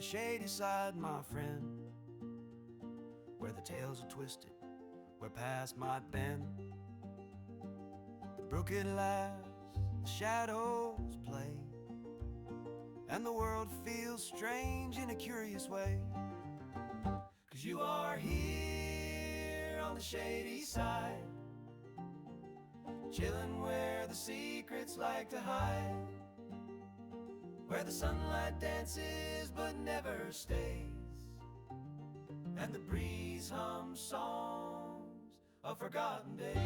shady side, my friend, where the tales are twisted, where past might bend. The brook it laughs, the shadows play, and the world feels strange in a curious way. 'Cause you are here on the shady side, chillin' where the secrets like to hide, where the sunlight dances but never stays, and the breeze hums songs of forgotten days.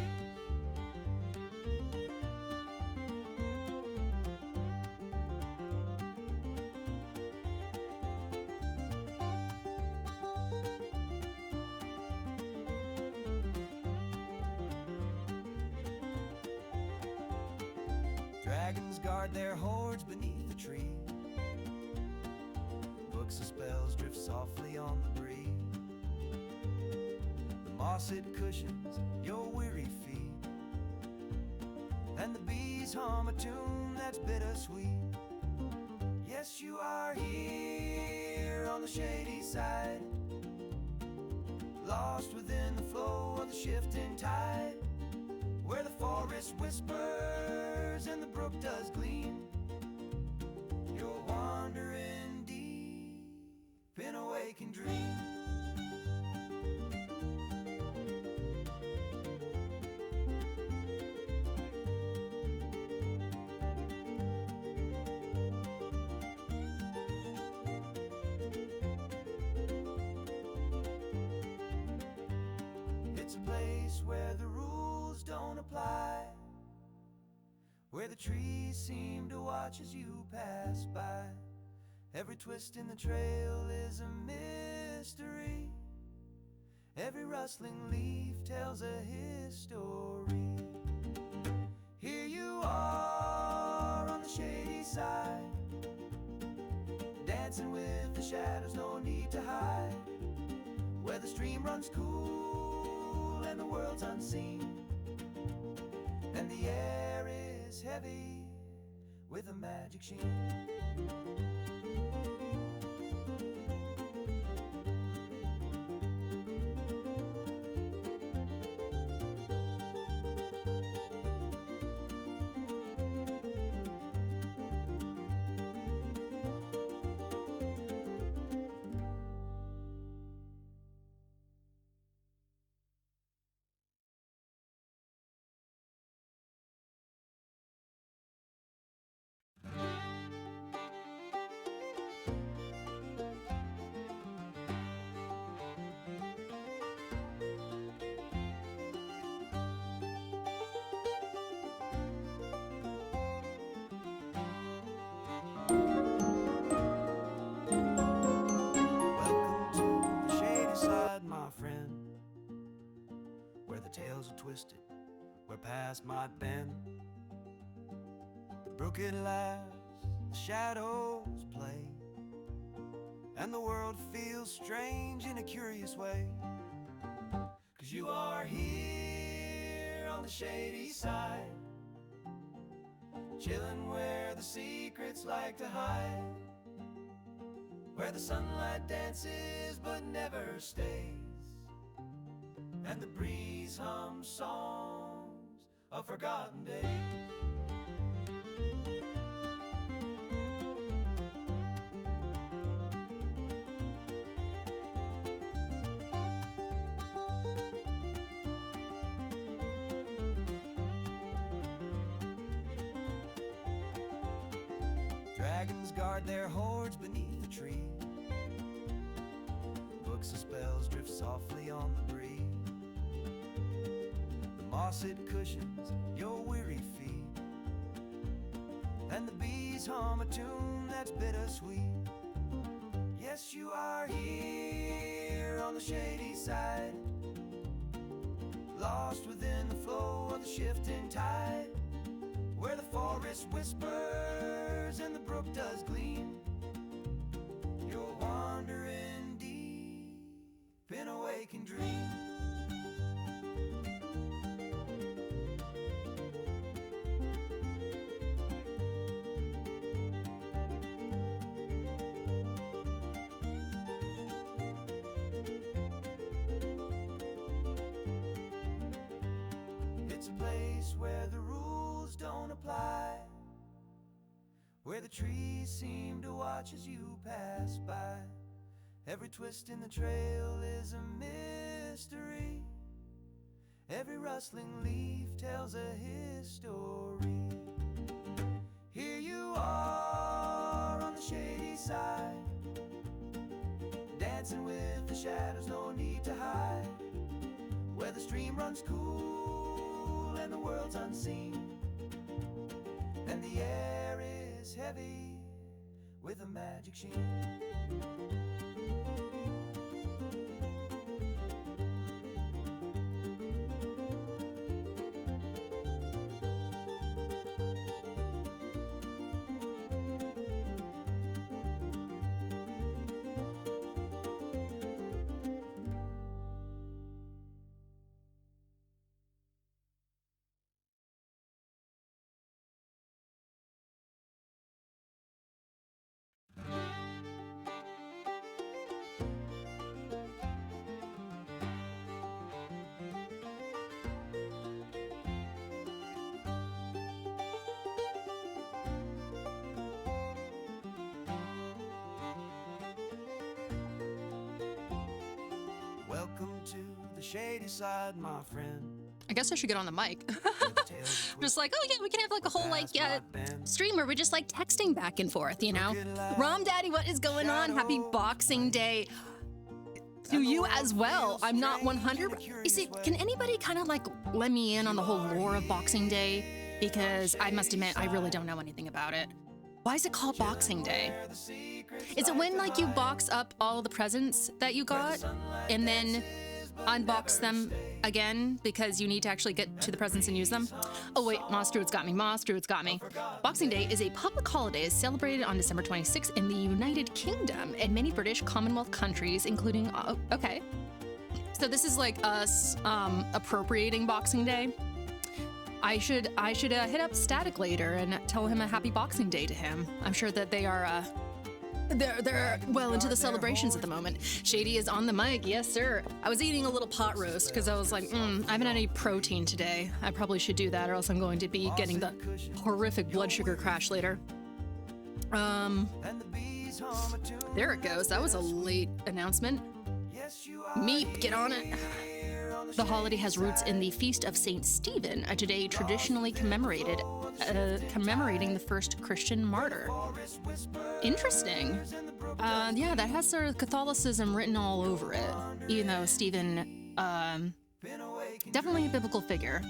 Dragons guard their hoards beneath the tree. Books of spells drift softly on the breeze. The mossed cushions your weary feet, and the bees hum a tune that's bittersweet. Yes, you are here on the shady side, lost within the flow of the shifting tide, where the forest whispers and the brook does gleam. You're wandering deep in a waking dream. It's a place where the rules don't apply, where the trees seem to watch as you pass by. Every twist in the trail is a mystery. Every rustling leaf tells a history. Here you are on the shady side, dancing with the shadows, no need to hide, where the stream runs cool and the world's unseen, and the air is heavy with a magic sheen. Tales are twisted, where past might bend. The brook it laughs, the shadows play, and the world feels strange in a curious way. 'Cause you are here on the shady side, chillin' where the secrets like to hide, where the sunlight dances but never stays, and the breeze hums songs of forgotten days. Dragons guard their hoards beneath the tree. Books of spells drift softly on the breeze. Mossed cushions your weary feet, and the bees hum a tune that's bittersweet. Yes, you are here on the shady side, lost within the flow of the shifting tide, where the forest whispers and the brook does gleam. You're wandering deep in a waking dream. place where the rules don't apply, where the trees seem to watch as you pass by. Every twist in the trail is a mystery. Every rustling leaf tells a history. Here you are on the shady side, dancing with the shadows, no need to hide. Where the stream runs cool and the world's unseen, and the air is heavy with a magic sheen. Welcome to the shady side, my friend. I guess I should get on the mic. Just like, oh yeah, we can have like a whole like stream where we're just like texting back and forth, you know? Rom Daddy, what is going on? Happy Boxing Day to you as well. I'm not 100. You see, can anybody kind of like let me in on the whole lore of Boxing Day? Because I must admit, I really don't know anything about it. Why is it called Boxing Day? Is it when like you box up all the presents that you got and then unbox them again because you need to actually get to the presents and use them? Oh wait, Moss Druid's got me. Moss Druid's got me. Boxing Day is a public holiday celebrated on December 26th in the United Kingdom and many British Commonwealth countries, including okay. So this is like us appropriating Boxing Day. I should hit up Static later and tell him a happy Boxing Day to him. I'm sure that they are they're well into the celebrations at the moment. Shady is on the mic, yes sir. I was eating a little pot roast because I was like, I haven't had any protein today. I probably should do that or else I'm going to be getting the horrific blood sugar crash later. There it goes. That was a late announcement. Meep, get on it. The holiday has roots in the Feast of Saint Stephen, a day traditionally commemorating the first Christian martyr. Interesting. Yeah, that has sort of Catholicism written all over it, even though Stephen, definitely a biblical figure.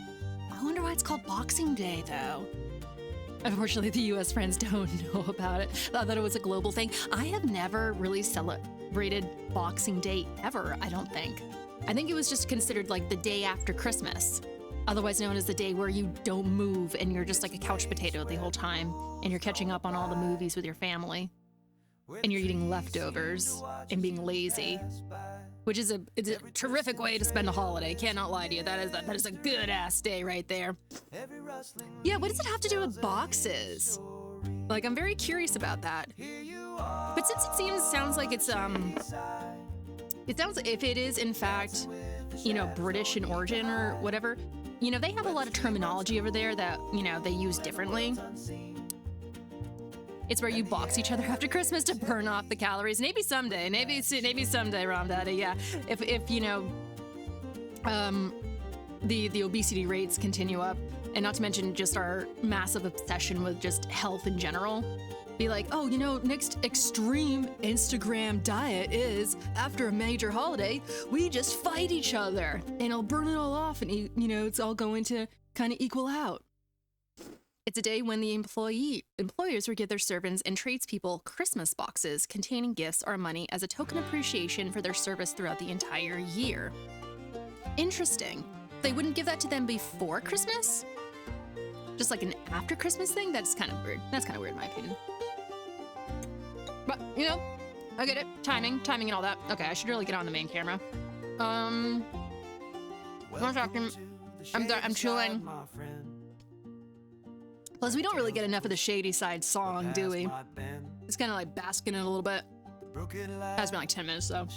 I wonder why it's called Boxing Day, though. Unfortunately, the U.S. friends don't know about it. I thought it was a global thing. I have never really celebrated Boxing Day ever, I don't think. I think it was just considered like the day after Christmas, otherwise known as the day where you don't move and you're just like a couch potato the whole time and you're catching up on all the movies with your family and you're eating leftovers and being lazy, which is it's a terrific way to spend a holiday. Cannot lie to you. That is a good ass day right there. Yeah, what does it have to do with boxes? Like, I'm very curious about that. But since it sounds like it's it sounds, if it is in fact, you know, British in origin or whatever, you know, they have a lot of terminology over there that, you know, they use differently. It's where you box each other after Christmas to burn off the calories. Maybe someday, maybe someday, Ram Daddy, yeah. If you know, the obesity rates continue up, and not to mention just our massive obsession with just health in general. Be like, oh, you know, next extreme Instagram diet is after a major holiday, we just fight each other and I'll burn it all off and, you know, it's all going to kind of equal out. It's a day when the employers will give their servants and tradespeople Christmas boxes containing gifts or money as a token of appreciation for their service throughout the entire year. Interesting. They wouldn't give that to them before Christmas? Just like an after Christmas thing? That's kind of weird. That's kind of weird in my opinion. But, you know, I get it. Timing and all that. Okay, I should really get on the main camera. One second. I'm chilling. Plus, we don't really get enough of the Shady Side song, do we? It's kind of like basking in it a little bit. Has been like 10 minutes, though.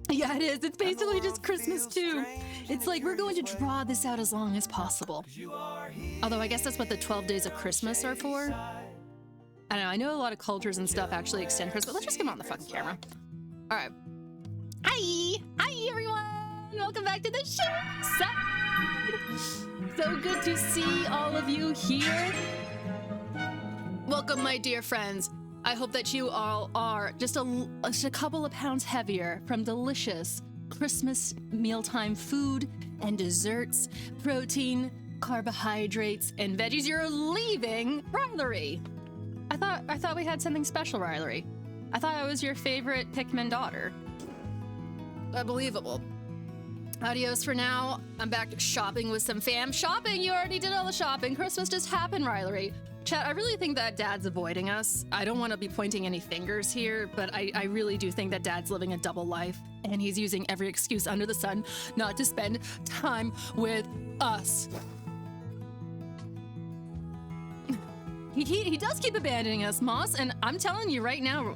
Yeah, it is. It's basically just Christmas too. It's like we're going to draw this out as long as possible. Although I guess that's what the 12 days of Christmas are for. I don't know. I know a lot of cultures and stuff actually extend Christmas. Let's just get him on the fucking camera. All right. Hi. Hi, everyone. Welcome back to the show. So good to see all of you here. Welcome, my dear friends. I hope that you all are just a couple of pounds heavier from delicious Christmas mealtime food and desserts, protein, carbohydrates, and veggies. You're leaving Rilery. I thought we had something special, Rilery. I thought I was your favorite Pikmin daughter. Unbelievable. Adios for now. I'm back to shopping with some fam. Shopping! You already did all the shopping. Christmas just happened, Rilery. Chat, I really think that Dad's avoiding us. I don't want to be pointing any fingers here, but I really do think that Dad's living a double life, and he's using every excuse under the sun not to spend time with us. He does keep abandoning us, Moss, and I'm telling you right now,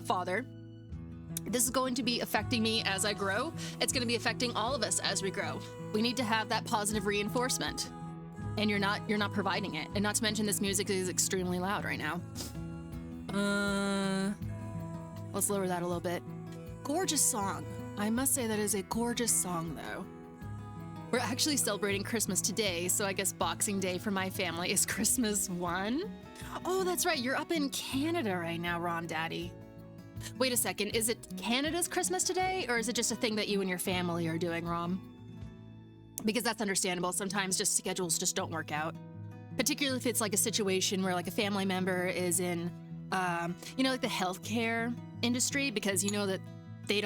Father, this is going to be affecting me as I grow. It's going to be affecting all of us as we grow. We need to have that positive reinforcement. And you're not providing it. And not to mention this music is extremely loud right now. Let's lower that a little bit. Gorgeous song. I must say that is a gorgeous song though. We're actually celebrating Christmas today, so I guess Boxing Day for my family is Christmas 1. Oh, that's right, you're up in Canada right now, Ron Daddy. Wait a second, is it Canada's Christmas today, or is it just a thing that you and your family are doing, Rom? Because that's understandable. Sometimes just schedules just don't work out. Particularly if it's like a situation where like a family member is in, like the healthcare industry, because you know that they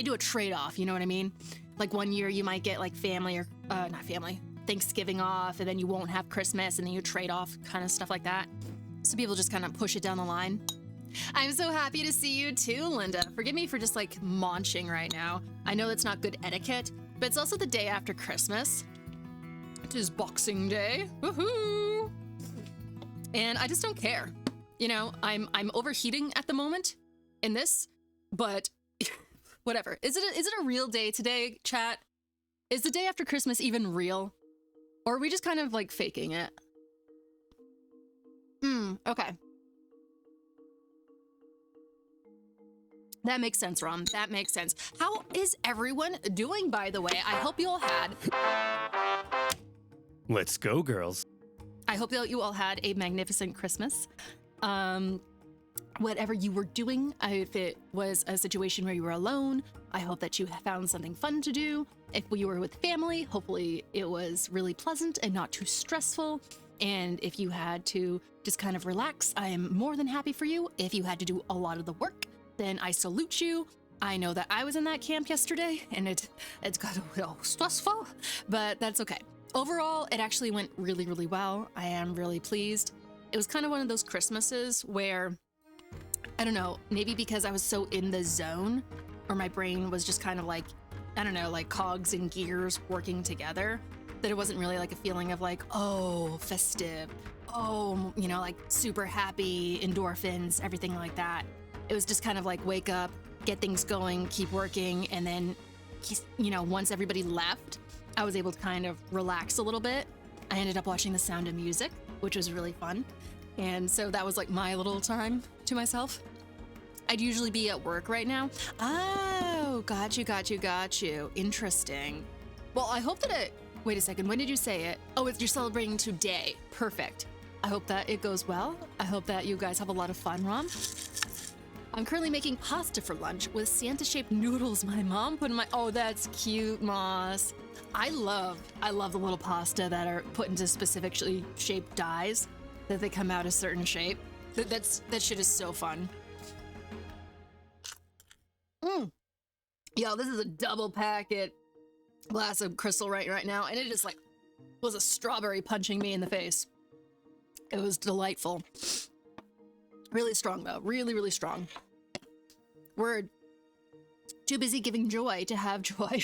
do a trade-off, you know what I mean? Like one year you might get like family or, not family, Thanksgiving off, and then you won't have Christmas, and then you trade off kind of stuff like that. So people just kind of push it down the line. I'm so happy to see you too, Linda. Forgive me for just like munching right now. I know that's not good etiquette, but it's also the day after Christmas. It is Boxing Day. Woohoo! And I just don't care. You know, I'm overheating at the moment in this, but whatever. Is it a real day today, chat? Is the day after Christmas even real? Or are we just kind of like faking it? Okay. That makes sense, Rom. That makes sense. How is everyone doing, by the way? I hope you all had... Let's go, girls. I hope that you all had a magnificent Christmas. Whatever you were doing, if it was a situation where you were alone, I hope that you found something fun to do. If you were with family, hopefully it was really pleasant and not too stressful. And if you had to just kind of relax, I am more than happy for you. If you had to do a lot of the work, then I salute you. I know that I was in that camp yesterday and it's got a little stressful, but that's okay. Overall, it actually went really, really well. I am really pleased. It was kind of one of those Christmases where, I don't know, maybe because I was so in the zone, or my brain was just kind of like, I don't know, like cogs and gears working together, that it wasn't really like a feeling of like, oh, festive, oh, you know, like super happy, endorphins, everything like that. It was just kind of like wake up, get things going, keep working, and then, you know, once everybody left, I was able to kind of relax a little bit. I ended up watching The Sound of Music, which was really fun. And so that was like my little time to myself. I'd usually be at work right now. Oh, got you. Interesting. Well, I hope that wait a second, when did you say it? Oh, you're celebrating today. Perfect. I hope that it goes well. I hope that you guys have a lot of fun, Rom. I'm currently making pasta for lunch with Santa-shaped noodles my mom put in my... Oh, that's cute, Moss. I love the little pasta that are put into specifically shaped dies, that they come out a certain shape. That shit is so fun. Yo, this is a double packet glass of Crystal right now, and it just like was a strawberry punching me in the face. It was delightful. Really strong though, really, really strong. Word. Too busy giving joy to have joy.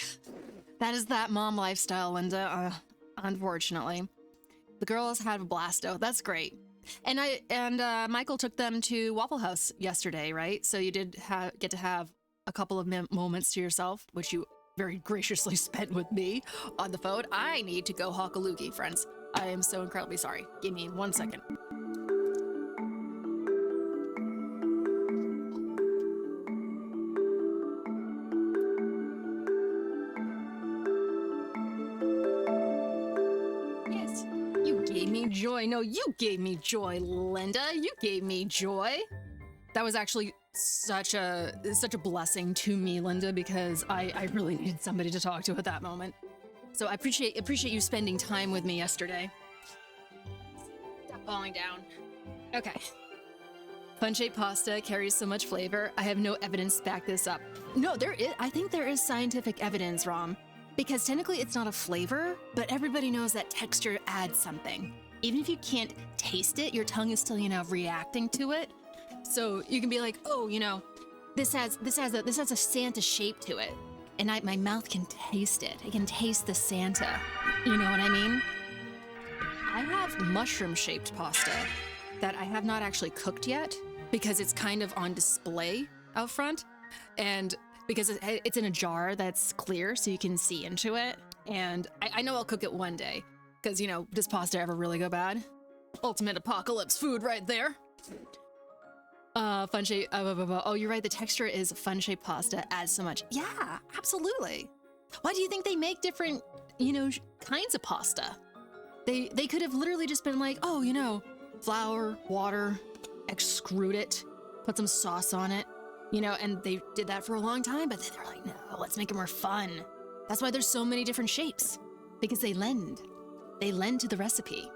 That is that mom lifestyle, Linda, unfortunately. The girls had a blast though, that's great. And Michael took them to Waffle House yesterday, right? So you did get to have a couple of moments to yourself, which you very graciously spent with me on the phone, I need to go hawk a loogie, friends. I am so incredibly sorry. Give me 1 second. Yes, you gave me joy. No, you gave me joy, Linda. You gave me joy. That was actually such a blessing to me, Linda, because I really needed somebody to talk to at that moment. So I appreciate you spending time with me yesterday. Stop falling down. Okay. Fun-shaped pasta carries so much flavor. I have no evidence to back this up. No, I think there is scientific evidence, Rom. Because technically it's not a flavor, but everybody knows that texture adds something. Even if you can't taste it, your tongue is still, reacting to it. So you can be like, oh, this has a Santa shape to it. And my mouth can taste it. I can taste the Santa. You know what I mean? I have mushroom-shaped pasta that I have not actually cooked yet because it's kind of on display out front. And because it's in a jar that's clear so you can see into it. And I know I'll cook it one day because, does pasta ever really go bad? Ultimate apocalypse food right there. Fun shape. Oh, you're right. The texture is fun-shaped pasta adds so much. Yeah, absolutely. Why do you think they make different, kinds of pasta? They could have literally just been like, oh, flour, water, extrude it, put some sauce on it, and they did that for a long time. But then they're like, no, let's make it more fun. That's why there's so many different shapes, because they lend to the recipe.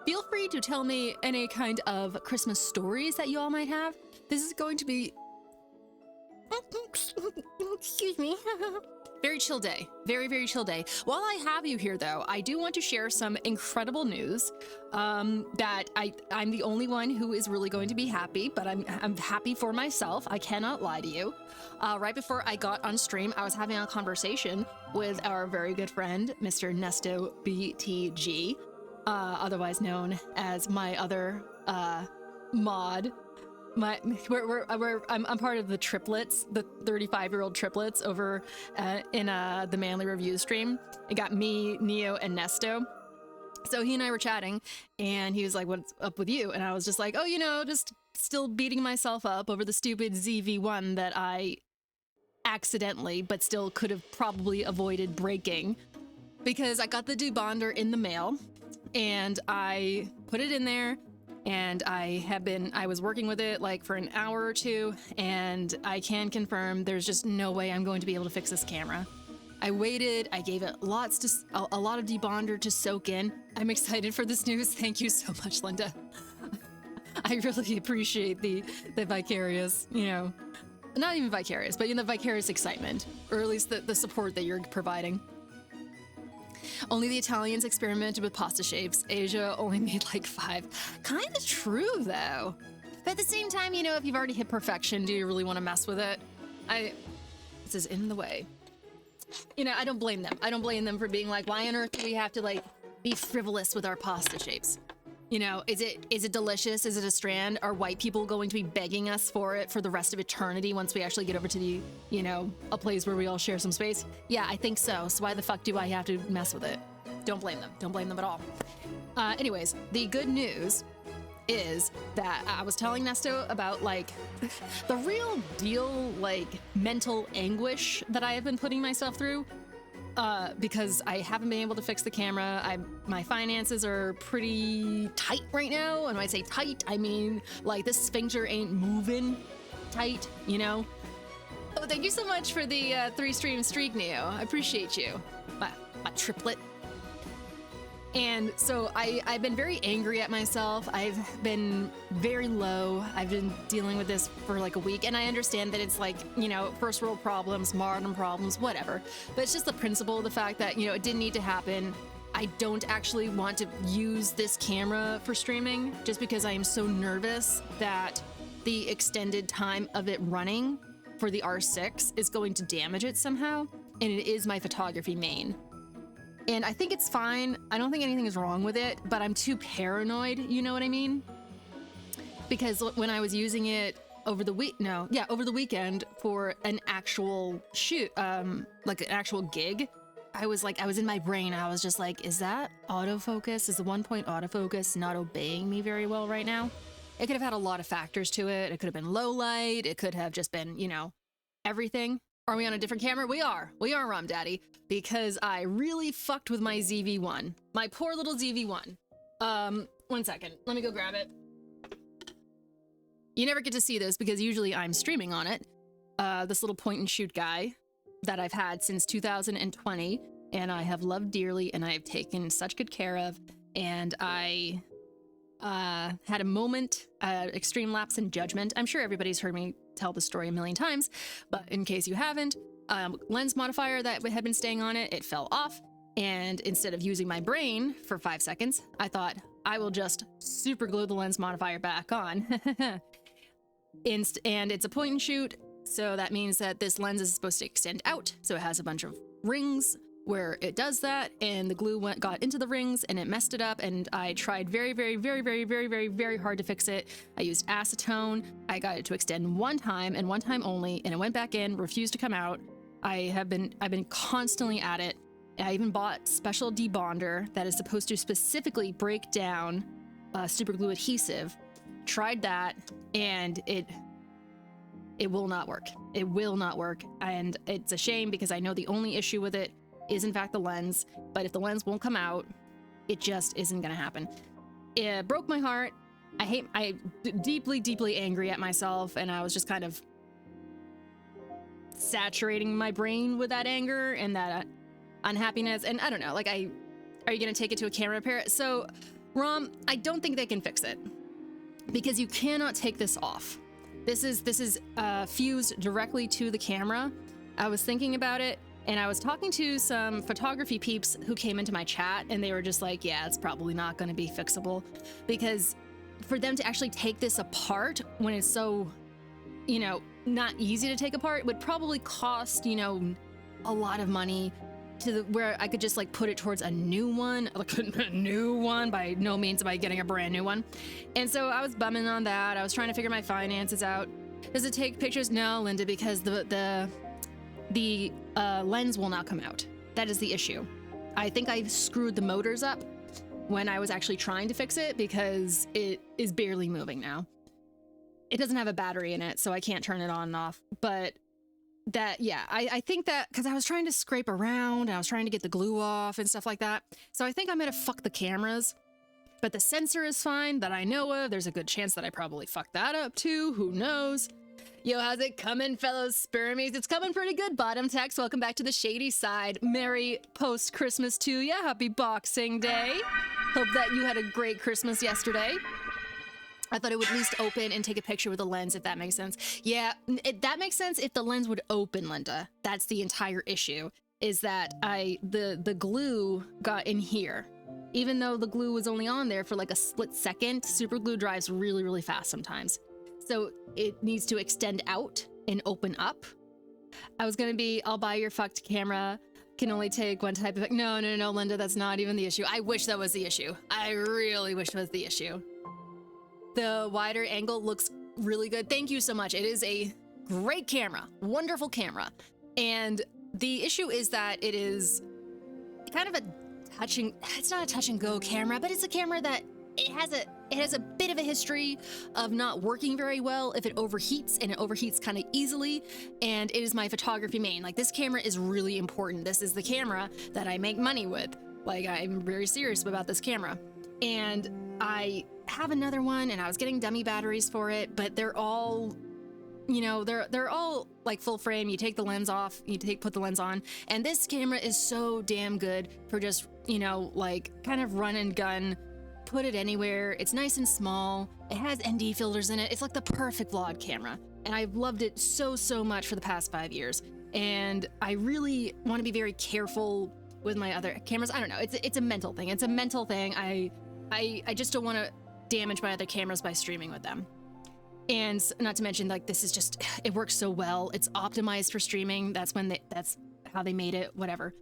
Feel free to tell me any kind of Christmas stories that you all might have. This is going to be... Excuse me. Very chill day. Very, very chill day. While I have you here, though, I do want to share some incredible news that I'm the only one who is really going to be happy, but I'm happy for myself. I cannot lie to you. Right before I got on stream, I was having a conversation with our very good friend, Mr. Nesto BTG. Otherwise known as my other mod. I'm part of the triplets, the 35-year-old triplets over in the Manly Review stream. It got me, Neo, and Nesto. So he and I were chatting, and he was like, "What's up with you?" And I was just like, "Oh, just still beating myself up over the stupid ZV1 that I accidentally, but still could have probably avoided breaking, because I got the debonder in the mail." And I put it in there, and I was working with it like for an hour or two, and I can confirm there's just no way I'm going to be able to fix this camera. I waited, I gave it a lot of debonder to soak in. I'm excited for this news. Thank you so much, Linda. I really appreciate the vicarious, not even vicarious, but the vicarious excitement, or at least the support that you're providing. Only the Italians experimented with pasta shapes. Asia only made like 5. Kind of true, though. But at the same time, if you've already hit perfection, do you really want to mess with it? This is in the way. I don't blame them. I don't blame them for being like, why on earth do we have to, be frivolous with our pasta shapes? Is it delicious? Is it a strand? Are white people going to be begging us for it for the rest of eternity once we actually get over to the, a place where we all share some space? Yeah, I think so. So why the fuck do I have to mess with it? Don't blame them. Don't blame them at all. Anyways, the good news is that I was telling Nesto about, the real deal, mental anguish that I have been putting myself through. Because I haven't been able to fix the camera. My finances are pretty tight right now. And when I say tight, I mean, this sphincter ain't moving tight, Oh, thank you so much for the 3-stream streak, Neo. I appreciate you. My triplet. And so I've been very angry at myself. I've been very low. I've been dealing with this for a week. And I understand that it's first world problems, modern problems, whatever. But it's just the principle of the fact that, it didn't need to happen. I don't actually want to use this camera for streaming just because I am so nervous that the extended time of it running for the R6 is going to damage it somehow. And it is my photography main. And I think it's fine. I don't think anything is wrong with it, but I'm too paranoid, you know what I mean? Because when I was using it over the weekend for an actual shoot, like an actual gig. I was in my brain. I was just like, is that autofocus? Is the 1-point autofocus not obeying me very well right now? It could have had a lot of factors to it. It could have been low light. It could have just been, everything. Are we on a different camera? We are, Rom Daddy, because I really fucked with my ZV-1. My poor little ZV-1. 1 second. Let me go grab it. You never get to see this because usually I'm streaming on it. This little point and shoot guy that I've had since 2020, and I have loved dearly, and I have taken such good care of. And I had a moment, extreme lapse in judgment. I'm sure everybody's heard me tell the story a million times, but in case you haven't, lens modifier that had been staying on it fell off. And instead of using my brain for 5 seconds, I thought I will just super glue the lens modifier back on. And it's a point and shoot. So that means that this lens is supposed to extend out. So it has a bunch of rings where it does that, and the glue got into the rings and it messed it up. And I tried very, very, very, very, very, very, very hard to fix it. I used acetone. I got it to extend one time and one time only, and it went back in, refused to come out. I've been constantly at it. I even bought special debonder that is supposed to specifically break down super glue adhesive. Tried that, and it will not work. It will not work. And it's a shame because I know the only issue with it is in fact the lens, but if the lens won't come out, it just isn't gonna happen. It broke my heart. I deeply, deeply angry at myself, and I was just kind of saturating my brain with that anger and that unhappiness. And I don't know, like, are you gonna take it to a camera repair? So, Rom, I don't think they can fix it because you cannot take this off. This is fused directly to the camera. I was thinking about it, and I was talking to some photography peeps who came into my chat, and they were just like, yeah, it's probably not going to be fixable, because for them to actually take this apart when it's so, not easy to take apart would probably cost, a lot of money where I could just like put it towards a new one, like a new one, by no means by getting a brand new one. And so I was bumming on that. I was trying to figure my finances out. Does it take pictures? No, Linda, because the lens will not come out. That is the issue. I think I screwed the motors up when I was actually trying to fix it because it is barely moving now. It doesn't have a battery in it, so I can't turn it on and off. But I think that because I was trying to scrape around and I was trying to get the glue off and stuff like that. So I think I'm gonna fuck the cameras. But the sensor is fine that I know of. There's a good chance that I probably fucked that up too. Who knows? Yo, how's it coming, fellow Spermies? It's coming pretty good, Bottom Text. Welcome back to the shady side. Merry post-Christmas to ya. Happy Boxing Day. Hope that you had a great Christmas yesterday. I thought it would at least open and take a picture with the lens, if that makes sense. Yeah, that makes sense if the lens would open, Linda. That's the entire issue, is that the glue got in here. Even though the glue was only on there for like a split second, super glue dries really, really fast sometimes. So it needs to extend out and open up. I was gonna be, I'll buy your fucked camera, can only take one type of, no, Linda, that's not even the issue. I wish that was the issue. I really wish that was the issue. The wider angle looks really good. Thank you so much. It is a great camera, wonderful camera. And the issue is that it is kind of it's not a touch and go camera, but it's a camera that it has a bit of a history of not working very well if it overheats, and it overheats kind of easily. And it is my photography main. Like, this camera is really important. This is the camera that I make money with. Like, I'm very serious about this camera. And I have another one, and I was getting dummy batteries for it, but they're all, they're all like full frame. You take the lens off, put the lens on, and this camera is so damn good for just, like kind of run and gun, put it anywhere. It's nice and small. It has ND filters in it. It's like the perfect vlog camera, and I've loved it so much for the past 5 years. And I really want to be very careful with my other cameras. I don't know. It's a mental thing. It's a mental thing. I just don't want to damage my other cameras by streaming with them. And not to mention, like, this is just, it works so well. It's optimized for streaming. That's how they made it, whatever.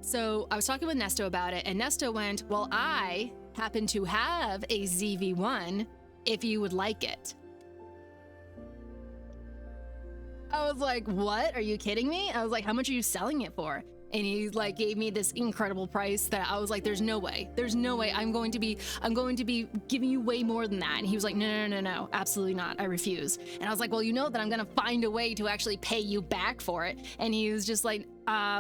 So I was talking with Nesto about it, and Nesto went, well, I happen to have a ZV-1 if you would like it. I was like, what? Are you kidding me? I was like, how much are you selling it for? And he like gave me this incredible price that I was like, there's no way. I'm going to be giving you way more than that. And he was like, no, absolutely not. I refuse. And I was like, well, you know that I'm going to find a way to actually pay you back for it. And he was just like,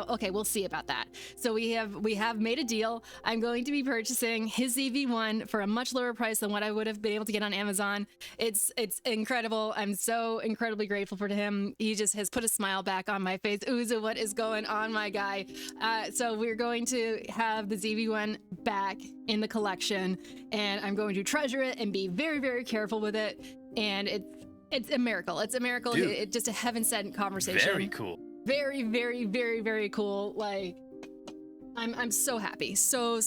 okay, we'll see about that. So we have made a deal. I'm going to be purchasing his ZV-1 for a much lower price than what I would have been able to get on Amazon. It's incredible. I'm so incredibly grateful for him. He just has put a smile back on my face. Uza, what is going on, my guy? So we're going to have the ZV-1 back in the collection, and I'm going to treasure it and be very, very careful with it. And it's a miracle. It's a miracle. It's just a heaven-sent conversation. Very cool. Very, very, very, very cool. Like, I'm so happy. So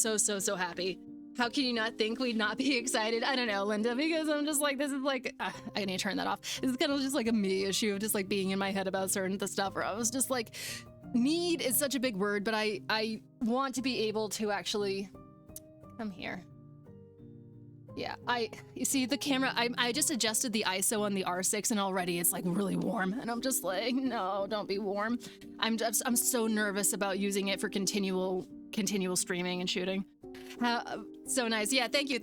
happy. How can you not think we'd not be excited? I don't know, Linda, because I'm just like, this is like, I need to turn that off. This is kind of just like a me issue of just like being in my head about certain stuff where I was just like, need is such a big word, but I want to be able to actually come here. Yeah, you see the camera, I just adjusted the ISO on the R6 and already it's like really warm. And I'm just like, no, don't be warm. I'm so nervous about using it for continual streaming and shooting. So nice. Yeah, thank you.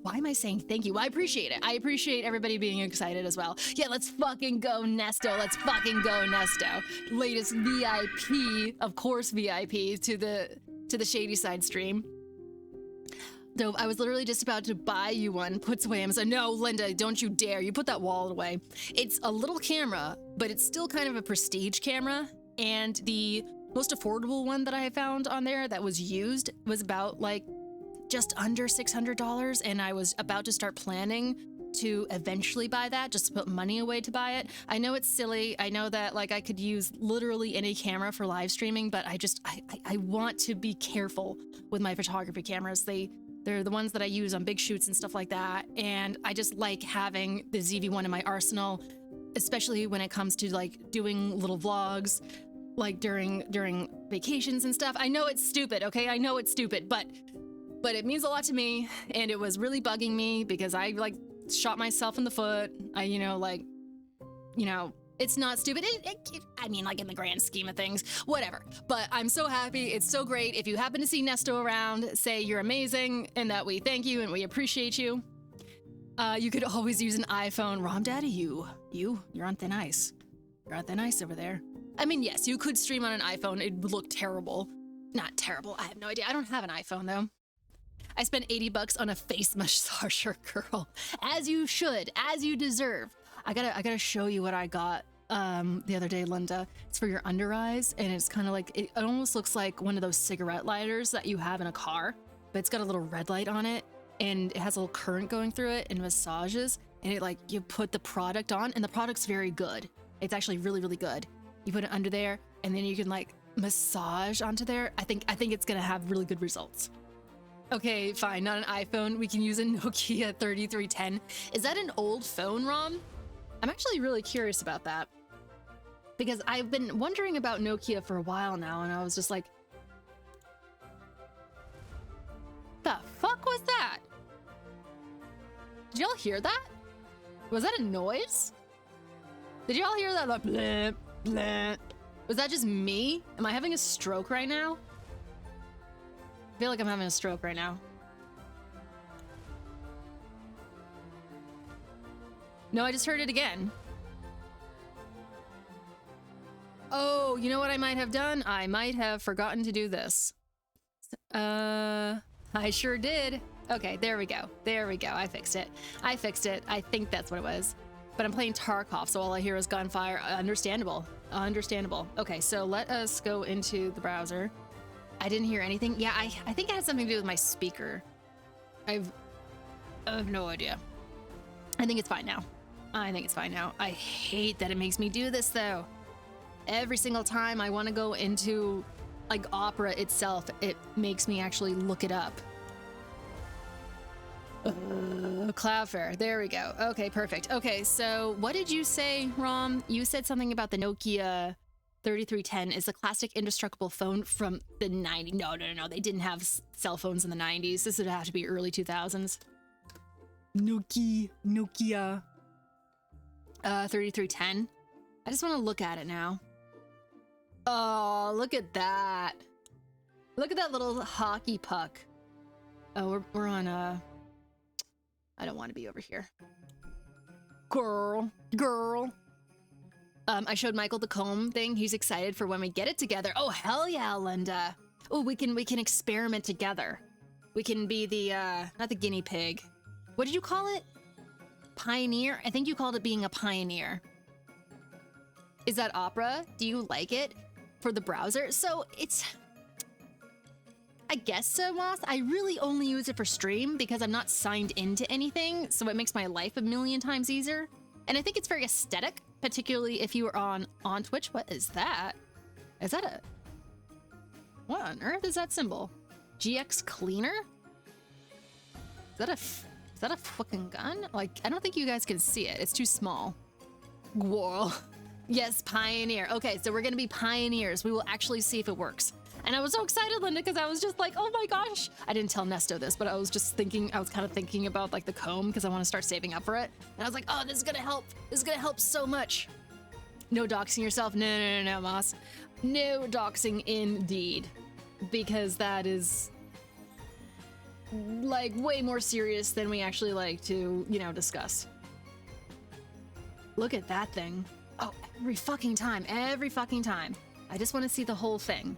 Why am I saying thank you? Well, I appreciate it. I appreciate everybody being excited as well. Yeah, let's fucking go Nesto. Latest VIP, of course VIP, to the Shady Side stream. So I was literally just about to buy you one, puts away Amazon. No, Linda, don't you dare. You put that wallet away. It's a little camera, but it's still kind of a prestige camera. And the most affordable one that I found on there that was used was about like just under $600. And I was about to start planning to eventually buy that, just to put money away to buy it. I know it's silly. I know that like I could use literally any camera for live streaming, but I want to be careful with my photography cameras. They're the ones that I use on big shoots and stuff like that. And I just like having the ZV-1 in my arsenal, especially when it comes to like doing little vlogs, like during vacations and stuff. I know it's stupid, okay? I know it's stupid, but it means a lot to me. And it was really bugging me because I like shot myself in the foot. It's not stupid. I mean, like in the grand scheme of things, whatever. But I'm so happy. It's so great. If you happen to see Nesto around, say you're amazing and that we thank you and we appreciate you. You could always use an iPhone. Rom Daddy, you're on thin ice. You're on thin ice over there. I mean, yes, you could stream on an iPhone. It would look terrible. Not terrible. I have no idea. I don't have an iPhone though. I spent $80 on a face massager, girl. As you should, as you deserve. I gotta show you what I got the other day, Linda. It's for your under eyes, and it's kind of like, it almost looks like one of those cigarette lighters that you have in a car, but it's got a little red light on it, and it has a little current going through it, and massages, and it like, you put the product on, and the product's very good. It's actually really, really good. You put it under there, and then you can like massage onto there. I think it's gonna have really good results. Okay, fine, not an iPhone. We can use a Nokia 3310. Is that an old phone, Rom? I'm actually really curious about that because I've been wondering about Nokia for a while now, and I was just like, the fuck was that? Did y'all hear that? Was that a noise? Did y'all hear that? Like, bleh, bleh. Was that just me? Am I having a stroke right now? I feel like I'm having a stroke right now. No, I just heard it again. Oh, you know what I might have done? I might have forgotten to do this. I sure did. Okay, there we go. There we go. I fixed it. I think that's what it was. But I'm playing Tarkov, so all I hear is gunfire. Understandable. Understandable. Okay, so let us go into the browser. I didn't hear anything. Yeah, I think it had something to do with my speaker. I have no idea. I think it's fine now. I hate that it makes me do this though. Every single time I want to go into like Opera itself, it makes me actually look it up. Cloudflare, there we go. Okay, perfect. Okay, so what did you say, Rom? You said something about the Nokia 3310 is a classic indestructible phone from the 90s. No. They didn't have cell phones in the 90s. This would have to be early 2000s. Nokia. 3310. I just want to look at it now. Oh, look at that. Look at that little hockey puck. Oh, we're on I don't want to be over here. Girl. I showed Michael the comb thing. He's excited for when we get it together. Oh, hell yeah, Linda. Oh, we can experiment together. We can be the not the guinea pig. What did you call it? Pioneer? I think you called it being a pioneer. Is that Opera? Do you like it for the browser? So it's, I guess so, Moss. I really only use it for stream because I'm not signed into anything, so it makes my life a million times easier. And I think it's very aesthetic, particularly if you are on Twitch. What is that? Is that a... What on earth is that symbol? GX Cleaner? Is that a fucking gun? Like, I don't think you guys can see it. It's too small. Whoa. Yes, Pioneer. Okay, so we're gonna be pioneers. We will actually see if it works. And I was so excited, Linda, because I was just like, oh my gosh. I didn't tell Nesto this, but I was just thinking, I was kind of thinking about like the comb because I want to start saving up for it. And I was like, oh, this is gonna help. This is gonna help so much. No doxing yourself. No, Moss. No doxing indeed. Because that is like way more serious than we actually like to, you know, discuss. Look at that thing. Oh, every fucking time. I just want to see the whole thing.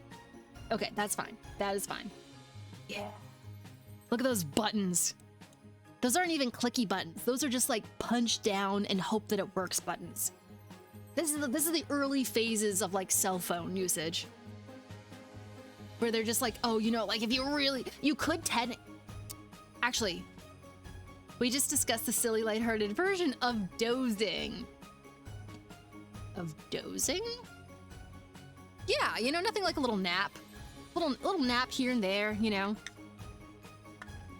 Okay, that's fine. That is fine. Yeah. Look at those buttons. Those aren't even clicky buttons. Those are just like punch down and hope that it works buttons. This is the early phases of like cell phone usage. Where they're just like, oh, you know, like if you could actually, we just discussed the silly lighthearted version of dozing. Of dozing? Yeah, you know, nothing like a little nap. Little nap here and there, you know.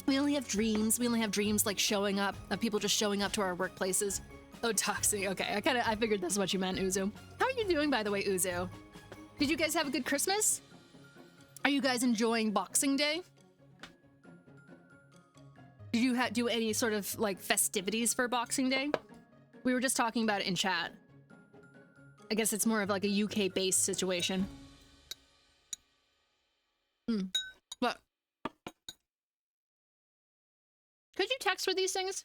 We only have dreams. We only have dreams like showing up, of people just showing up to our workplaces. Oh, toxic. Okay, I figured that's what you meant, Uzu. How are you doing, by the way, Uzu? Did you guys have a good Christmas? Are you guys enjoying Boxing Day? Did you do any sort of like festivities for Boxing Day? We were just talking about it in chat. I guess it's more of like a UK-based situation. What? Could you text for these things?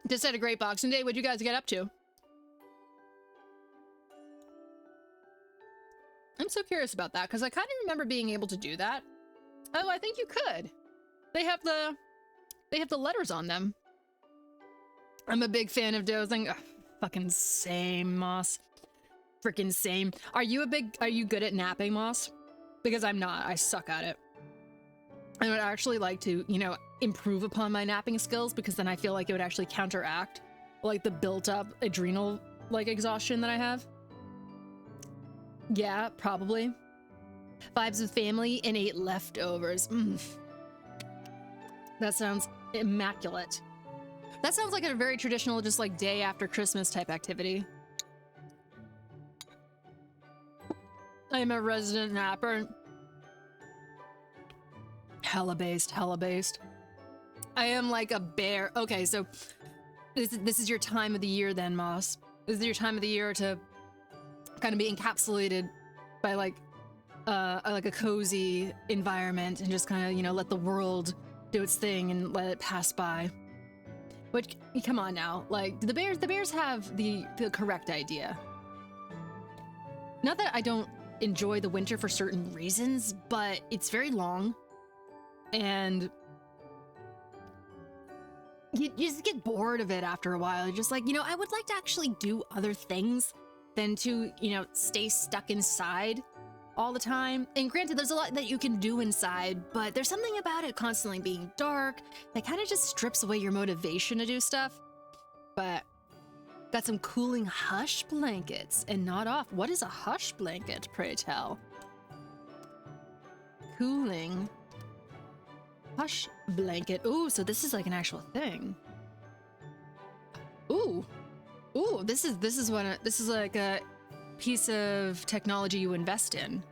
Just had a great Boxing Day. What'd you guys get up to? I'm so curious about that because I kind of remember being able to do that. Oh, I think you could. They have the letters on them. I'm a big fan of dozing. Ugh, fucking same, Moss. Freaking same. Are you good at napping, Moss? Because I'm not. I suck at it. I would actually like to, you know, improve upon my napping skills because then I feel like it would actually counteract like the built-up adrenal like exhaustion that I have. Yeah, probably. Vibes with family and ate leftovers. That sounds immaculate. That sounds like a very traditional, just like day after Christmas type activity. I am a resident napper. Hella based. I am like a bear. Okay, so this is your time of the year then, Moss. This is your time of the year to kind of be encapsulated by like a cozy environment and just kind of, you know, let the world do its thing and let it pass by. Which, come on now, like the bears have the correct idea. Not that I don't enjoy the winter for certain reasons, but it's very long and you just get bored of it after a while. You're just like, you know, I would like to actually do other things than to, you know, stay stuck inside all the time. And granted, there's a lot that you can do inside, but there's something about it constantly being dark that kind of just strips away your motivation to do stuff. But got some cooling hush blankets and not off. What is a hush blanket, pray tell? Cooling hush blanket. Ooh, so this is like an actual thing. Ooh, this is like a piece of technology you invest in.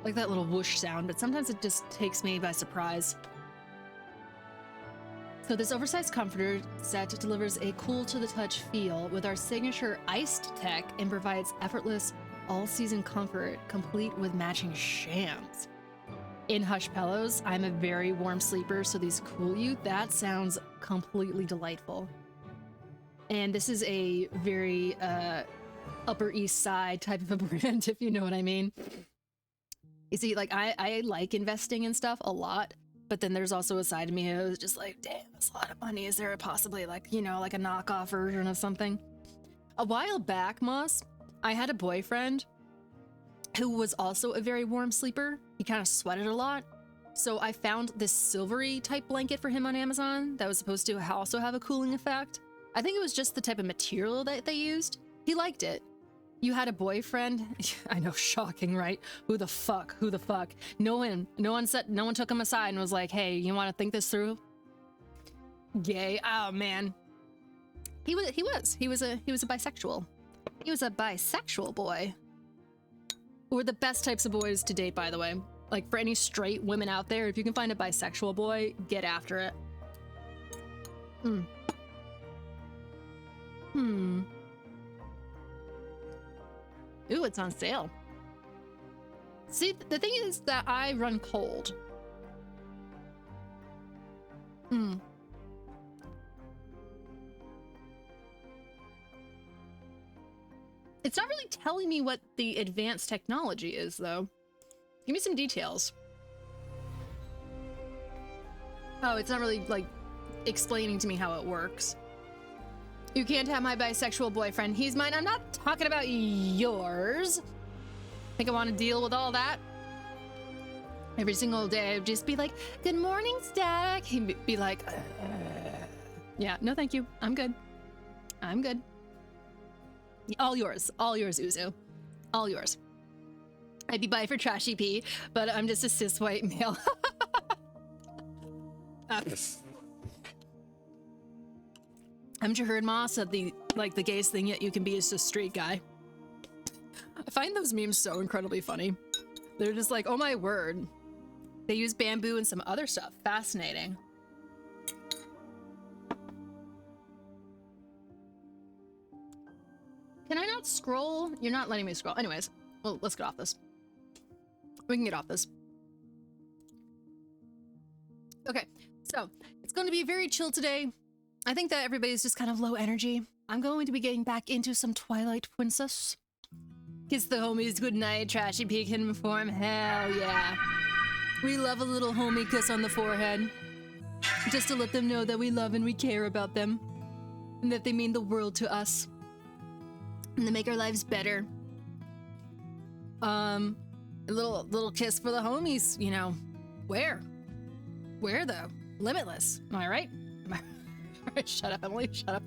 like that little whoosh sound, but sometimes it just takes me by surprise. So this oversized comforter set delivers a cool to the touch feel with our signature iced tech and provides effortless all-season comfort complete with matching shams. In hush pillows, I'm a very warm sleeper, so these cool you. That sounds completely delightful. And this is a very Upper East Side type of a brand, if you know what I mean. You see, like, I like investing in stuff a lot, but then there's also a side of me who's just like, damn, that's a lot of money. Is there possibly, like, you know, like a knockoff version of something? A while back, Moss, I had a boyfriend who was also a very warm sleeper. He kind of sweated a lot. So I found this silvery type blanket for him on Amazon that was supposed to also have a cooling effect. I think it was just the type of material that they used. He liked it. You had a boyfriend? I know, shocking, right? Who the fuck? No one took him aside and was like, hey, you want to think this through? Gay. Oh man. He was a bisexual. He was a bisexual boy. Who are the best types of boys to date, by the way. Like, for any straight women out there, if you can find a bisexual boy, get after it. Ooh, it's on sale. See, the thing is that I run cold. It's not really telling me what the advanced technology is, though. Give me some details. Oh, it's not really, like, explaining to me how it works. You can't have my bisexual boyfriend. He's mine. I'm not talking about yours. Think I want to deal with all that? Every single day, I'd just be like, good morning, Static. He'd be like, yeah, no, thank you. I'm good. I'm good. All yours, Uzu. All yours. I'd be bi for trashy P, but I'm just a cis white male. Haven't you heard, Moss, that the gayest thing yet you can be is just straight guy? I find those memes so incredibly funny. They're just like, oh my word. They use bamboo and some other stuff. Fascinating. Can I not scroll? You're not letting me scroll. Anyways, well, let's get off this. We can get off this. Okay, so it's going to be very chill today. I think that everybody's just kind of low energy. I'm going to be getting back into some Twilight Princess. Kiss the homies goodnight, Trashy Peak in form. Hell yeah. We love a little homie kiss on the forehead. Just to let them know that we love and we care about them. And that they mean the world to us. And they make our lives better. A little kiss for the homies, you know. Where? Where though? Limitless. Am I right? Shut up, Emily. Shut up.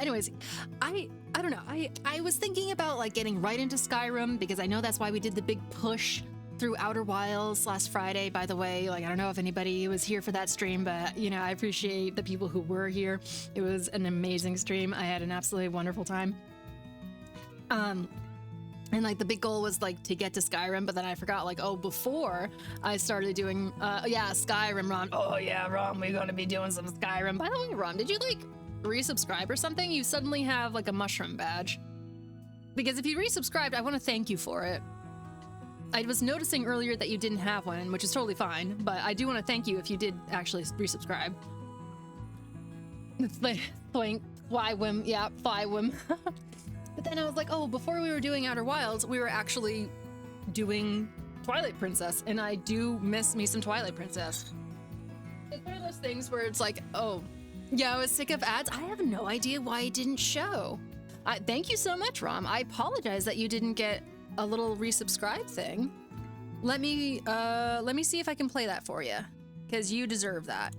Anyways, I don't know. I was thinking about like getting right into Skyrim because I know that's why we did the big push through Outer Wilds last Friday. By the way, like I don't know if anybody was here for that stream, but you know I appreciate the people who were here. It was an amazing stream. I had an absolutely wonderful time. And like the big goal was like to get to Skyrim, but then I forgot like, oh, before I started doing, yeah, Skyrim, Ron. Oh yeah, Ron, we're gonna be doing some Skyrim. By the way, Ron, did you like resubscribe or something? You suddenly have like a mushroom badge. Because if you resubscribed, I want to thank you for it. I was noticing earlier that you didn't have one, which is totally fine, but I do want to thank you if you did actually resubscribe. It's like, Flywim, yeah, Flywim. But then I was like, oh, before we were doing Outer Wilds, we were actually doing Twilight Princess, and I do miss me some Twilight Princess. It's one of those things where it's like, oh, yeah, I was sick of ads. I have no idea why it didn't show. Thank you so much, Rom. I apologize that you didn't get a little resubscribe thing. Let me see if I can play that for you, because you deserve that.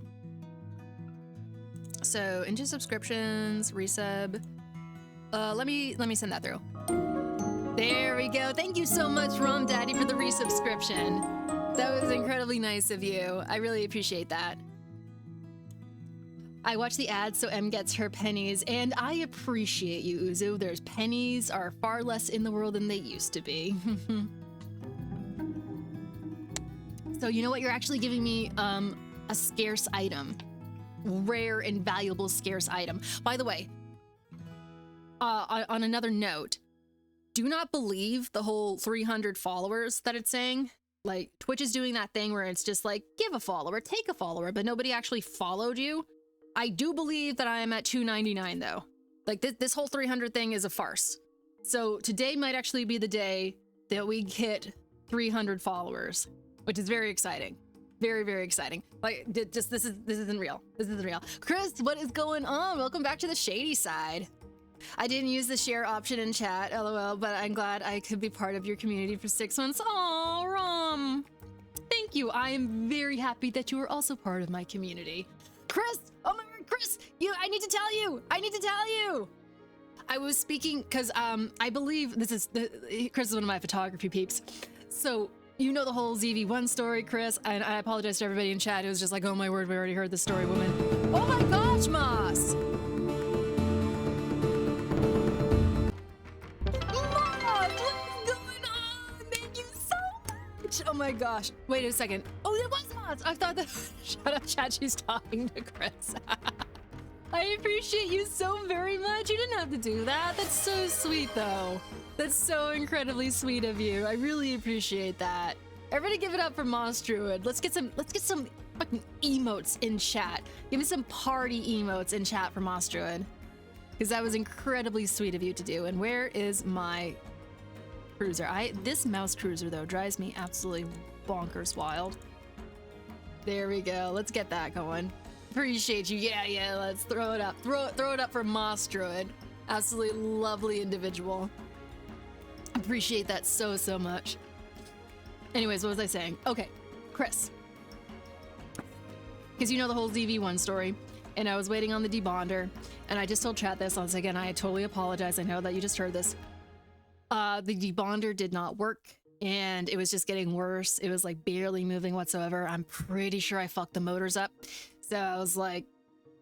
So, into subscriptions, resub. Let me send that through. There we go. Thank you so much, Rom Daddy, for the resubscription. That was incredibly nice of you. I really appreciate that. I watch the ads so M gets her pennies, and I appreciate you, Uzu. There's pennies are far less in the world than they used to be. So you know what? You're actually giving me a scarce item. Rare and valuable scarce item. By the way, on another note, do not believe the whole 300 followers that it's saying. Like, Twitch is doing that thing where it's just like, give a follower, take a follower, but nobody actually followed you. I do believe that I am at 299 though. Like, this whole 300 thing is a farce. So today might actually be the day that we hit 300 followers, which is very exciting. Very, very exciting. Like, just this isn't real. This isn't real. Chris, what is going on? Welcome back to the shady side. I didn't use the share option in chat, lol, but I'm glad I could be part of your community for 6 months. Aw, Rom. Thank you. I am very happy that you are also part of my community. Chris, oh my word, Chris, I need to tell you. I was speaking, because I believe Chris is one of my photography peeps. So, you know the whole ZV1 story, Chris, and I apologize to everybody in chat. It was just like, oh my word, we already heard the story, woman. Oh my gosh, Moss! Moss, what's going on? Thank you so much! Oh my gosh. Wait a second. Oh, it was Moss! I thought that... Shut up, chat, she's talking to Chris. I appreciate you so very much. You didn't have to do that. That's so sweet, though. That's so incredibly sweet of you. I really appreciate that. Everybody give it up for Moss Druid. Let's get some fucking emotes in chat. Give me some party emotes in chat for Moss Druid. Because that was incredibly sweet of you to do. And where is my cruiser? This mouse cruiser, though, drives me absolutely bonkers wild. There we go. Let's get that going. Appreciate you. Yeah, let's throw it up. Throw it up for Moss Druid. Absolutely lovely individual. Appreciate that so much. Anyways, what was I saying? Okay, Chris. Because you know the whole ZV1 story, and I was waiting on the debonder, and I just told chat this. Once again, I totally apologize. I know that you just heard this. The debonder did not work, and it was just getting worse. It was like barely moving whatsoever. I'm pretty sure I fucked the motors up. So I was like,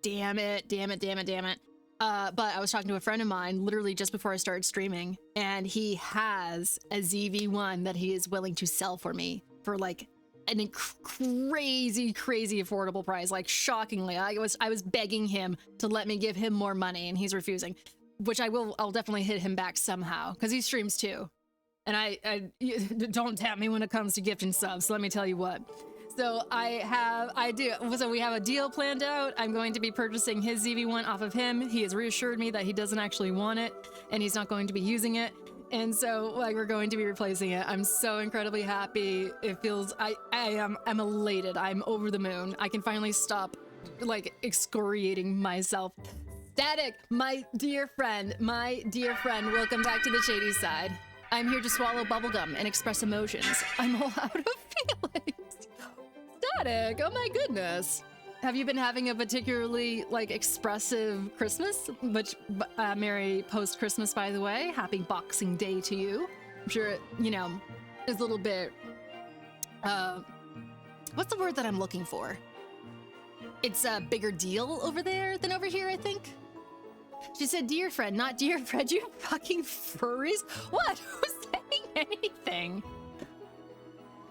damn it. But I was talking to a friend of mine literally just before I started streaming, and he has a ZV1 that he is willing to sell for me for like an crazy affordable price, like shockingly. I was begging him to let me give him more money, and he's refusing, which I'll definitely hit him back somehow, because he streams too. And I don't tap me when it comes to gifting subs, so let me tell you what. So so we have a deal planned out. I'm going to be purchasing his ZV1 off of him. He has reassured me that he doesn't actually want it, and he's not going to be using it. And so, like, we're going to be replacing it. I'm so incredibly happy. It feels, I'm elated. I'm over the moon. I can finally stop, like, excoriating myself. Static, my dear friend, welcome back to the shady side. I'm here to swallow bubblegum and express emotions. I'm all out of feelings. Static, oh my goodness. Have you been having a particularly, like, expressive Christmas? Which, Merry post-Christmas, by the way. Happy Boxing Day to you. I'm sure it, is a little bit, what's the word that I'm looking for? It's a bigger deal over there than over here, I think. She said, dear friend, not dear Fred, you fucking furries. What? Who's saying anything?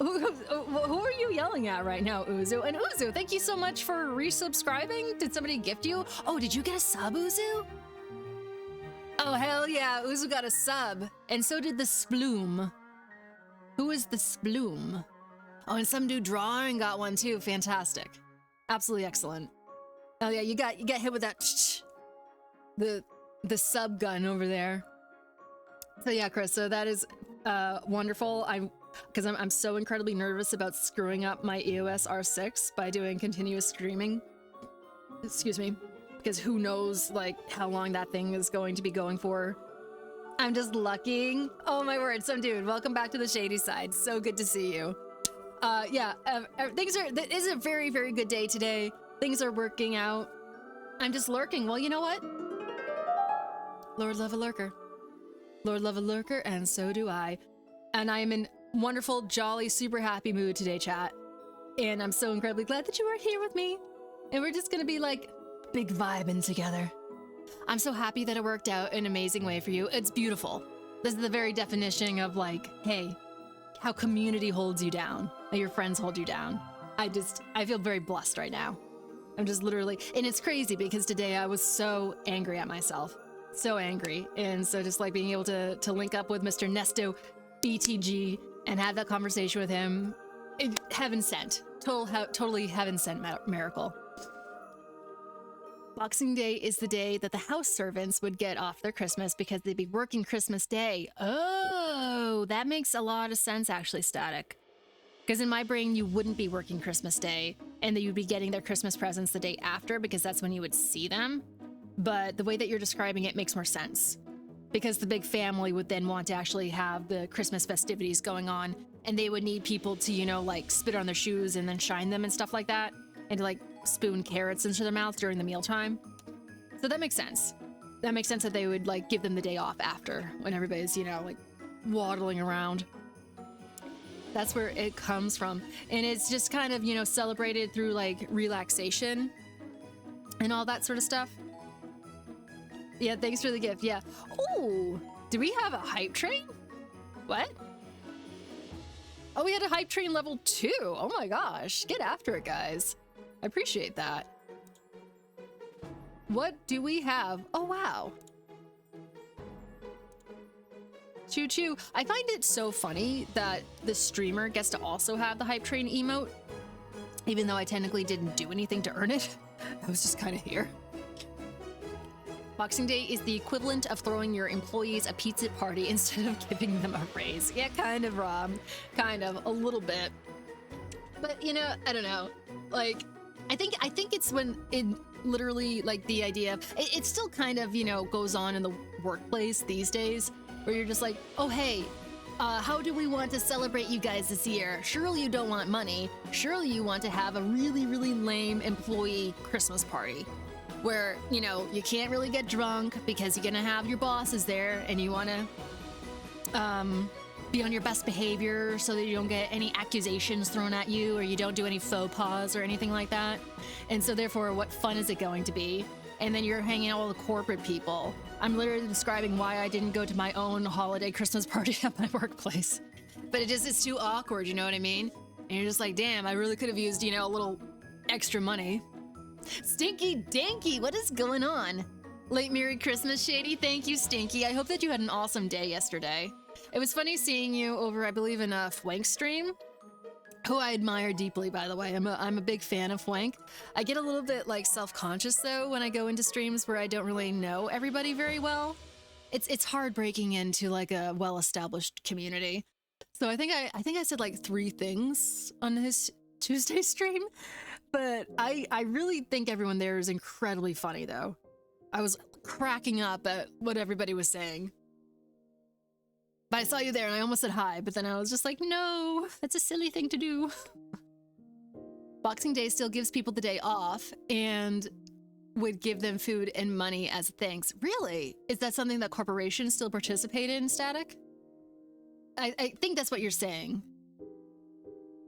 Who are you yelling at right now, Uzu? And Uzu, thank you so much for resubscribing. Did somebody gift you? Oh, did you get a sub, Uzu? Oh, hell yeah, Uzu got a sub. And so did the Sploom. Who is the Sploom? Oh, and some dude drawing got one too. Fantastic. Absolutely excellent. Oh yeah, you got hit with that the sub gun over there. So yeah, Chris, so that is wonderful. Because I'm so incredibly nervous about screwing up my EOS R6 by doing continuous streaming. Excuse me. Because who knows, like, how long that thing is going to be going for. I'm just lucking. Oh my word, some dude, welcome back to the shady side. So good to see you. It is a very, very good day today. Things are working out. I'm just lurking. Well, you know what? Lord love a lurker. Lord love a lurker, and so do I. And I am in wonderful, jolly, super happy mood today, chat. And I'm so incredibly glad that you are here with me. And we're just gonna be like big vibing together. I'm so happy that it worked out in an amazing way for you. It's beautiful. This is the very definition of like, hey, how community holds you down. Let your friends hold you down. I feel very blessed right now. I'm just literally, and it's crazy because today I was so angry at myself. So angry. And so just like being able to link up with Mr. Nesto BTG and have that conversation with him, heaven sent. Totally heaven sent miracle. Boxing Day is the day that the house servants would get off their Christmas because they'd be working Christmas Day. Oh, that makes a lot of sense actually, Static. Because in my brain, you wouldn't be working Christmas Day and that you'd be getting their Christmas presents the day after because that's when you would see them. But the way that you're describing it makes more sense because the big family would then want to actually have the Christmas festivities going on and they would need people to, you know, like spit on their shoes and then shine them and stuff like that and to like spoon carrots into their mouth during the mealtime. So that makes sense. That makes sense that they would like give them the day off after when everybody's, you know, like waddling around. That's where it comes from. And it's just kind of, you know, celebrated through like relaxation and all that sort of stuff. Yeah, thanks for the gift. Yeah. Oh, do we have a hype train? What? Oh, we had a hype train level 2. Oh my gosh. Get after it, guys. I appreciate that. What do we have? Oh, wow. Choo choo. I find it so funny that the streamer gets to also have the hype train emote, even though I technically didn't do anything to earn it. I was just kind of here. Boxing Day is the equivalent of throwing your employees a pizza party instead of giving them a raise. Yeah, kind of, Rob. Kind of, a little bit. But, you know, I don't know. Like, I think it's when it literally, like, the idea of, it still kind of, you know, goes on in the workplace these days, where you're just like, oh, hey, how do we want to celebrate you guys this year? Surely you don't want money. Surely you want to have a really, really lame employee Christmas party where, you know, you can't really get drunk because you're gonna have your bosses there and you want to be on your best behavior so that you don't get any accusations thrown at you or you don't do any faux pas or anything like that. And so therefore, what fun is it going to be? And then you're hanging out with all the corporate people. I'm literally describing why I didn't go to my own holiday Christmas party at my workplace. But it's too awkward, you know what I mean? And you're just like, damn, I really could have used, you know, a little extra money. Stinky Dinky, what is going on? Late Merry Christmas, Shady. Thank you, Stinky. I hope that you had an awesome day yesterday. It was funny seeing you over, I believe, in a Fwank stream, who I admire deeply, by the way. I'm a big fan of Fwank. I get a little bit like self-conscious though when I go into streams where I don't really know everybody very well. It's hard breaking into like a well-established community. So I think I said like 3 things on his Tuesday stream, but I really think everyone there is incredibly funny though. I was cracking up at what everybody was saying. But I saw you there and I almost said hi, but then I was just like, no, that's a silly thing to do. Boxing Day still gives people the day off and would give them food and money as thanks. Really? Is that something that corporations still participate in, Static? I think that's what you're saying.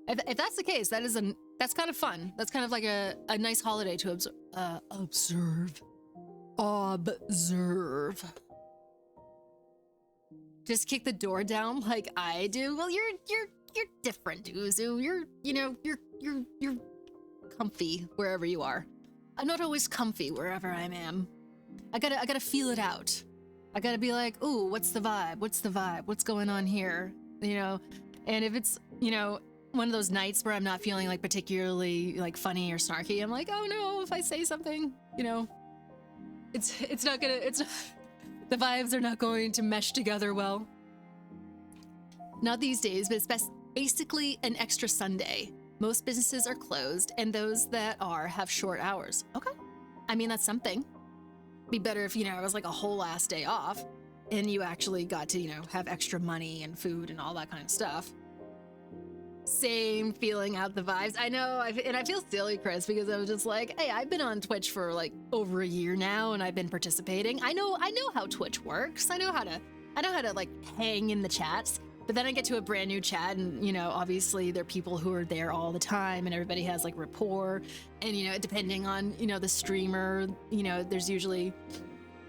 If that's the case, that's kind of fun. That's kind of like a nice holiday to observe. Observe. Just kick the door down like I do. Well, you're different, Uzu. You're comfy wherever you are. I'm not always comfy wherever I am. I gotta feel it out. I gotta be like, ooh, what's the vibe? What's the vibe? What's going on here? You know, and if it's, you know, one of those nights where I'm not feeling like particularly like funny or snarky, I'm like, oh no, if I say something, you know, it's not gonna, the vibes are not going to mesh together well. Not these days, but it's basically an extra Sunday. Most businesses are closed, and those that are have short hours. Okay. I mean, that's something. Be better if, you know, it was like a whole ass day off, and you actually got to, you know, have extra money and food and all that kind of stuff. Same feeling out the vibes. I know, and I feel silly, Chris, because I was just like, hey, I've been on Twitch for like over a year now, and I've been participating. I know how Twitch works. I know how to like hang in the chats. But then I get to a brand new chat, and you know, obviously there are people who are there all the time, and everybody has like rapport. And you know, depending on, you know, the streamer, you know, there's usually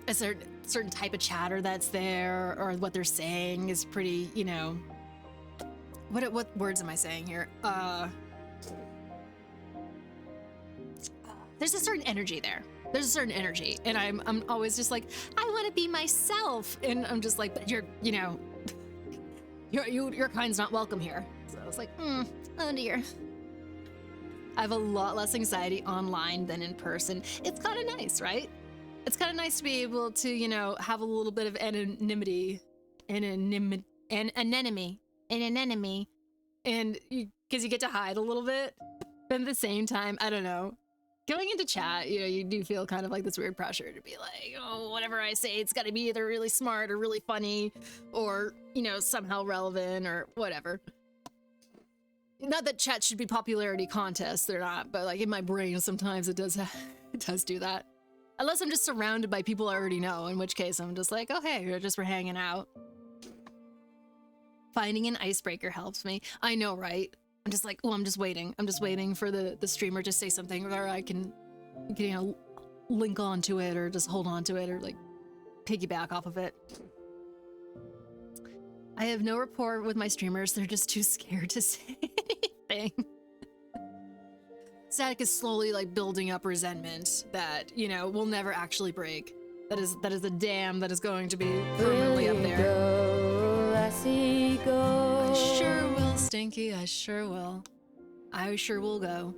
a certain type of chatter that's there, or what they're saying is pretty, you know, what words am I saying here? There's a certain energy there. There's a certain energy, and I'm always just like, I want to be myself, and I'm just like, but your kind's not welcome here. So I was like, oh dear. I have a lot less anxiety online than in person. It's kind of nice, right? It's kind of nice to be able to, have a little bit of anonymity, and because you get to hide a little bit, but at the same time, I don't know. Going into chat, you do feel kind of like this weird pressure to be like, oh, whatever I say, it's got to be either really smart or really funny or, somehow relevant or whatever. Not that chat should be popularity contests, they're not, but like in my brain, sometimes it does do that. Unless I'm just surrounded by people I already know, in which case I'm just like, oh, hey, we're hanging out. Finding an icebreaker helps me. I know, right? I'm just like, oh, I'm just waiting. I'm just waiting for the streamer to say something where I can link onto it or just hold on to it or like piggyback off of it. I have no rapport with my streamers. They're just too scared to say anything. Static is slowly like building up resentment that, will never actually break. That is a dam that is going to be permanently up there. Go, lassie, go. I sure will, Stinky. I sure will. I sure will go.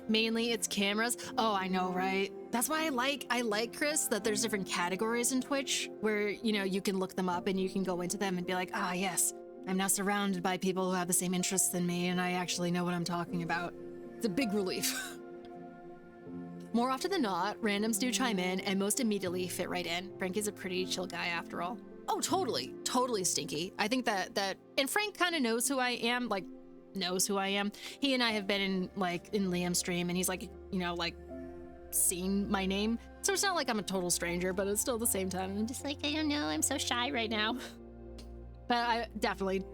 Mainly it's cameras. Oh, I know, right? That's why I like, Chris, that there's different categories in Twitch where, you can look them up and you can go into them and be like, ah, yes, I'm now surrounded by people who have the same interests than me and I actually know what I'm talking about. It's a big relief. More often than not, randoms do chime in and most immediately fit right in. Frankie's a pretty chill guy after all. Oh, totally. Totally, Stinky. I think that and Frank kind of knows who I am, knows who I am. He and I have been in Liam's stream and he's seen my name. So it's not like I'm a total stranger, but it's still at the same time. I'm just like, I don't know, I'm so shy right now. But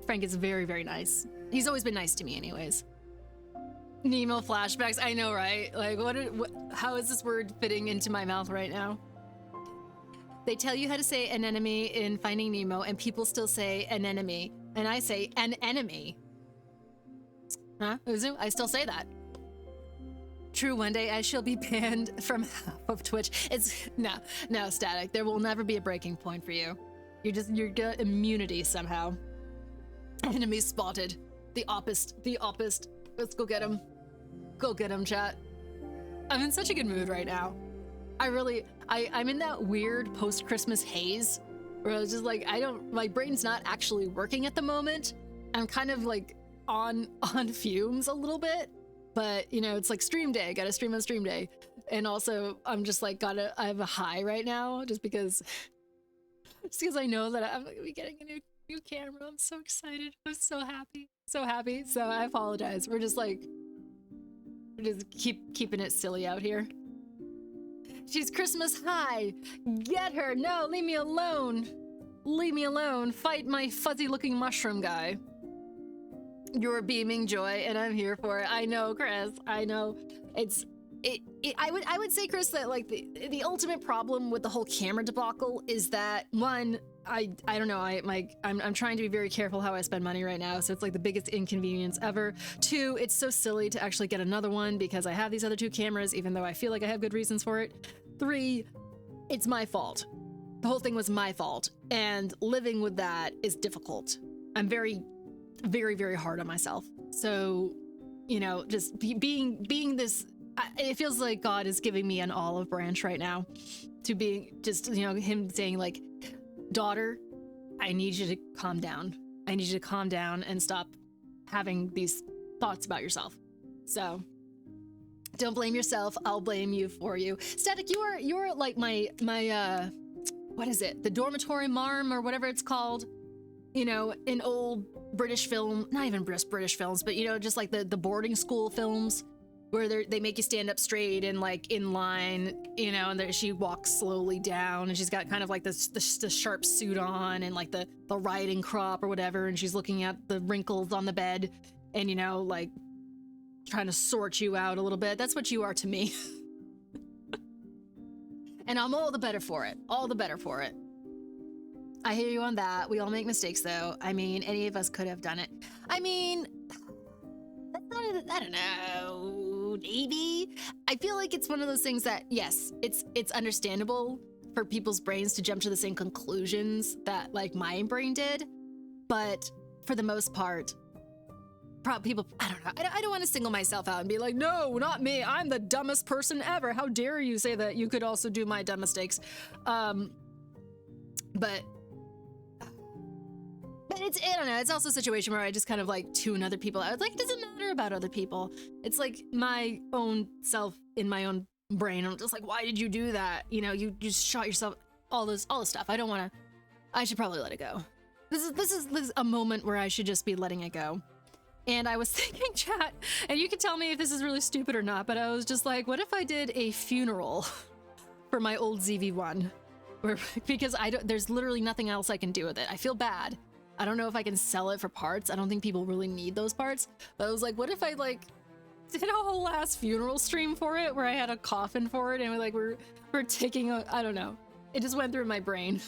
Frank is very, very nice. He's always been nice to me anyways. Nemo flashbacks, I know, right? Like, how is this word fitting into my mouth right now? They tell you how to say an enemy in Finding Nemo, and people still say an enemy, and I say an enemy. Huh, Uzu? I still say that. True, one day I shall be banned from half of Twitch. No, Static. There will never be a breaking point for you. You're got immunity somehow. Enemy spotted. The opposite. Let's go get him. Go get him, chat. I'm in such a good mood right now. I'm in that weird post-Christmas haze where I was just like, my brain's not actually working at the moment. I'm kind of like on fumes a little bit, but it's like stream day. Gotta stream on stream day. And also I'm just like, I have a high right now just because I know that I'm gonna be getting a new camera. I'm so excited. I'm so happy. So happy. So I apologize. We're just keeping it silly out here. She's Christmas high. Get her. No, leave me alone. Leave me alone. Fight my fuzzy looking mushroom guy. You're beaming joy and I'm here for it. I know, Chris. I know. I would say, Chris, that like the ultimate problem with the whole camera debacle is that one, I don't know, I'm trying to be very careful how I spend money right now, so it's like the biggest inconvenience ever. Two, it's so silly to actually get another one because I have these other two cameras, even though I feel like I have good reasons for it. Three, it's my fault. The whole thing was my fault, and living with that is difficult. I'm very, very, very hard on myself. So, just being this, it feels like God is giving me an olive branch right now to being just, him saying like, daughter, I need you to calm down. I need you to calm down and stop having these thoughts about yourself. So don't blame yourself. I'll blame you for you. Static, you're like my what is it? The dormitory marm or whatever it's called. In old British film, not even British films, but just like the boarding school films where they make you stand up straight and like in line, and she walks slowly down and she's got kind of like the sharp suit on and like the riding crop or whatever, and she's looking at the wrinkles on the bed and like trying to sort you out a little bit. That's what you are to me. And I'm all the better for it. All the better for it. I hear you on that. We all make mistakes, though. I mean, any of us could have done it. I mean, I don't know, maybe. I feel like it's one of those things that, yes, it's understandable for people's brains to jump to the same conclusions that, like, my brain did. But for the most part, people, I don't know. I don't want to single myself out and be like, no, not me. I'm the dumbest person ever. How dare you say that you could also do my dumb mistakes? But it's, I don't know, it's also a situation where I just kind of like tune other people out. Like, it doesn't matter about other people. It's like my own self in my own brain. I'm just like, why did you do that? You know, you just shot yourself, all this stuff. I don't want to, I should probably let it go. This is a moment where I should just be letting it go. And I was thinking, chat, and you can tell me if this is really stupid or not, but I was just like, what if I did a funeral for my old ZV-1? Because there's literally nothing else I can do with it. I feel bad. I don't know if I can sell it for parts. I don't think people really need those parts. But I was like, what if I like did a whole last funeral stream for it where I had a coffin for it and we're taking a, I don't know. It just went through my brain.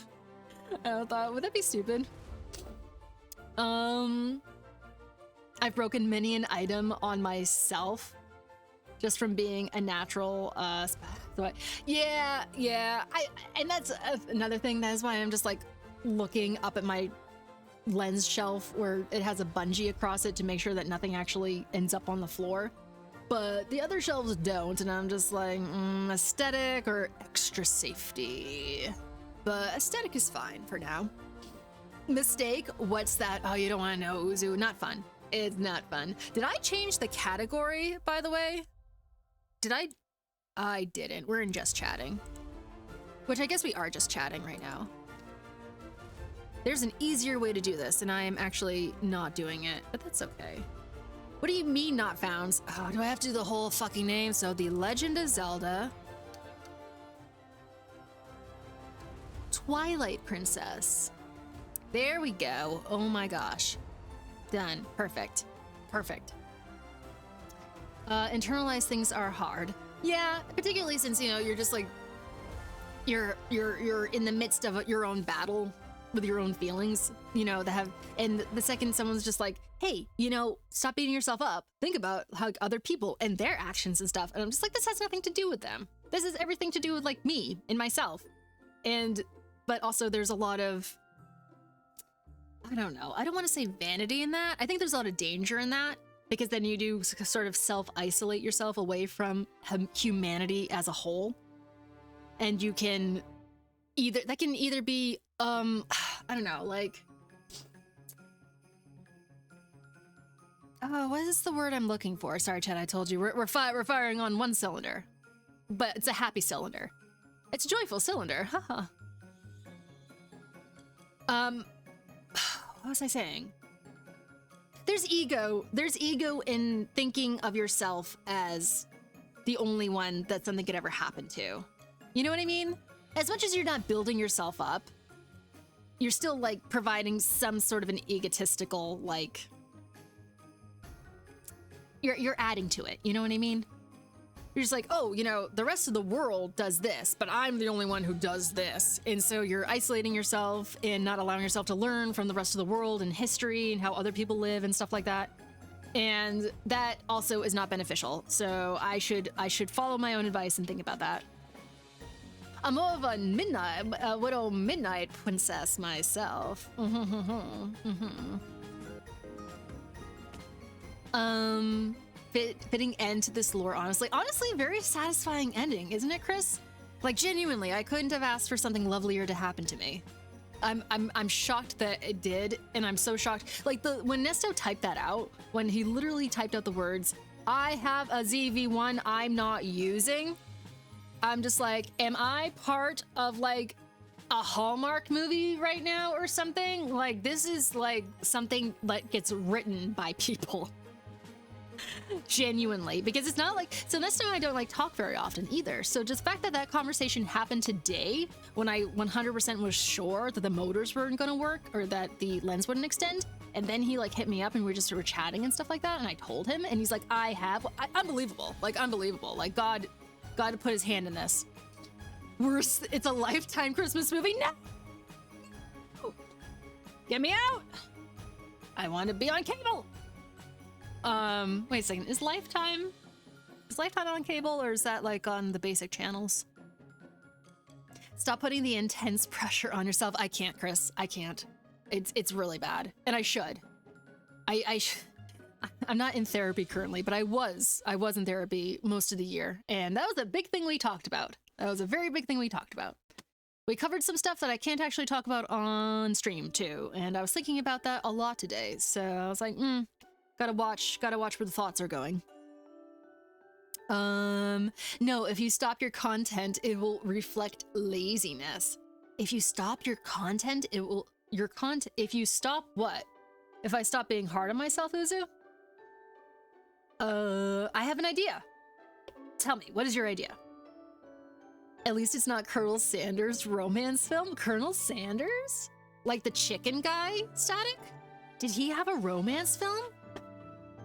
And I thought, would that be stupid? I've broken many an item on myself just from being a natural yeah. And that's another thing. That is why I'm just like looking up at my lens shelf where it has a bungee across it to make sure that nothing actually ends up on the floor. But the other shelves don't, and I'm just like, aesthetic or extra safety. But aesthetic is fine for now. Mistake? What's that? Oh, you don't want to know, Uzu. Not fun. It's not fun. Did I change the category, by the way? Did I? I didn't. We're in just chatting. Which I guess we are just chatting right now. There's an easier way to do this, and I am actually not doing it, but that's okay. What do you mean not found? Oh, do I have to do the whole fucking name? So, The Legend of Zelda. Twilight Princess. There we go. Oh my gosh. Done. Perfect. Perfect. Internalized things are hard. Yeah, particularly since, you know, you're just like, you're in the midst of your own battle with your own feelings, you know, and the second someone's just like, hey, you know, stop beating yourself up. Think about how other people and their actions and stuff. And I'm just like, this has nothing to do with them. This is everything to do with like me and myself. But also there's a lot of, I don't know. I don't want to say vanity in that. I think there's a lot of danger in that because then you do sort of self-isolate yourself away from humanity as a whole. And you can that can either be, I don't know, like, oh, what is the word I'm looking for? Sorry, Chad, I told you. We're firing on one cylinder, but it's a happy cylinder. It's a joyful cylinder, haha. What was I saying? There's ego in thinking of yourself as the only one that something could ever happen to. You know what I mean? As much as you're not building yourself up, you're still like providing some sort of an egotistical, like, you're adding to it. You know what I mean? You're just like, oh, you know, the rest of the world does this, but I'm the only one who does this. And so you're isolating yourself and not allowing yourself to learn from the rest of the world and history and how other people live and stuff like that. And that also is not beneficial. So I should follow my own advice and think about that. I'm more of a widow midnight princess myself. Fitting end to this lore, honestly, very satisfying ending, isn't it, Chris? Like, genuinely, I couldn't have asked for something lovelier to happen to me. I'm shocked that it did, and I'm so shocked. Like, when Nesto typed that out, when he literally typed out the words, I have a ZV-1 I'm not using, I'm just like, am I part of, like, a Hallmark movie right now or something? Like, this is, like, something that gets written by people. Genuinely, because it's not like, so Nesto and I don't like talk very often either. So just the fact that that conversation happened today when I 100% was sure that the motors weren't going to work or that the lens wouldn't extend, and then he like hit me up and we just were chatting and stuff like that, and I told him, and he's like, unbelievable, like God put his hand in this. Worse, it's a Lifetime Christmas movie. No, Get me out! I want to be on cable! Wait a second. Is Lifetime on cable, or is that like on the basic channels? Stop putting the intense pressure on yourself. I can't, Chris. I can't. It's really bad. And I should. I'm not in therapy currently, but I was in therapy most of the year. And that was a big thing we talked about. That was a very big thing we talked about. We covered some stuff that I can't actually talk about on stream too. And I was thinking about that a lot today. So I was like, gotta watch where the thoughts are going. No, if you stop your content, it will reflect laziness. If you stop your content, if you stop what? If I stop being hard on myself, Uzu? I have an idea. Tell me, what is your idea? At least it's not Colonel Sanders' romance film. Colonel Sanders? Like the chicken guy, Static? Did he have a romance film?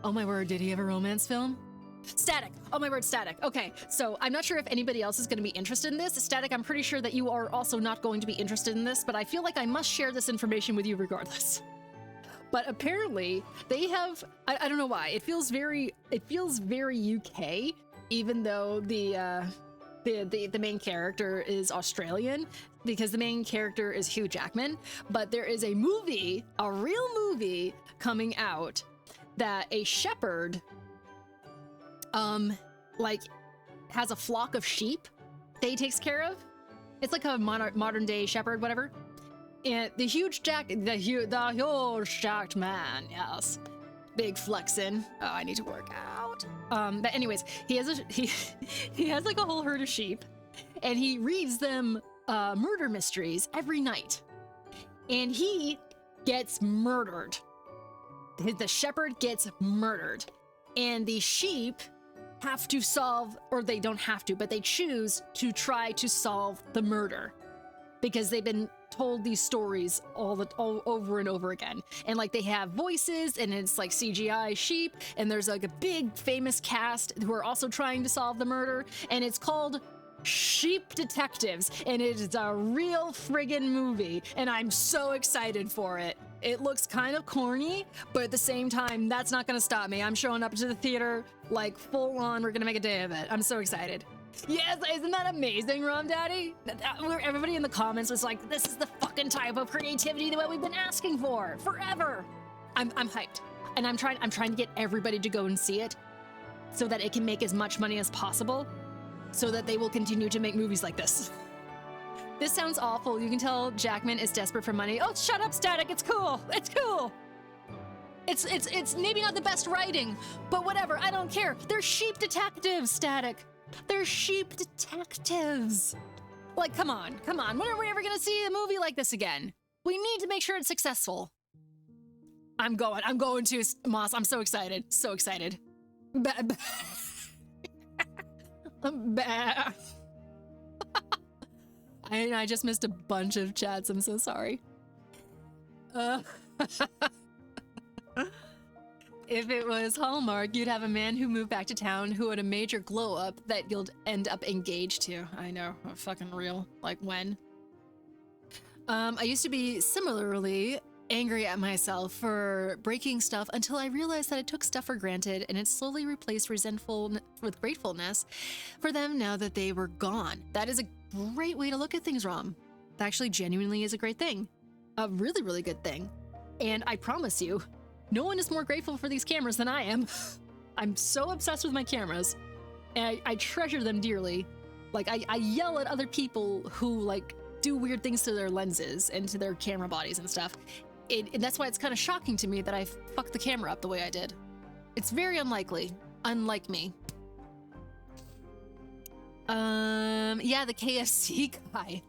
Oh my word, did he have a romance film? Static. Oh my word, Static. Okay, so I'm not sure if anybody else is going to be interested in this. Static, I'm pretty sure that you are also not going to be interested in this, but I feel like I must share this information with you regardless. But apparently, they have, I don't know why, it feels very UK, even though the main character is Australian, because the main character is Hugh Jackman. But there is a movie, a real movie, coming out that a shepherd, like, has a flock of sheep that he takes care of. It's like a modern day shepherd, whatever. And the huge jacked man, yes, big flexin'. Oh, I need to work out. But anyways, he has like a whole herd of sheep, and he reads them murder mysteries every night, and he gets murdered. The shepherd gets murdered, and the sheep have to solve, or they don't have to, but they choose to try to solve the murder because they've been told these stories all over and over again. And like they have voices, and it's like CGI sheep, and there's like a big famous cast who are also trying to solve the murder, and it's called Sheep Detectives, and it is a real friggin' movie, and I'm so excited for it. It looks kind of corny, but at the same time, that's not gonna stop me. I'm showing up to the theater like full on. We're gonna make a day of it. I'm so excited. Yes, isn't that amazing, Rom Daddy? Everybody in the comments was like, this is the fucking type of creativity that we've been asking for forever. I'm hyped, and I'm trying to get everybody to go and see it so that it can make as much money as possible, so that they will continue to make movies like this. This sounds awful. You can tell Jackman is desperate for money. Oh, shut up, Static. It's cool. It's cool. It's maybe not the best writing, but whatever. I don't care. They're sheep detectives, Static. They're sheep detectives. Like, come on. When are we ever gonna see a movie like this again? We need to make sure it's successful. I'm going to, Moss. I'm so excited. So excited. I just missed a bunch of chats. I'm so sorry. If it was Hallmark, you'd have a man who moved back to town who had a major glow up that you'll end up engaged to. I know, fucking real. Like when? I used to be similarly angry at myself for breaking stuff until I realized that I took stuff for granted, and it slowly replaced resentful with gratefulness for them now that they were gone. That is a great way to look at things, Rom. That actually genuinely is a great thing. A really, really good thing. And I promise you, no one is more grateful for these cameras than I am. I'm so obsessed with my cameras, and I treasure them dearly. Like, I yell at other people who, like, do weird things to their lenses and to their camera bodies and stuff. And that's why it's kind of shocking to me that I fucked the camera up the way I did. It's very unlikely. Unlike me. Yeah, the KFC guy.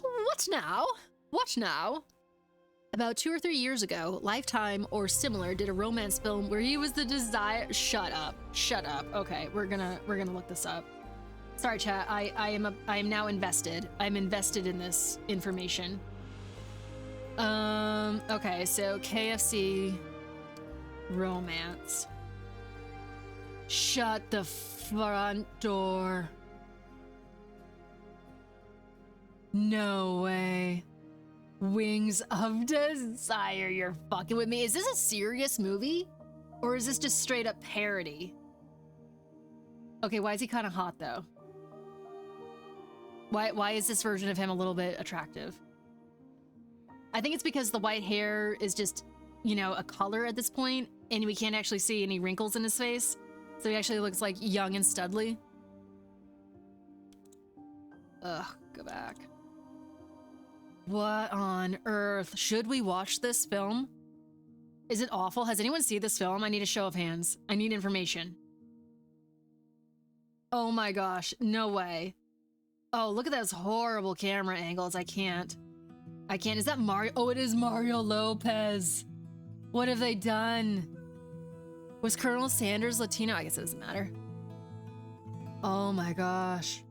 What now? What now? About 2 or 3 years ago, Lifetime or similar did a romance film where he was the desire. Shut up. Okay, we're gonna look this up. Sorry, chat. I am now invested. I'm invested in this information. Okay, so KFC romance. Shut the front door. No way. Wings of Desire, you're fucking with me. Is this a serious movie? Or is this just straight up parody? Okay, why is he kind of hot though? Why is this version of him a little bit attractive? I think it's because the white hair is just, you know, a color at this point, and we can't actually see any wrinkles in his face. So he actually looks like young and studly. Ugh, go back. What on earth? Should we watch this film? Is it awful? Has anyone seen this film? I need a show of hands. I need information. Oh my gosh, no way. Oh, look at those horrible camera angles. I can't. Is that Mario? Oh, it is Mario Lopez. What have they done? Was Colonel Sanders Latino? I guess it doesn't matter. Oh my gosh.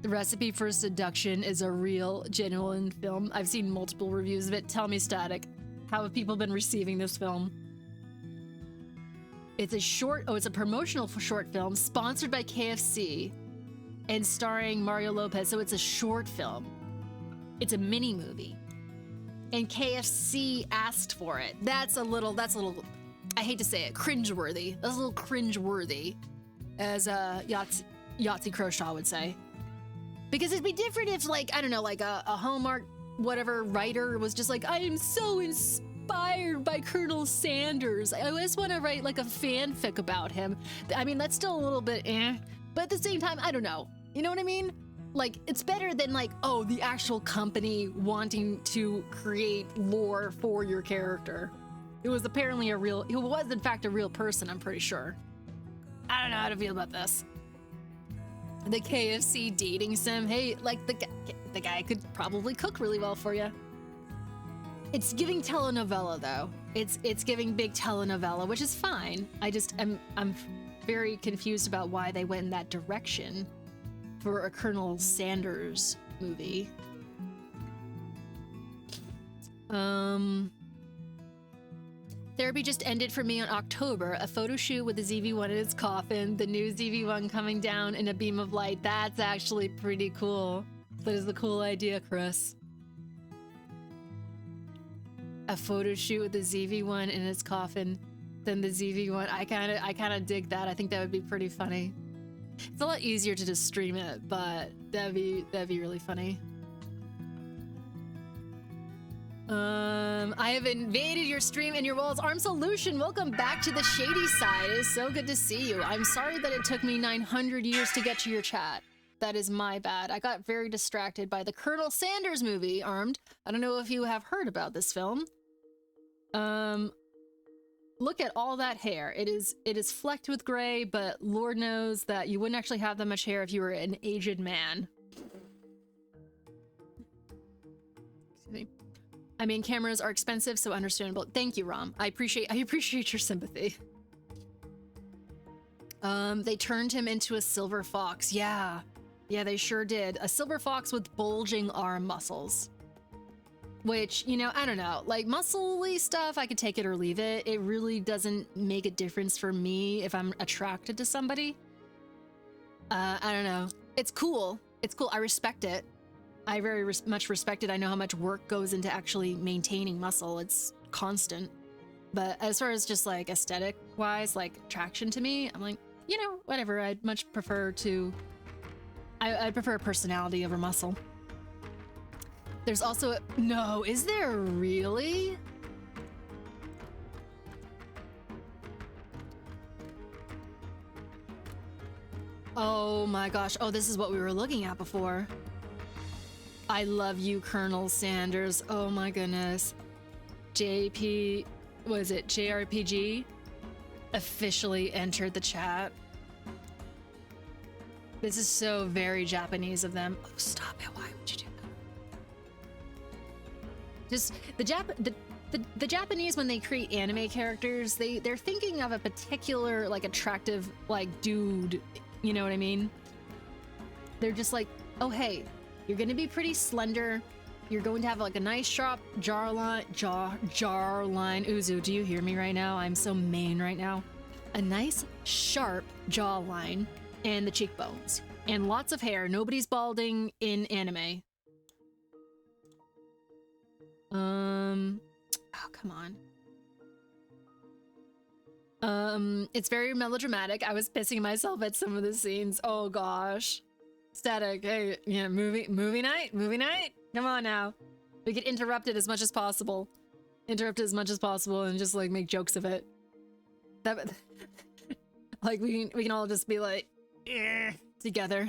The Recipe for Seduction is a real, genuine film. I've seen multiple reviews of it. Tell me, Static, how have people been receiving this film? It's a promotional short film sponsored by KFC and starring Mario Lopez. So it's a short film. It's a mini movie. And KFC asked for it. That's a little, I hate to say it, cringeworthy. That's a little cringeworthy, as Yahtzee Croshaw would say. Because it'd be different if, like, I don't know, like a Hallmark whatever writer was just like, I am so inspired by Colonel Sanders. I always want to write like a fanfic about him. I mean, that's still a little bit but at the same time, I don't know. You know what I mean? Like, it's better than like, oh, the actual company wanting to create lore for your character. It was apparently it was in fact a real person, I'm pretty sure. I don't know how to feel about this. The KFC dating sim. Hey, like the guy could probably cook really well for you. It's giving telenovela though. It's giving big telenovela, which is fine. I'm very confused about why they went in that direction for a Colonel Sanders movie. Therapy just ended for me in October. A photo shoot with the ZV-1 in its coffin. The new ZV-1 coming down in a beam of light. That's actually pretty cool. That is a cool idea, Chris. A photo shoot with the ZV-1 in its coffin. Then the ZV-1. I kind of dig that. I think that would be pretty funny. It's a lot easier to just stream it, but that'd be really funny. I have invaded your stream and your walls. Arm Solution, welcome back to the shady side. It is so good to see you. I'm sorry that it took me 900 years to get to your chat. That is my bad. I got very distracted by the Colonel Sanders movie, Armed. I don't know if you have heard about this film. Look at all that hair. It is flecked with gray, but Lord knows that you wouldn't actually have that much hair if you were an aged man. Excuse me. I mean, cameras are expensive, so understandable. Thank you, Rom. I appreciate your sympathy. They turned him into a silver fox. Yeah, they sure did. A silver fox with bulging arm muscles. Which, you know, I don't know. Like, muscle-y stuff, I could take it or leave it. It really doesn't make a difference for me if I'm attracted to somebody. I don't know. It's cool. It's cool. I respect it. I very much respect it. I know how much work goes into actually maintaining muscle. It's constant. But as far as just like aesthetic-wise, like attraction to me, I'm like, you know, whatever. I'd much prefer to... I prefer personality over muscle. There's also no, is there really? Oh my gosh. Oh, this is what we were looking at before. I love you, Colonel Sanders. Oh my goodness. JP, was it JRPG? Officially entered the chat. This is so very Japanese of them. Oh, stop it. Why would you do that? Just the Japanese, when they create anime characters, they're thinking of a particular like attractive like dude, you know what I mean? They're just like, oh hey, you're gonna be pretty slender. You're going to have like a nice sharp jawline. Uzu, do you hear me right now? I'm so main right now. A nice sharp jawline and the cheekbones. And lots of hair. Nobody's balding in anime. Oh, come on. It's very melodramatic. I was pissing myself at some of the scenes. Oh gosh. Static, hey, yeah, movie night? Come on now. We get interrupted as much as possible. And just like make jokes of it. That like we can all just be like together.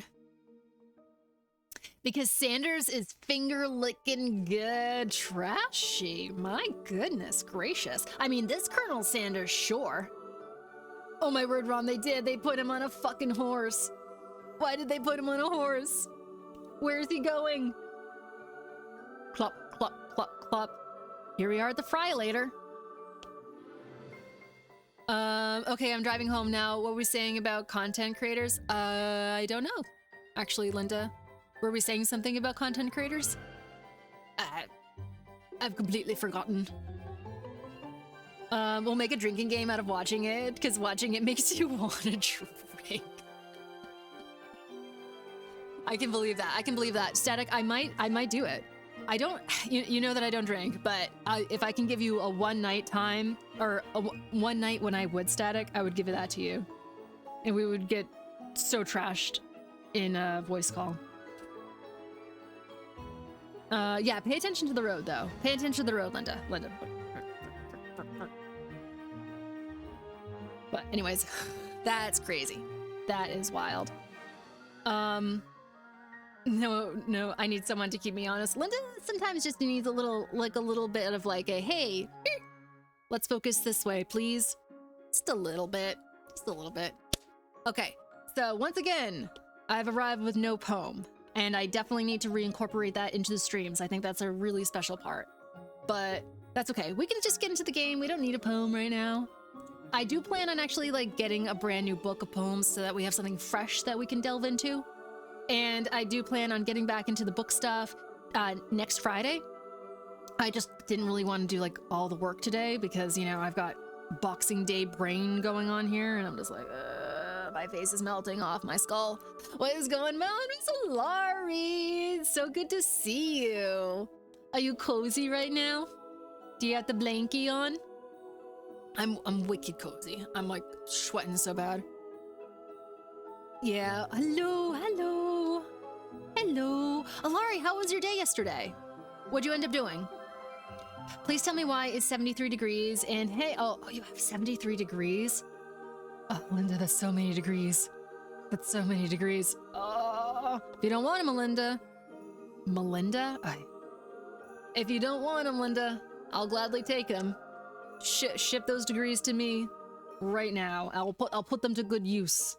Because Sanders is finger-licking good trashy. My goodness gracious. I mean, this Colonel Sanders, sure. Oh my word, Ron, they did. They put him on a fucking horse. Why did they put him on a horse? Where is he going? Clop, clop, clop, clop. Here we are at the fry later. Okay, I'm driving home now. What were we saying about content creators? I don't know. Actually, Linda, were we saying something about content creators? I've completely forgotten. We'll make a drinking game out of watching it, because watching it makes you want to drink. I can believe that. I can believe that. Static, I might do it. I don't, you know that I don't drink, but if I can give you a one night time, or one night when I would Static, I would give that to you. And we would get so trashed in a voice call. Yeah, pay attention to the road though. Pay attention to the road, Linda. But anyways, that's crazy. That is wild. No, I need someone to keep me honest. Linda sometimes just needs a little bit of like a, hey, let's focus this way, please. Just a little bit. Okay, so once again, I've arrived with no poem, and I definitely need to reincorporate that into the streams. I think that's a really special part, but that's okay. We can just get into the game. We don't need a poem right now. I do plan on actually like getting a brand new book of poems so that we have something fresh that we can delve into. And I do plan on getting back into the book stuff next Friday. I just didn't really want to do like all the work today because, you know, I've got Boxing Day brain going on here and I'm just like, my face is melting off my skull. What is going on, Miss Laurie? It's so good to see you. Are you cozy right now? Do you have the blankie on? I'm wicked cozy. I'm like sweating so bad. Yeah, hello. Alari, how was your day yesterday? What'd you end up doing? Please tell me why it's 73 degrees and hey, oh, you have 73 degrees? Oh, Linda, that's so many degrees. Oh, if you don't want him, Melinda? If you don't want him, Linda, I'll gladly take him. Ship those degrees to me right now. I'll put them to good use.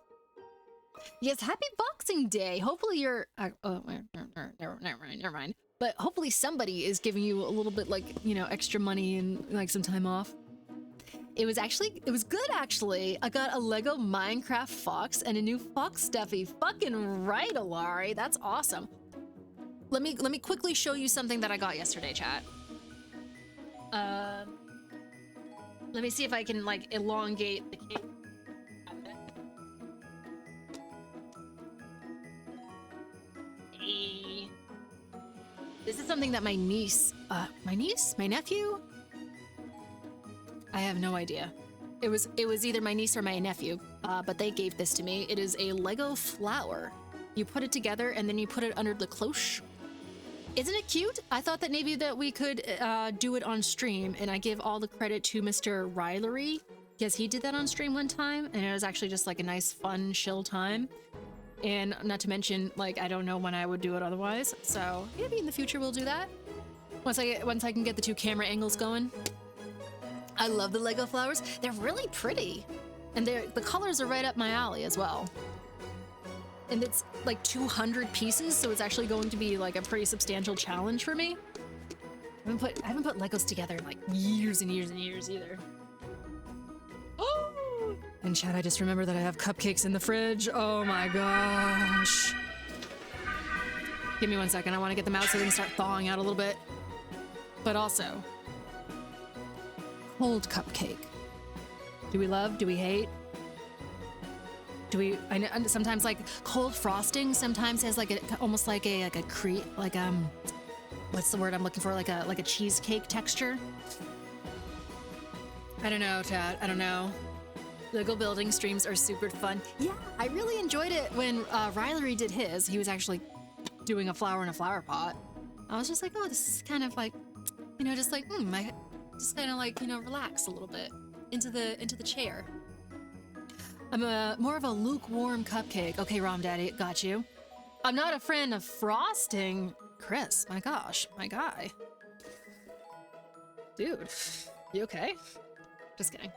Yes, happy Boxing Day. Hopefully you're never mind. But hopefully somebody is giving you a little bit like, you know, extra money and like some time off. It was good actually. I got a Lego Minecraft fox and a new fox stuffy. Fucking right, Alari. That's awesome. Let me quickly show you something that I got yesterday, chat. Let me see if I can like elongate the cake. This is something that my nephew? I have no idea. It was either my niece or my nephew, but they gave this to me. It is a Lego flower. You put it together and then you put it under the cloche. Isn't it cute? I thought that maybe that we could do it on stream, and I give all the credit to Mr. Rylery, because he did that on stream one time, and it was actually just like a nice, fun, chill time. And not to mention, like, I don't know when I would do it otherwise, so maybe in the future we'll do that. Once I can get the two camera angles going. I love the Lego flowers. They're really pretty. And the colors are right up my alley as well. And it's like 200 pieces, so it's actually going to be like a pretty substantial challenge for me. I haven't put Legos together in like years and years and years either. Oh! And chat, I just remember that I have cupcakes in the fridge. Oh my gosh. Give me 1 second. I want to get them out so they can start thawing out a little bit. But also, cold cupcake. Do we love? Do we hate? I know sometimes like cold frosting sometimes has like almost like a what's the word I'm looking for? Like a cheesecake texture. I don't know, Chad. I don't know. Lego building streams are super fun. Yeah, I really enjoyed it when Riley did his. He was actually doing a flower in a flower pot. I was just like, oh, this is kind of like, just like, I just kind of like, relax a little bit into the chair. I'm more of a lukewarm cupcake. Okay, Rom Daddy, got you. I'm not a fan of frosting. Chris, my gosh, my guy. Dude, you okay? Just kidding.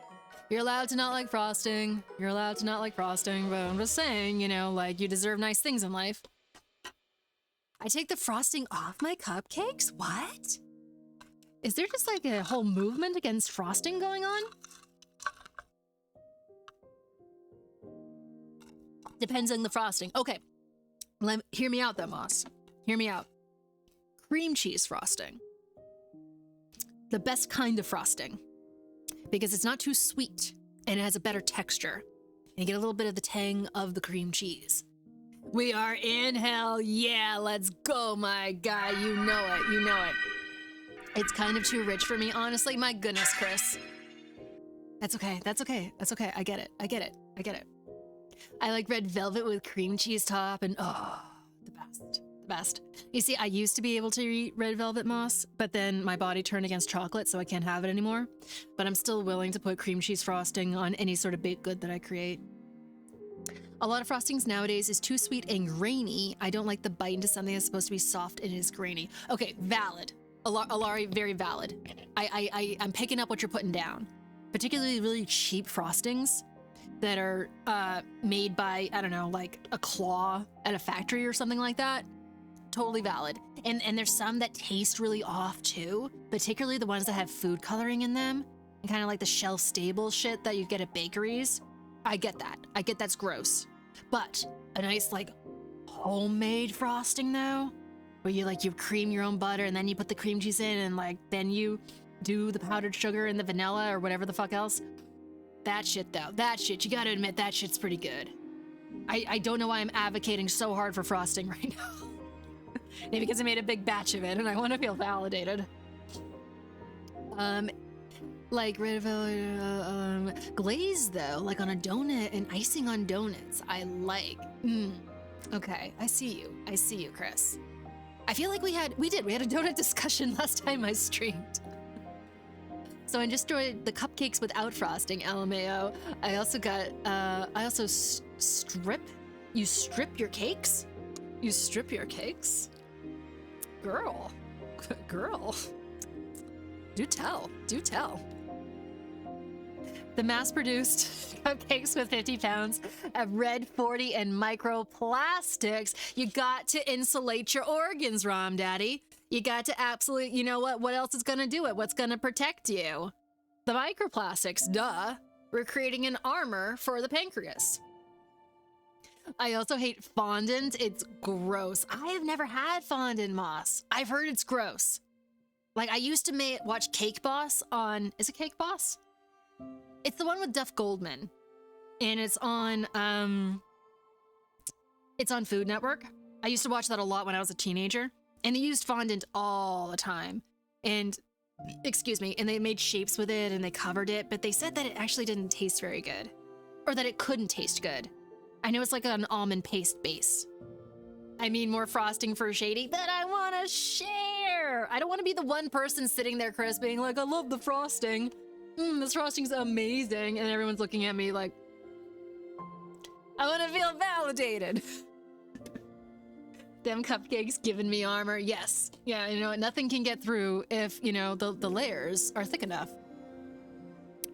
You're allowed to not like frosting. You're allowed to not like frosting, but I'm just saying, like you deserve nice things in life. I take the frosting off my cupcakes? What? Is there just like a whole movement against frosting going on? Depends on the frosting. Okay, hear me out though, Moss. Hear me out. Cream cheese frosting. The best kind of frosting. Because it's not too sweet and it has a better texture. And you get a little bit of the tang of the cream cheese. We are in hell. Yeah, let's go, my guy. You know it. You know it. It's kind of too rich for me, honestly. My goodness, Chris. That's okay. That's okay. That's okay. I get it. I get it. I get it. I like red velvet with cream cheese top and the best. The best. You see, I used to be able to eat red velvet, Moss, but then my body turned against chocolate, so I can't have it anymore. But I'm still willing to put cream cheese frosting on any sort of baked good that I create. A lot of frostings nowadays is too sweet and grainy. I don't like the bite into something that's supposed to be soft and is grainy. Okay, valid. Alari, very valid. I'm picking up what you're putting down. Particularly really cheap frostings that are made by, I don't know, like a claw at a factory or something like that. Totally valid. And there's some that taste really off too, particularly the ones that have food coloring in them and kind of like the shelf stable shit that you get at bakeries. I get that. I get that's gross. But a nice like homemade frosting though, where you cream your own butter and then you put the cream cheese in and like then you do the powdered sugar and the vanilla or whatever the fuck else. That shit though, that shit, you gotta admit that shit's pretty good. I don't know why I'm advocating so hard for frosting right now. Maybe because I made a big batch of it and I want to feel validated. Like red velvet, glaze though, like on a donut and icing on donuts. I like. Okay, I see you, Chris. I feel like we had a donut discussion last time I streamed. So I just enjoyed the cupcakes without frosting, LMAO. I also strip. You strip your cakes? You strip your cakes? Girl. Do tell. The mass-produced cupcakes with 50 pounds of red 40 and microplastics. You got to insulate your organs, Rom Daddy. You got to absolutely, you know what else is gonna do it? What's gonna protect you? The microplastics, duh. We're creating an armor for the pancreas. I also hate fondant. It's gross. I have never had fondant, Moss. I've heard it's gross. Like I used to watch Cake Boss on, is it Cake Boss? It's the one with Duff Goldman. And it's on Food Network. I used to watch that a lot when I was a teenager. And they used fondant all the time. And, excuse me, and they made shapes with it and they covered it, but they said that it actually didn't taste very good. Or that it couldn't taste good. I know it's like an almond paste base. I mean, more frosting for Shady, but I want to share. I don't want to be the one person sitting there, Chris, being like, I love the frosting. This frosting's amazing. And everyone's looking at me like, I want to feel validated. Them cupcakes giving me armor. Yes. Yeah, you know, nothing can get through if, you know, the layers are thick enough.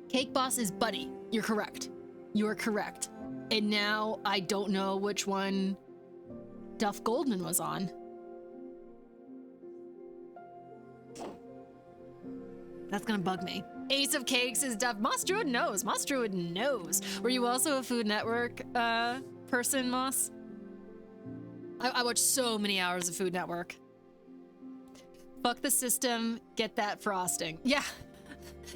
Cake Boss is Buddy. You're correct. You are correct. And now I don't know which one Duff Goldman was on. That's gonna bug me. Ace of Cakes is Duff. Moss Druid knows. Moss Druid knows. Were you also a Food Network person, Moss? I watched so many hours of Food Network. Fuck the system, get that frosting. Yeah.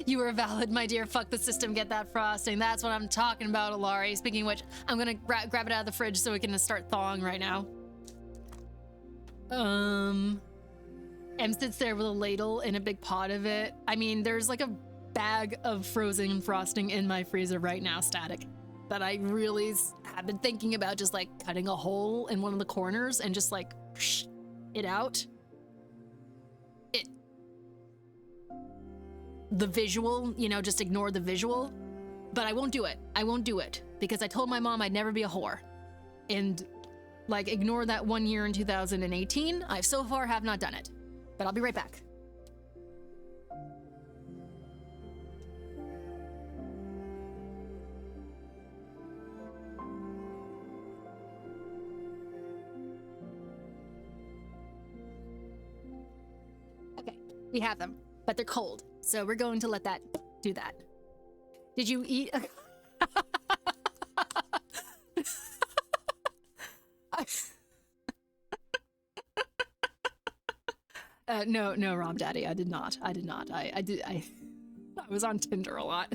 You are valid, my dear. Fuck the system, get that frosting. That's what I'm talking about, Alari. Speaking of which, I'm gonna grab it out of the fridge so we can start thawing right now. Em sits there with a ladle and a big pot of it. I mean, there's like a bag of frozen frosting in my freezer right now, Static, that I really have been thinking about just like cutting a hole in one of the corners and just like it out. The visual, you know, just ignore the visual. But I won't do it. I won't do it because I told my mom I'd never be a whore. And like, ignore that 1 year in 2018. I so far have not done it, but I'll be right back. Okay, we have them, but they're cold. So we're going to let that do that. Did you eat? No, Rom Daddy, I did not. I was on Tinder a lot.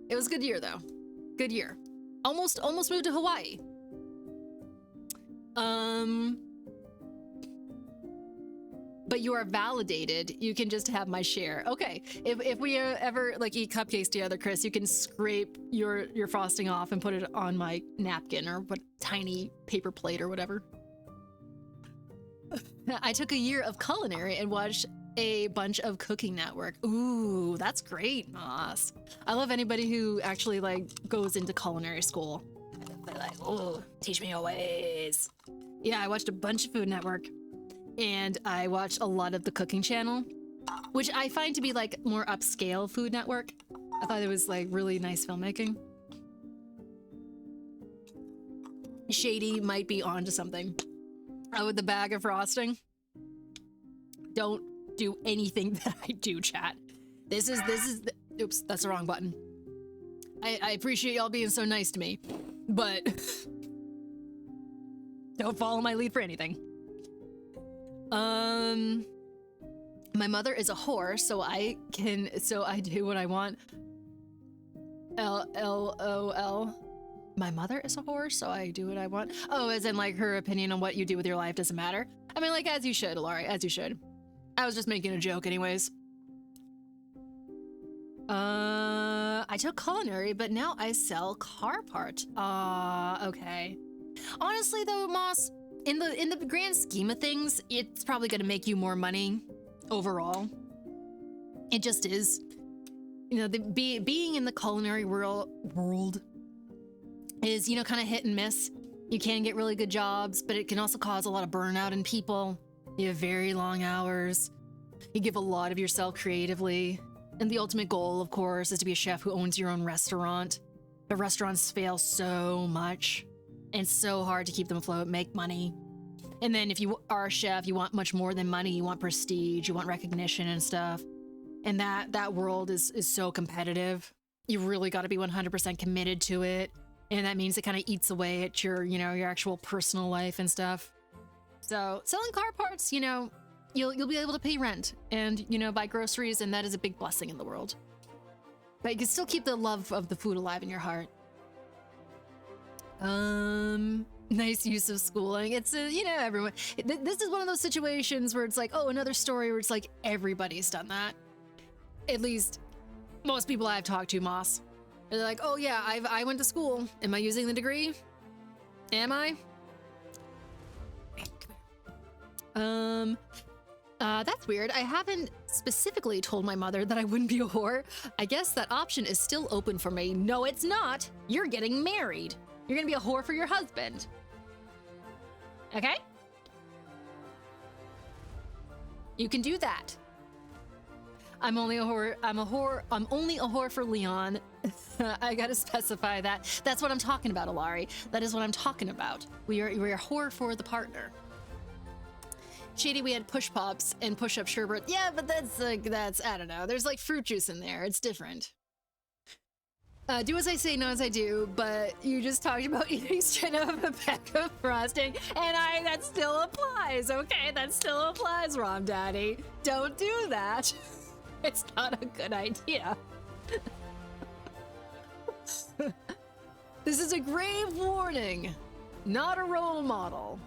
It was a good year though. Good year. Almost moved to Hawaii. But you are validated. You can just have my share. Okay, if we ever like eat cupcakes together, Chris, you can scrape your frosting off and put it on my napkin or what tiny paper plate or whatever. I took a year of culinary and watched a bunch of Cooking Network. Ooh, that's great, Moss. I love anybody who actually like goes into culinary school. They're like, oh, teach me your ways. Yeah, I watched a bunch of Food Network. And I watched a lot of the Cooking Channel, which I find to be like more upscale Food Network. I thought it was like really nice filmmaking. Shady might be onto something. With the bag of frosting. Don't do anything that I do, chat. This is oops, that's the wrong button. I appreciate y'all being so nice to me, but don't follow my lead for anything. My mother is a whore, so I do what I want. LOL. My mother is a whore, so I do what I want. Oh, as in like her opinion on what you do with your life doesn't matter. I mean, like, as you should, Alari, as you should. I was just making a joke anyways. I took culinary, but now I sell car parts. Okay. Honestly though, Moss, in the grand scheme of things, it's probably gonna make you more money overall. It just is. You know, being in the culinary world is, you know, kind of hit and miss. You can get really good jobs, but it can also cause a lot of burnout in people. You have very long hours. You give a lot of yourself creatively. And the ultimate goal, of course, is to be a chef who owns your own restaurant. But restaurants fail so much. And it's so hard to keep them afloat, make money. And then if you are a chef, you want much more than money. You want prestige, you want recognition and stuff. And that world is so competitive. You really got to be 100% committed to it. And that means it kind of eats away at your, you know, your actual personal life and stuff. So selling car parts, you know, you'll be able to pay rent and, you know, buy groceries, and that is a big blessing in the world. But you can still keep the love of the food alive in your heart. Nice use of schooling. It's you know, everyone. This is one of those situations where it's like, oh, another story where it's like everybody's done that. At least most people I've talked to, Moss. They're like, oh yeah, I went to school. Am I using the degree? Am I? That's weird. I haven't specifically told my mother that I wouldn't be a whore. I guess that option is still open for me. No, it's not. You're getting married. You're gonna be a whore for your husband. Okay? You can do that. I'm only a whore. I'm only a whore for Leon. I gotta specify that. That's what I'm talking about, Alari. That is what I'm talking about. We are a whore for the partner. Shady, we had push pops and push up sherbet. Yeah, but that's I don't know. There's like fruit juice in there. It's different. Do as I say, not as I do, but you just talked about eating straight out of a pack of frosting, and that still applies, okay? That still applies, Rom Daddy. Don't do that. It's not a good idea. This is a grave warning. Not a role model.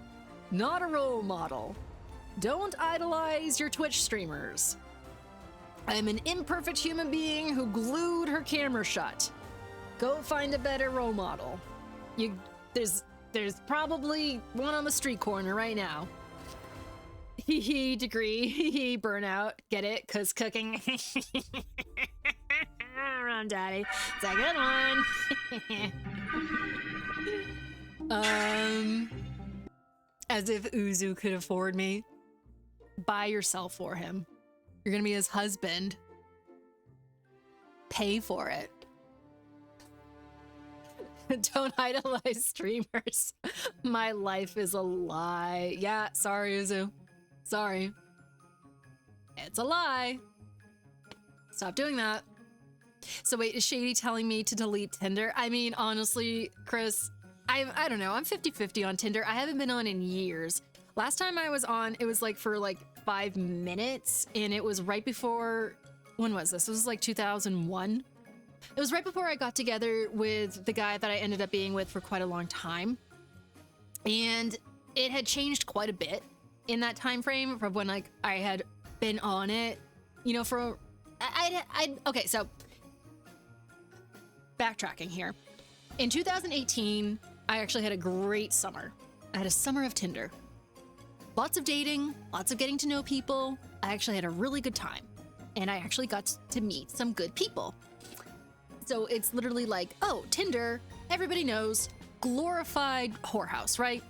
Not a role model. Don't idolize your Twitch streamers. I'm an imperfect human being who glued her camera shut. Go find a better role model. There's probably one on the street corner right now. Hee hee degree, hee hee burnout. Get it? 'Cause cooking. Around daddy. It's a good one. As if Uzu could afford me. Buy yourself for him. You're gonna be his husband. Pay for it. Don't idolize streamers. My life is a lie. Yeah, sorry, Uzu. Sorry. It's a lie. Stop doing that. So wait, is Shady telling me to delete Tinder? I mean, honestly, Chris, I don't know. I'm 50-50 on Tinder. I haven't been on in years. Last time I was on, it was like for like 5 minutes, and it was right before, when was this? It was like 2001. It was right before I got together with the guy that I ended up being with for quite a long time. And it had changed quite a bit in that time frame from when like I had been on it, you know, for okay, so backtracking here. In 2018, I actually had a great summer. I had a summer of Tinder. Lots of dating, lots of getting to know people. I actually had a really good time. And I actually got to meet some good people. So it's literally like, oh, Tinder, everybody knows, glorified whorehouse, right?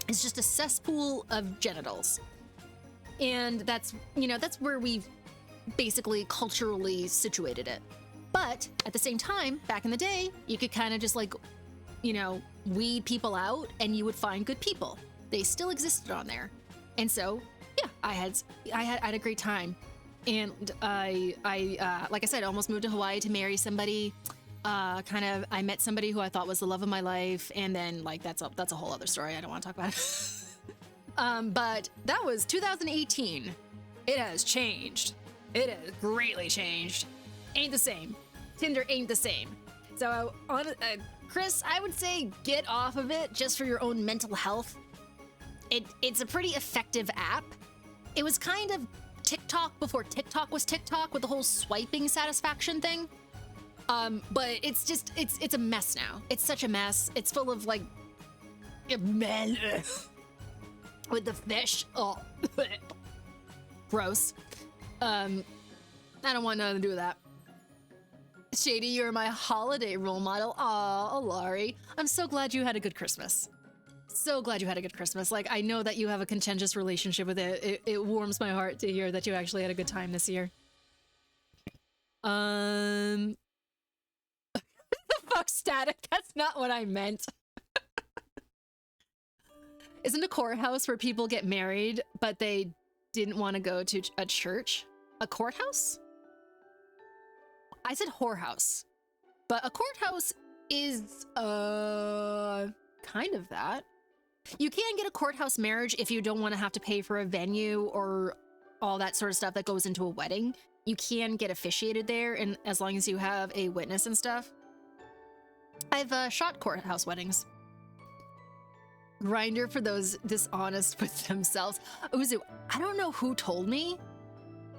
It's just a cesspool of genitals. And that's, you know, that's where we've basically culturally situated it. But at the same time, back in the day, you could kind of just like, you know, weed people out and you would find good people. They still existed on there. And so, yeah, I had a great time. And I like I said, almost moved to Hawaii to marry somebody. I met somebody who I thought was the love of my life. And then like, that's a whole other story. I don't want to talk about it. But that was 2018. It has changed. It has greatly changed. Ain't the same. Tinder ain't the same. So Chris, I would say get off of it just for your own mental health. It's a pretty effective app. It was kind of TikTok before TikTok was TikTok with the whole swiping satisfaction thing. But it's a mess now. It's such a mess. It's full of like men with the fish. Oh, gross. I don't want nothing to do with that. Shady, you're my holiday role model. Aw, Alari. I'm so glad you had a good Christmas. So glad you had a good Christmas. Like, I know that you have a contentious relationship with it. It warms my heart to hear that you actually had a good time this year. The fuck, Static? That's not what I meant. Isn't a courthouse where people get married, but they didn't want to go to a church? A courthouse? I said whorehouse, but a courthouse is, kind of that. You can get a courthouse marriage if you don't want to have to pay for a venue or all that sort of stuff that goes into a wedding. You can get officiated there, and as long as you have a witness and stuff. I've shot courthouse weddings. Grinder for those dishonest with themselves. Uzu, I don't know who told me,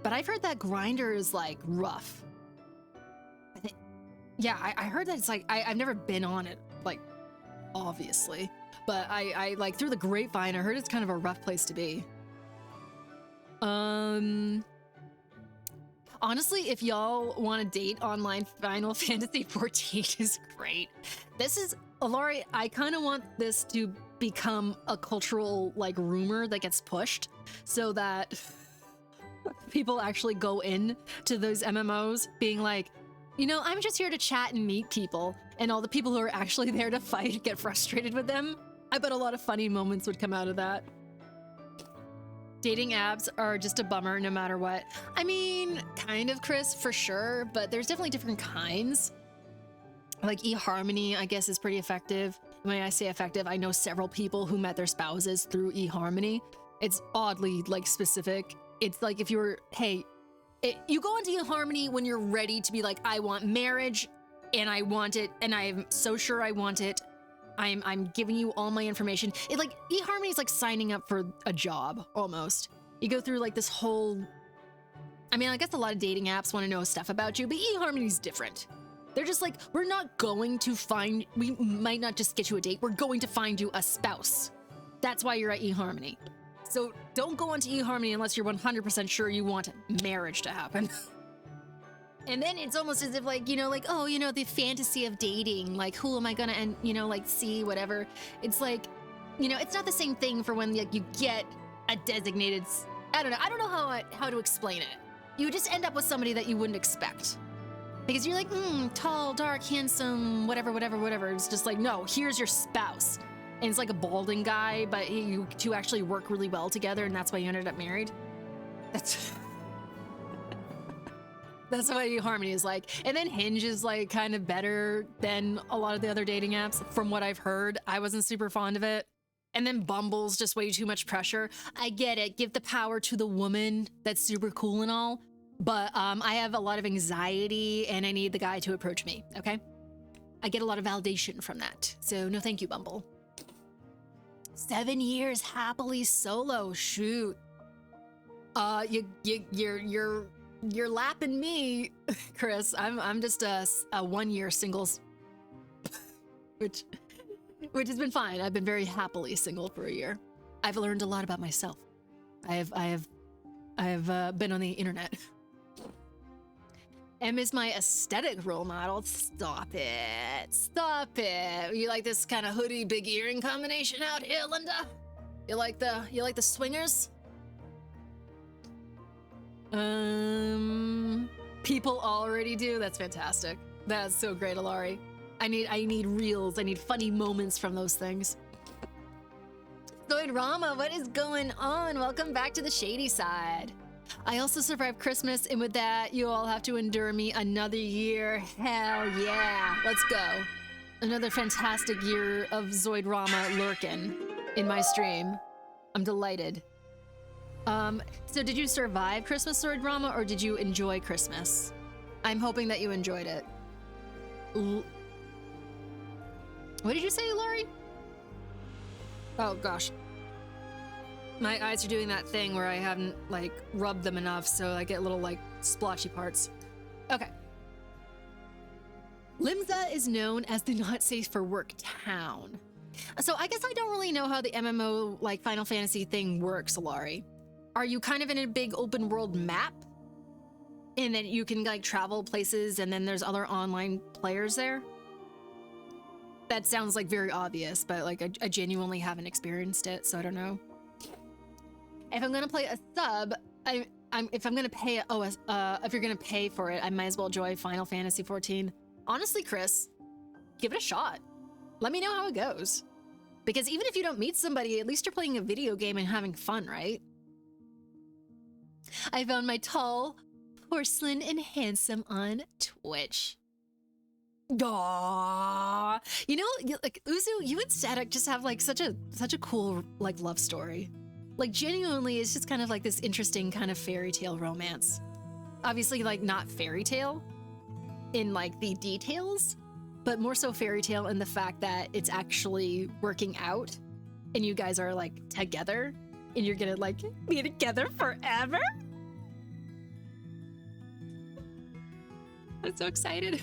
but I've heard that Grinder is like rough. Yeah, I heard that it's like, I've never been on it, like, obviously. But I like, through the grapevine, I heard it's kind of a rough place to be. Honestly, if y'all want to date online, Final Fantasy XIV is great. This is, Alari, I kind of want this to become a cultural, like, rumor that gets pushed so that people actually go in to those MMOs being like, you know, I'm just here to chat and meet people, and all the people who are actually there to fight get frustrated with them. I bet a lot of funny moments would come out of that. Dating apps are just a bummer no matter what. I mean, kind of, Chris, for sure, but there's definitely different kinds. Like eHarmony, I guess, is pretty effective. When I say effective, I know several people who met their spouses through eHarmony. It's oddly, like, specific. It's like if you were, hey, You go into eHarmony when you're ready to be like, I want marriage, and I want it, and I'm so sure I want it. I'm giving you all my information. It like eHarmony is like signing up for a job almost. You go through like this whole. I mean, I guess a lot of dating apps want to know stuff about you, but eHarmony's different. They're just like, we might not just get you a date, we're going to find you a spouse. That's why you're at eHarmony. So don't go onto eHarmony unless you're 100% sure you want marriage to happen. And then it's almost as if like, you know, like, oh, you know, the fantasy of dating, like, who am I gonna, and you know, like, see, whatever. It's like, you know, it's not the same thing for when like you get a designated, I don't know how to explain it. You just end up with somebody that you wouldn't expect. Because you're like, tall, dark, handsome, whatever. It's just like, no, here's your spouse. And it's like a balding guy, but you two actually work really well together, and that's why you ended up married. That's what eHarmony is like. And then Hinge is like kind of better than a lot of the other dating apps, from what I've heard. I wasn't super fond of it. And then Bumble's just way too much pressure. I get it. Give the power to the woman. That's super cool and all. But I have a lot of anxiety, and I need the guy to approach me, okay? I get a lot of validation from that. So no thank you, Bumble. 7 years happily solo. Shoot. You're lapping me, Chris. I'm just a 1 year singles, which has been fine. I've been very happily single for a year. I've learned a lot about myself. I have been on the internet. M is my aesthetic role model. Stop it. Stop it. You like this kind of hoodie, big earring combination out here, Linda? You like the swingers? People already do. That's fantastic. That's so great, Alari. I need reels. I need funny moments from those things. Zoid Rama, what is going on? Welcome back to the shady side. I also survived Christmas, and with that, you all have to endure me another year. Hell yeah. Let's go. Another fantastic year of Zoid Rama lurking in my stream. I'm delighted. So did you survive Christmas, Zoid Rama, or did you enjoy Christmas? I'm hoping that you enjoyed it. What did you say, Laurie? Oh, gosh. My eyes are doing that thing where I haven't, like, rubbed them enough, so I get little, like, splotchy parts. Okay. Limsa is known as the not safe for work town. So I guess I don't really know how the MMO, like, Final Fantasy thing works, Alari. Are you kind of in a big open world map? And then you can, like, travel places and then there's other online players there? That sounds, like, very obvious, but, like, I genuinely haven't experienced it, so I don't know. If I'm gonna play a sub, if I'm gonna pay, if you're gonna pay for it, I might as well enjoy Final Fantasy 14. Honestly, Chris, give it a shot. Let me know how it goes. Because even if you don't meet somebody, at least you're playing a video game and having fun, right? I found my tall, porcelain, and handsome on Twitch. Aww. You know, like, Uzu, you and Static just have, like, such a cool, like, love story. Like, genuinely, it's just kind of like this interesting kind of fairy tale romance. Obviously, like, not fairy tale in, like, the details, but more so fairy tale in the fact that it's actually working out and you guys are, like, together and you're gonna, like, be together forever. I'm so excited.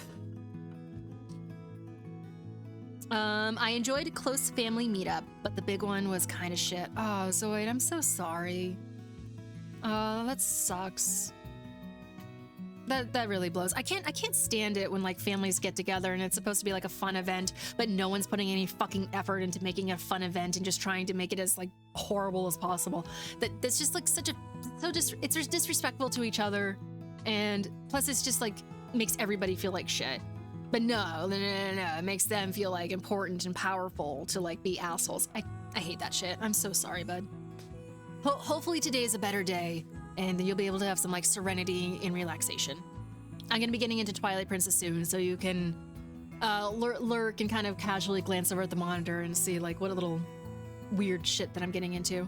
I enjoyed a close family meetup, but the big one was kind of shit. Oh, Zoid, I'm so sorry. That sucks. That really blows. I can't stand it when, like, families get together and it's supposed to be like a fun event, but no one's putting any fucking effort into making it a fun event and just trying to make it as, like, horrible as possible. That's just, like, it's just disrespectful to each other, and plus it's just, like, makes everybody feel like shit. But no, it makes them feel, like, important and powerful to, like, be assholes. I hate that shit. I'm so sorry, bud. Hopefully today is a better day, and you'll be able to have some, like, serenity and relaxation. I'm gonna be getting into Twilight Princess soon, so you can lurk and kind of casually glance over at the monitor and see, like, what a little weird shit that I'm getting into.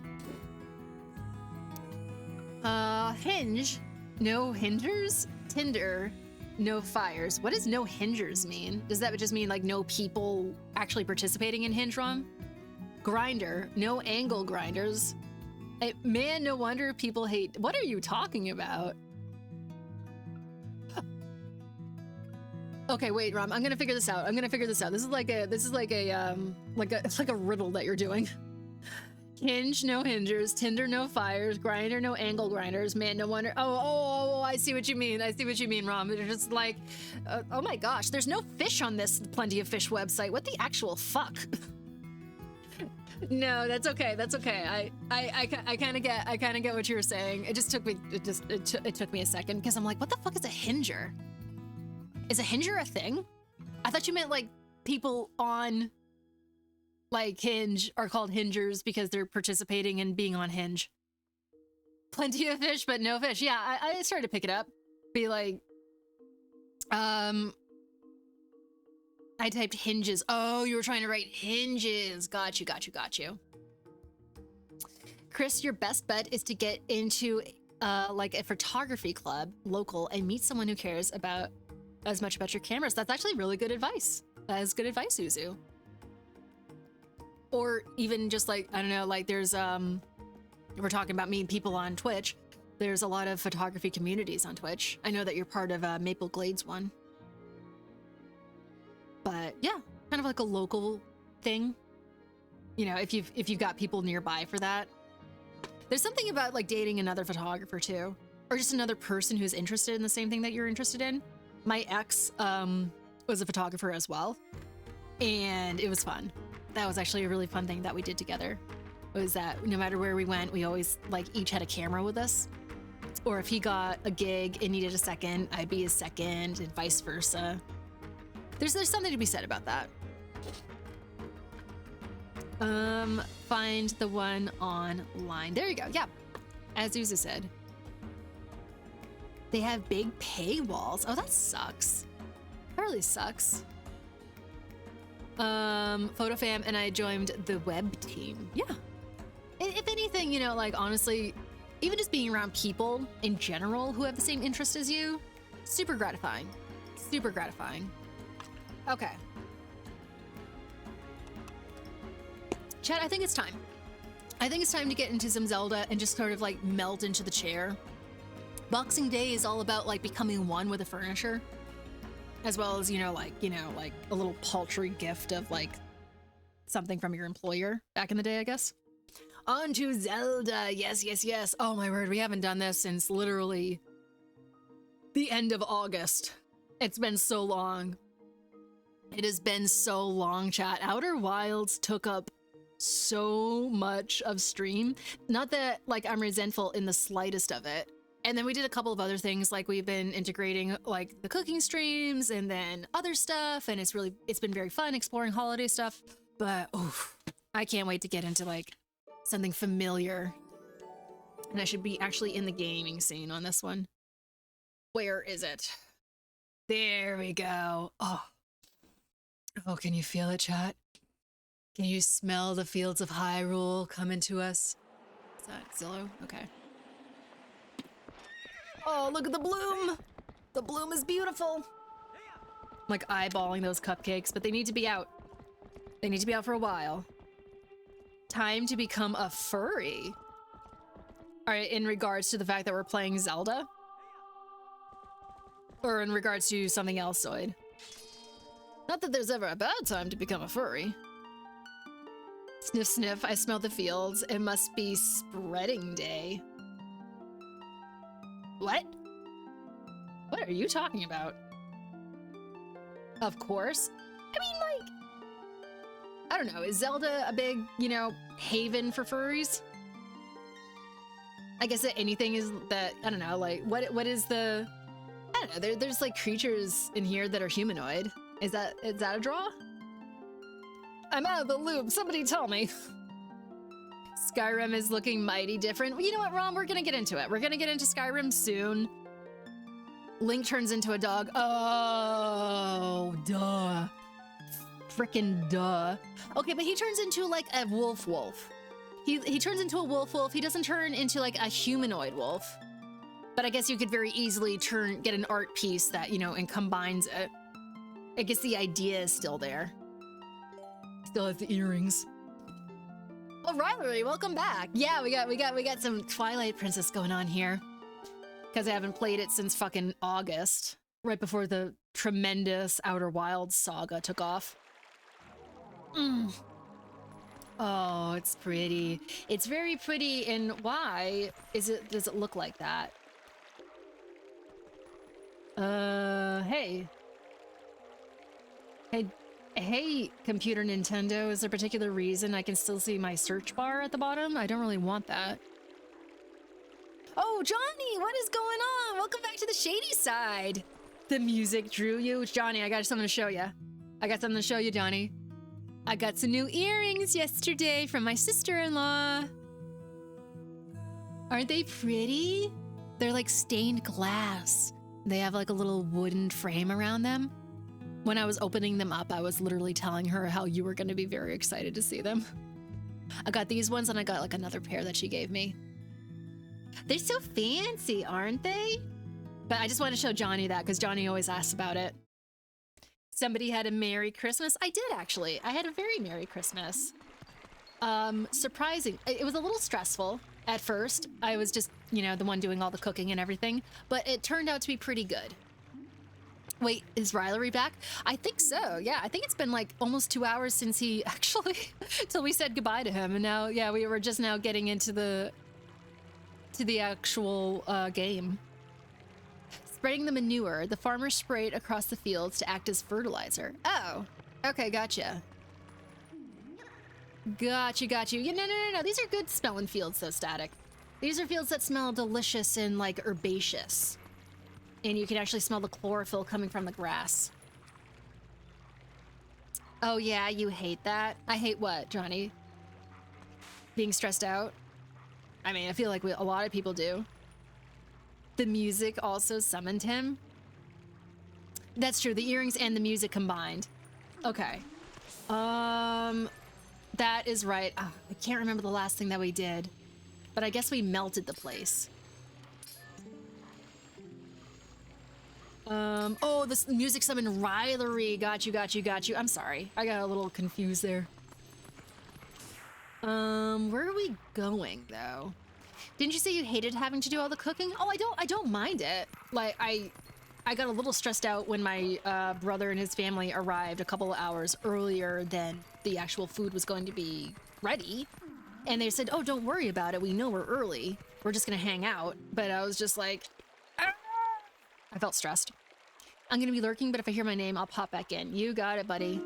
Hinge. No hinders? Tinder, no fires. What does no hingers mean? Does that just mean like no people actually participating in Hinge ROM? Grinder, no angle grinders. Man, no wonder people hate. What are you talking about? Okay, wait, Rom. I'm gonna figure this out. This is like a riddle that you're doing. Hinge, no hingers. Tinder, no fires. Grinder, no angle grinders. Man, no wonder. Oh, I see what you mean. Rom. It's just like, oh my gosh, there's no fish on this Plenty of Fish website. What the actual fuck? No, that's okay. I kind of get what you were saying. It just took me. It took me a second because I'm like, what the fuck is a hinger? Is a hinger a thing? I thought you meant like people on like Hinge are called hingers because they're participating in being on Hinge. Plenty of fish, but no fish. Yeah, I started to pick it up. Be like, I typed hinges. Oh, you were trying to write hinges. Got you. Chris, your best bet is to get into like a photography club local and meet someone who cares about as much about your cameras. That's actually really good advice. That is good advice, Uzu. Or even just like, I don't know, like there's, we're talking about meeting people on Twitch. There's a lot of photography communities on Twitch. I know that you're part of Maple Glades one. But yeah, kind of like a local thing. You know, if you've got people nearby for that. There's something about like dating another photographer too. Or just another person who's interested in the same thing that you're interested in. My ex was a photographer as well, and it was fun. That was actually a really fun thing that we did together. Was that no matter where we went, we always like each had a camera with us. Or if he got a gig and needed a second, I'd be his second, and vice versa. There's something to be said about that. Find the one online. There you go. Yeah, as Uzu said. They have big paywalls. Oh, that sucks. That really sucks. PhotoFam and I joined the web team. Yeah. If anything, you know, like honestly, even just being around people in general who have the same interest as you, super gratifying. Super gratifying. Okay. Chat, I think it's time. I think it's time to get into some Zelda and just sort of like melt into the chair. Boxing Day is all about like becoming one with the furniture, as well as, you know, like a little paltry gift of like something from your employer back in the day, I guess. On to Zelda. Yes. Oh my word, we haven't done this since literally the end of August. It's been so long. It has been so long, chat. Outer Wilds took up so much of stream. Not that like I'm resentful in the slightest of it. And then we did a couple of other things, like we've been integrating like the cooking streams and then other stuff, and it's been very fun exploring holiday stuff. But I can't wait to get into like something familiar. And I should be actually in the gaming scene on this one. Where is it? There we go. Oh, can you feel it, chat? Can you smell the fields of Hyrule coming to us? Is that Zillow? Okay. Oh, look at the bloom! The bloom is beautiful! I'm like eyeballing those cupcakes, but they need to be out. They need to be out for a while. Time to become a furry. Alright, in regards to the fact that we're playing Zelda? Or in regards to something else, Zoid? Not that there's ever a bad time to become a furry. Sniff, sniff, I smell the fields. It must be spreading day. What? What are you talking about? Of course. I mean, like, I don't know, is Zelda a big, you know, haven for furries? I guess that anything is that, I don't know, like, what is the, I don't know, there's like creatures in here that are humanoid. Is that a draw? I'm out of the loop, somebody tell me. Skyrim is looking mighty different. Well, you know what, Rom? We're gonna get into it. We're gonna get into Skyrim soon. Link turns into a dog. Oh, duh. Frickin' duh. Okay, but he turns into like a wolf. He turns into a wolf. He doesn't turn into like a humanoid wolf. But I guess you could very easily get an art piece that, you know, and combines it. I guess the idea is still there. Still has the earrings. Oh, Riley, welcome back. Yeah, we got some Twilight Princess going on here. Because I haven't played it since fucking August. Right before the tremendous Outer Wilds saga took off. Oh, it's pretty. It's very pretty, and why does it look like that? Hey. Hey, computer Nintendo, is there a particular reason I can still see my search bar at the bottom? I don't really want that. Oh, Johnny, what is going on? Welcome back to the shady side. The music drew you. Johnny, I got something to show you. Johnny. I got some new earrings yesterday from my sister-in-law. Aren't they pretty? They're like stained glass. They have like a little wooden frame around them. When I was opening them up, I was literally telling her how you were going to be very excited to see them. I got these ones and I got like another pair that she gave me. They're so fancy, aren't they? But I just wanted to show Johnny that because Johnny always asks about it. Somebody had a Merry Christmas. I did, actually. I had a very Merry Christmas. Surprising. It was a little stressful at first. I was just, you know, the one doing all the cooking and everything. But it turned out to be pretty good. Wait, is Riley back? I think so, yeah. I think it's been like almost 2 hours since he actually, till we said goodbye to him. And now, yeah, we were just now getting into the actual game. Spreading the manure, the farmer sprayed across the fields to act as fertilizer. Oh, okay, gotcha. Got you. Yeah, no. These are good smelling fields, though, Static. These are fields that smell delicious and like herbaceous. And you can actually smell the chlorophyll coming from the grass. Oh yeah, you hate that? I hate what, Johnny? Being stressed out? I mean, I feel like a lot of people do. The music also summoned him. That's true, the earrings and the music combined. Okay. That is right. Oh, I can't remember the last thing that we did. But I guess we melted the place. Oh, this music summoned Riley. Got you. I'm sorry. I got a little confused there. Where are we going, though? Didn't you say you hated having to do all the cooking? Oh, I don't mind it. Like, I got a little stressed out when my brother and his family arrived a couple of hours earlier than the actual food was going to be ready. And they said, oh, don't worry about it. We know we're early. We're just gonna hang out. But I was just like, ah! I felt stressed. I'm gonna be lurking, but if I hear my name, I'll pop back in. You got it, buddy.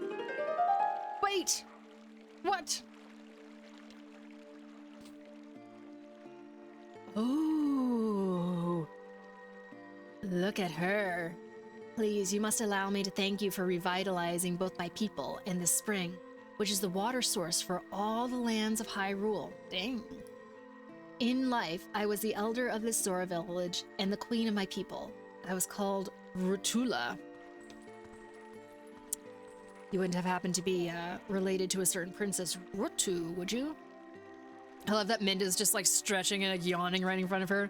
Wait! What? Oh, look at her. Please, you must allow me to thank you for revitalizing both my people and the spring, which is the water source for all the lands of Hyrule. Dang. In life, I was the elder of the Sora village and the queen of my people. I was called Rutula. You wouldn't have happened to be related to a certain Princess Rutu, would you? I love that Minda's just like stretching and like, yawning right in front of her.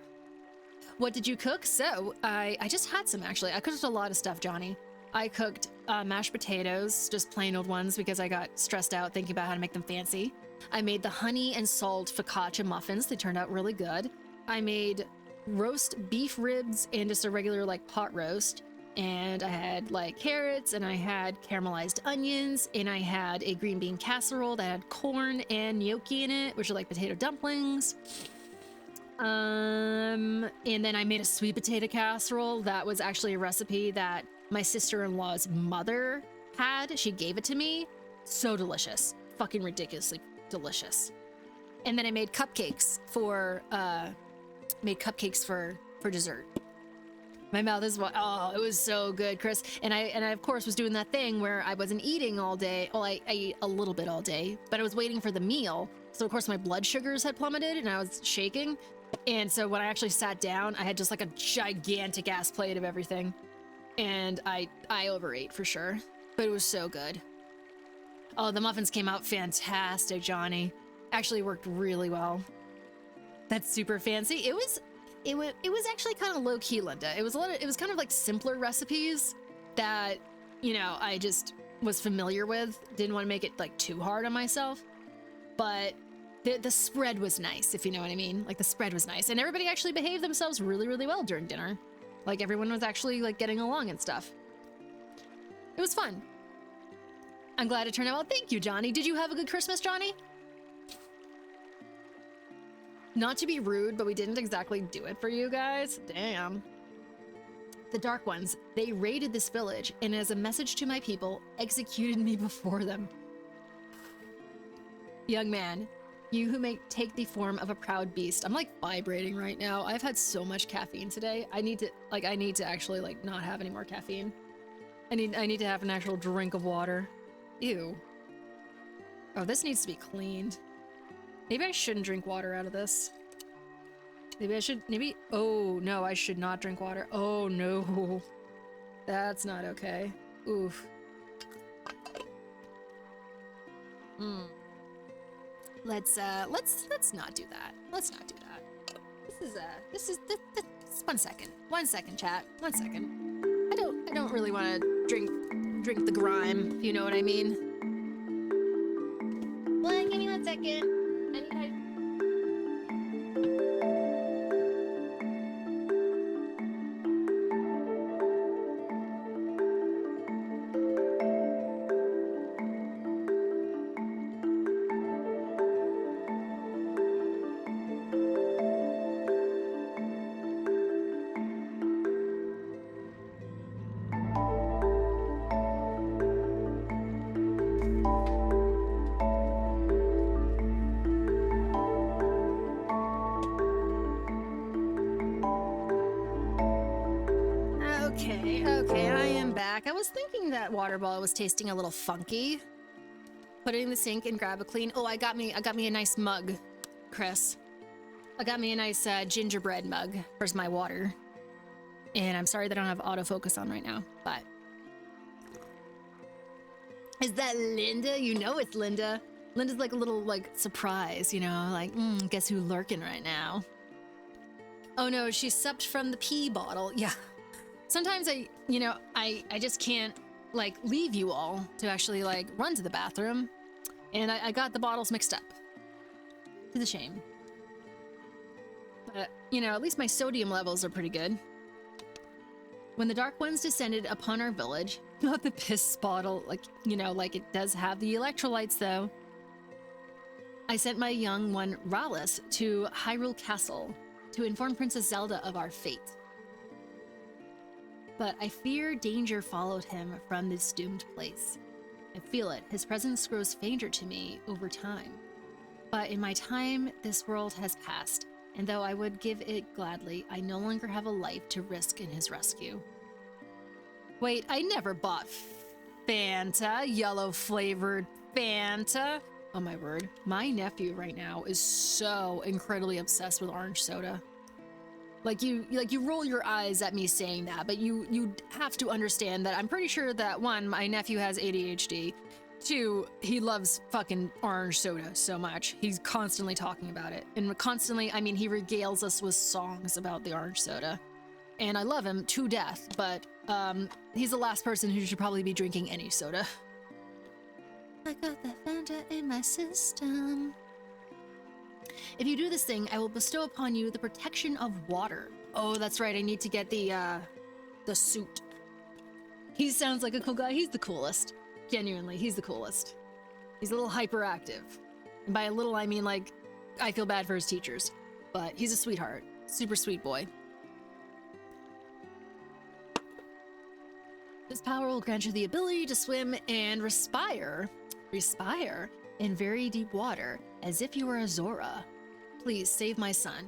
What did you cook? So, I just had some actually. I cooked a lot of stuff, Johnny. I cooked mashed potatoes, just plain old ones because I got stressed out thinking about how to make them fancy. I made the honey and salt focaccia muffins. They turned out really good. I made roast beef ribs and just a regular like pot roast. And I had like carrots and I had caramelized onions and I had a green bean casserole that had corn and gnocchi in it, which are like potato dumplings. And then I made a sweet potato casserole. That was actually a recipe that my sister-in-law's mother had. She gave it to me. So delicious. Fucking ridiculously delicious. And then I made cupcakes for dessert. My mouth is what? Oh, it was so good, Chris. And I of course was doing that thing where I wasn't eating all day. Well, I ate a little bit all day, but I was waiting for the meal. So of course my blood sugars had plummeted and I was shaking. And so when I actually sat down, I had just like a gigantic ass plate of everything. And I overate for sure, but it was so good. Oh, the muffins came out fantastic, Johnny. Actually worked really well. That's super fancy. it was actually kind of low-key, Linda. It was kind of like simpler recipes that, you know, I just was familiar with. Didn't want to make it like too hard on myself. But the spread was nice, if you know what I mean. Like the spread was nice. And everybody actually behaved themselves really, really well during dinner. Like everyone was actually like getting along and stuff. It was fun. I'm glad it turned out well. Thank you, Johnny. Did you have a good Christmas, Johnny? Not to be rude, but we didn't exactly do it for you guys. Damn. The Dark Ones, they raided this village and as a message to my people, executed me before them. Young man, you who may take the form of a proud beast. I'm like vibrating right now. I've had so much caffeine today. I need to actually like not have any more caffeine. I need to have an actual drink of water. Ew. Oh, this needs to be cleaned. Maybe I shouldn't drink water out of this. Maybe, oh no, I should not drink water. Oh no. That's not okay. Oof. Let's not do that. Let's not do that. This is 1 second. 1 second, chat. 1 second. I don't really want to drink the grime, if you know what I mean. Well, give me 1 second. Okay, I am back. I was thinking that water bottle was tasting a little funky. Put it in the sink and grab a clean. Oh, I got me a nice mug, Chris. I got me a nice gingerbread mug for my water. And I'm sorry that I don't have autofocus on right now, but. Is that Linda? You know it's Linda. Linda's like a little like surprise, you know, like, guess who's lurking right now? Oh no, she supped from the pee bottle. Yeah. Sometimes I just can't like leave you all to actually like run to the bathroom. And I got the bottles mixed up. To the shame. But, you know, at least my sodium levels are pretty good. When the Dark Ones descended upon our village, not the piss bottle, like, you know, like it does have the electrolytes though. I sent my young one, Rallis, to Hyrule Castle to inform Princess Zelda of our fate. But I fear danger followed him from this doomed place. I feel it. His presence grows fainter to me over time. But in my time, this world has passed, and though I would give it gladly, I no longer have a life to risk in his rescue. Wait, I never bought Fanta, yellow-flavored Fanta. Oh my word. My nephew right now is so incredibly obsessed with orange soda. Like you roll your eyes at me saying that, but you have to understand that I'm pretty sure that 1, my nephew has ADHD. 2, he loves fucking orange soda so much. He's constantly talking about it. And constantly, I mean, he regales us with songs about the orange soda. And I love him to death, but he's the last person who should probably be drinking any soda. I got that Fanta in my system. If you do this thing, I will bestow upon you the protection of water. Oh, that's right. I need to get the suit. He sounds like a cool guy. He's the coolest. Genuinely, he's the coolest. He's a little hyperactive. And by a little, I mean like, I feel bad for his teachers. But he's a sweetheart. Super sweet boy. This power will grant you the ability to swim and respire in very deep water, as if you were a Zora. Please save my son.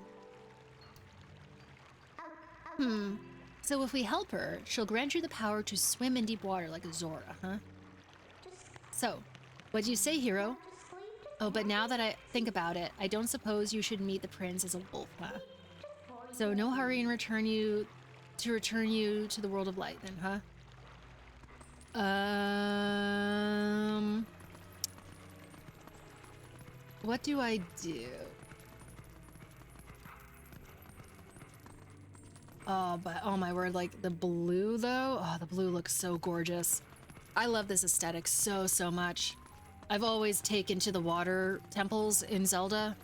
So if we help her, she'll grant you the power to swim in deep water like a Zora, huh? So, what'd you say, hero? Oh, but now that I think about it, I don't suppose you should meet the prince as a wolf, huh? So no hurry in return you to the world of light then, huh? What do I do? Oh, but oh my word, like the blue though, oh, the blue looks so gorgeous. I love this aesthetic so, so much. I've always taken to the water temples in Zelda.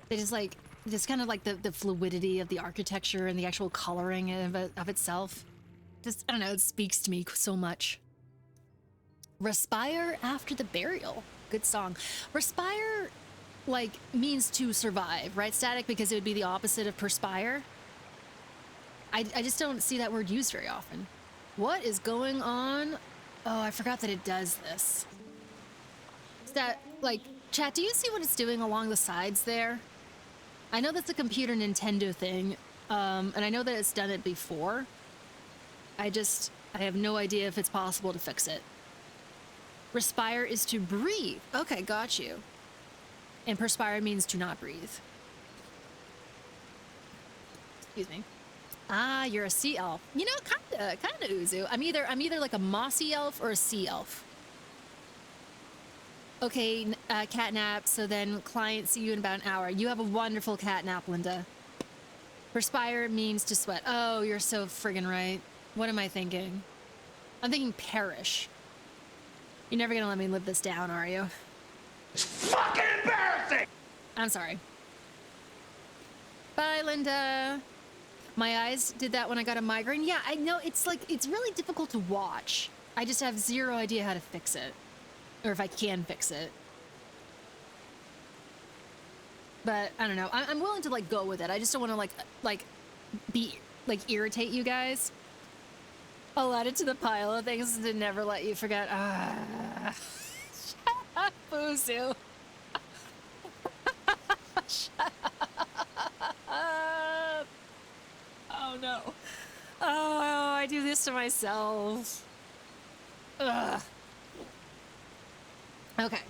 They just kind of like the fluidity of the architecture and the actual coloring of itself. Just, I don't know, it speaks to me so much. Respire after the burial. Good song. Respire, like, means to survive, right, Static? Because it would be the opposite of perspire. I just don't see that word used very often. What is going on? Oh, I forgot that it does this. Is that, like, chat, do you see what it's doing along the sides there? I know that's a computer Nintendo thing, and I know that it's done it before. I have no idea if it's possible to fix it. Respire is to breathe. Okay, got you. And perspire means to not breathe. Excuse me. Ah, you're a sea elf. You know, kinda, Uzu. I'm either like a mossy elf or a sea elf. Okay, catnap. So then, client, see you in about an hour. You have a wonderful catnap, Linda. Perspire means to sweat. Oh, you're so friggin' right. What am I thinking? I'm thinking perish. You're never gonna let me live this down, are you? It's fucking embarrassing! I'm sorry. Bye, Linda. My eyes did that when I got a migraine. Yeah, I know, it's really difficult to watch. I just have zero idea how to fix it. Or if I can fix it. But, I don't know. I'm willing to, like, go with it. I just don't want to, irritate you guys. I'll add it to the pile of things to never let you forget. Shut up, Buzu. Shut up. Oh, no. Oh, I do this to myself. Ugh. Okay.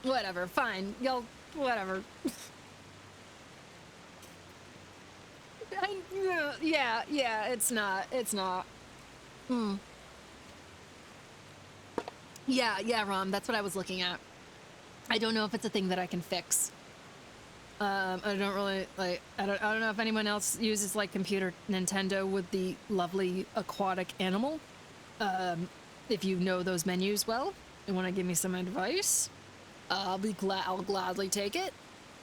Whatever, fine. Y'all, whatever. Yeah, it's not. Yeah, Rom, that's what I was looking at. I don't know if it's a thing that I can fix. I don't really, I don't know if anyone else uses, like, computer Nintendo with the lovely aquatic animal. If you know those menus well and want to give me some advice, I'll gladly take it.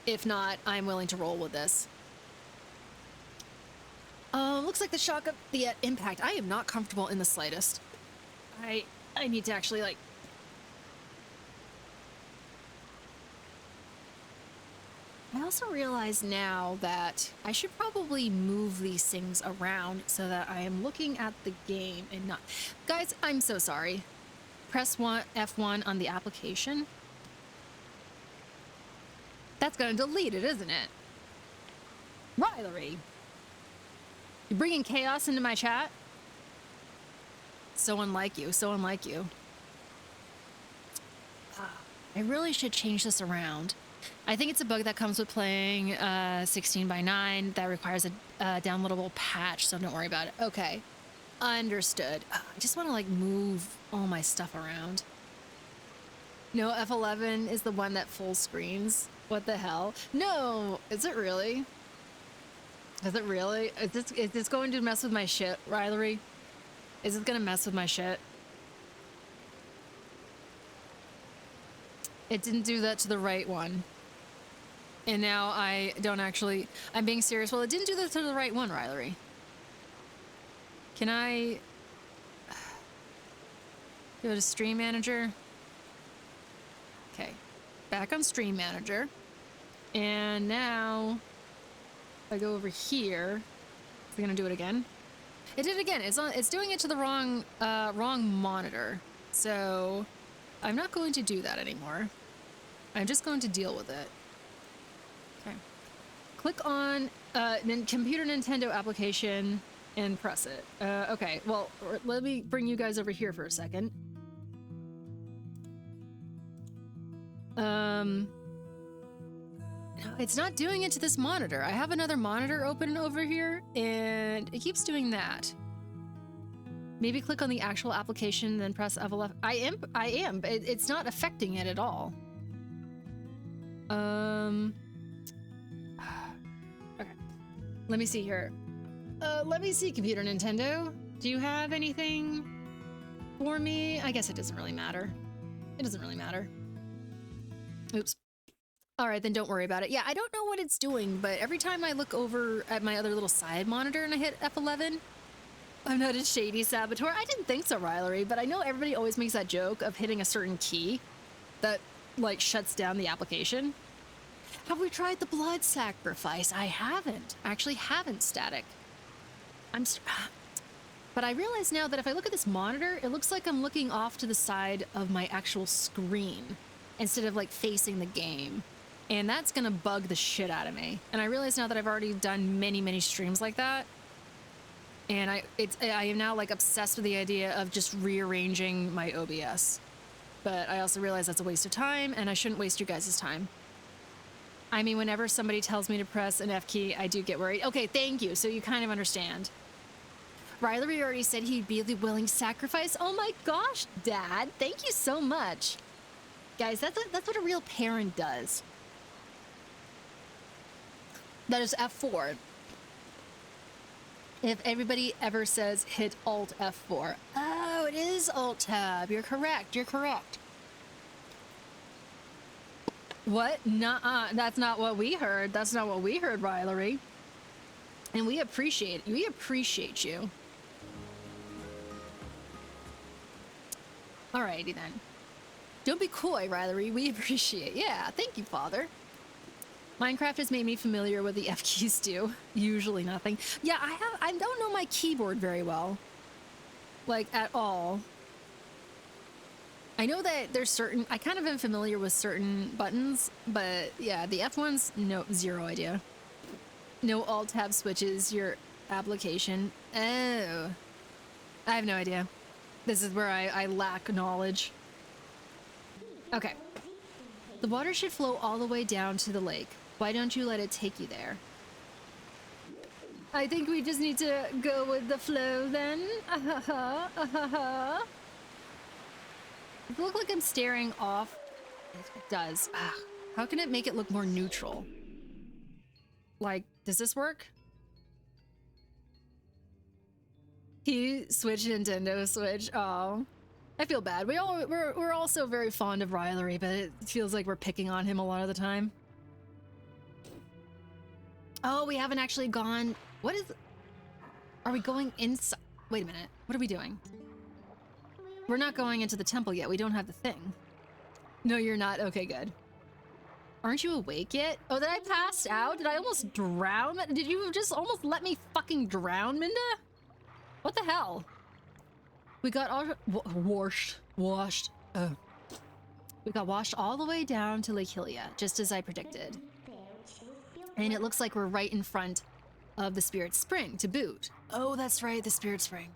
If not, I'm willing to roll with this. Looks like the shock of the impact. I am not comfortable in the slightest. I need to actually, like... I also realize now that I should probably move these things around so that I am looking at the game and not... Guys, I'm so sorry. Press F1 on the application. That's gonna delete it, isn't it? Rilery. You're bringing chaos into my chat? So unlike you, so unlike you. I really should change this around. I think it's a bug that comes with playing 16:9 that requires a downloadable patch, so don't worry about it. Okay, understood. I just want to, like, move all my stuff around. No, F11 is the one that full screens. What the hell? No, is it really? Is it really? Is this going to mess with my shit, Rilery? Is it gonna mess with my shit? It didn't do that to the right one. And now I don't actually... I'm being serious. Well, it didn't do that to the right one, Rilery. Can I... go to Stream Manager? Okay. Back on Stream Manager. And now... if I go over here... We're gonna do it again. It did it again. It's doing it to the wrong monitor. So... I'm not going to do that anymore. I'm just going to deal with it. Okay. Click on computer Nintendo application and press it. Okay, well, let me bring you guys over here for a second. It's not doing it to this monitor. I have another monitor open over here, and it keeps doing that. Maybe click on the actual application, then press F11. I am, but it's not affecting it at all. Okay. Let me see here. Let me see, Computer Nintendo. Do you have anything for me? I guess it doesn't really matter. It doesn't really matter. Oops. All right, then don't worry about it. Yeah, I don't know what it's doing, but every time I look over at my other little side monitor and I hit F11, I'm not a shady saboteur. I didn't think so, Rylery, but I know everybody always makes that joke of hitting a certain key that, like, shuts down the application. Have we tried the blood sacrifice? I haven't. I actually haven't, Static. But I realize now that if I look at this monitor, it looks like I'm looking off to the side of my actual screen instead of, like, facing the game. And that's gonna bug the shit out of me. And I realize now that I've already done many, many streams like that. And I am now, like, obsessed with the idea of just rearranging my OBS. But I also realize that's a waste of time, and I shouldn't waste you guys' time. I mean, whenever somebody tells me to press an F key, I do get worried. Okay, thank you. So you kind of understand. Rylery already said he'd be the willing sacrifice. Oh my gosh, Dad. Thank you so much. Guys, that's what a real parent does. That is F4. If everybody ever says hit Alt F4. Oh, it is Alt Tab. You're correct. You're correct. What? Nuh-uh. That's not what we heard. That's not what we heard, Rylery. And we appreciate you. Alrighty then. Don't be coy, Rylery. We appreciate. Yeah, thank you, Father. Minecraft has made me familiar with the F keys do. Usually nothing. Yeah, I don't know my keyboard very well. Like, at all. I know that there's certain, I kind of am familiar with certain buttons, but yeah, the F ones, no, zero idea. No alt tab switches your application. Oh. I have no idea. This is where I lack knowledge. Okay. The water should flow all the way down to the lake. Why don't you let it take you there? I think we just need to go with the flow then. Does it look like I'm staring off? It does. How can it make it look more neutral? Like, does this work? He switched Nintendo Switch. Oh, I feel bad. We're also very fond of Rylery, but it feels like we're picking on him a lot of the time. Oh, we haven't actually gone. What is? Are we going inside? Wait a minute. What are we doing? We're not going into the temple yet. We don't have the thing. No, you're not. Okay, good. Aren't you awake yet? Oh, did I pass out? Did I almost drown? Did you just almost let me fucking drown, Minda? What the hell? We got all washed. Oh. We got washed all the way down to Lake Hylia, just as I predicted. And it looks like we're right in front of the Spirit Spring to boot. Oh, that's right, the Spirit Spring.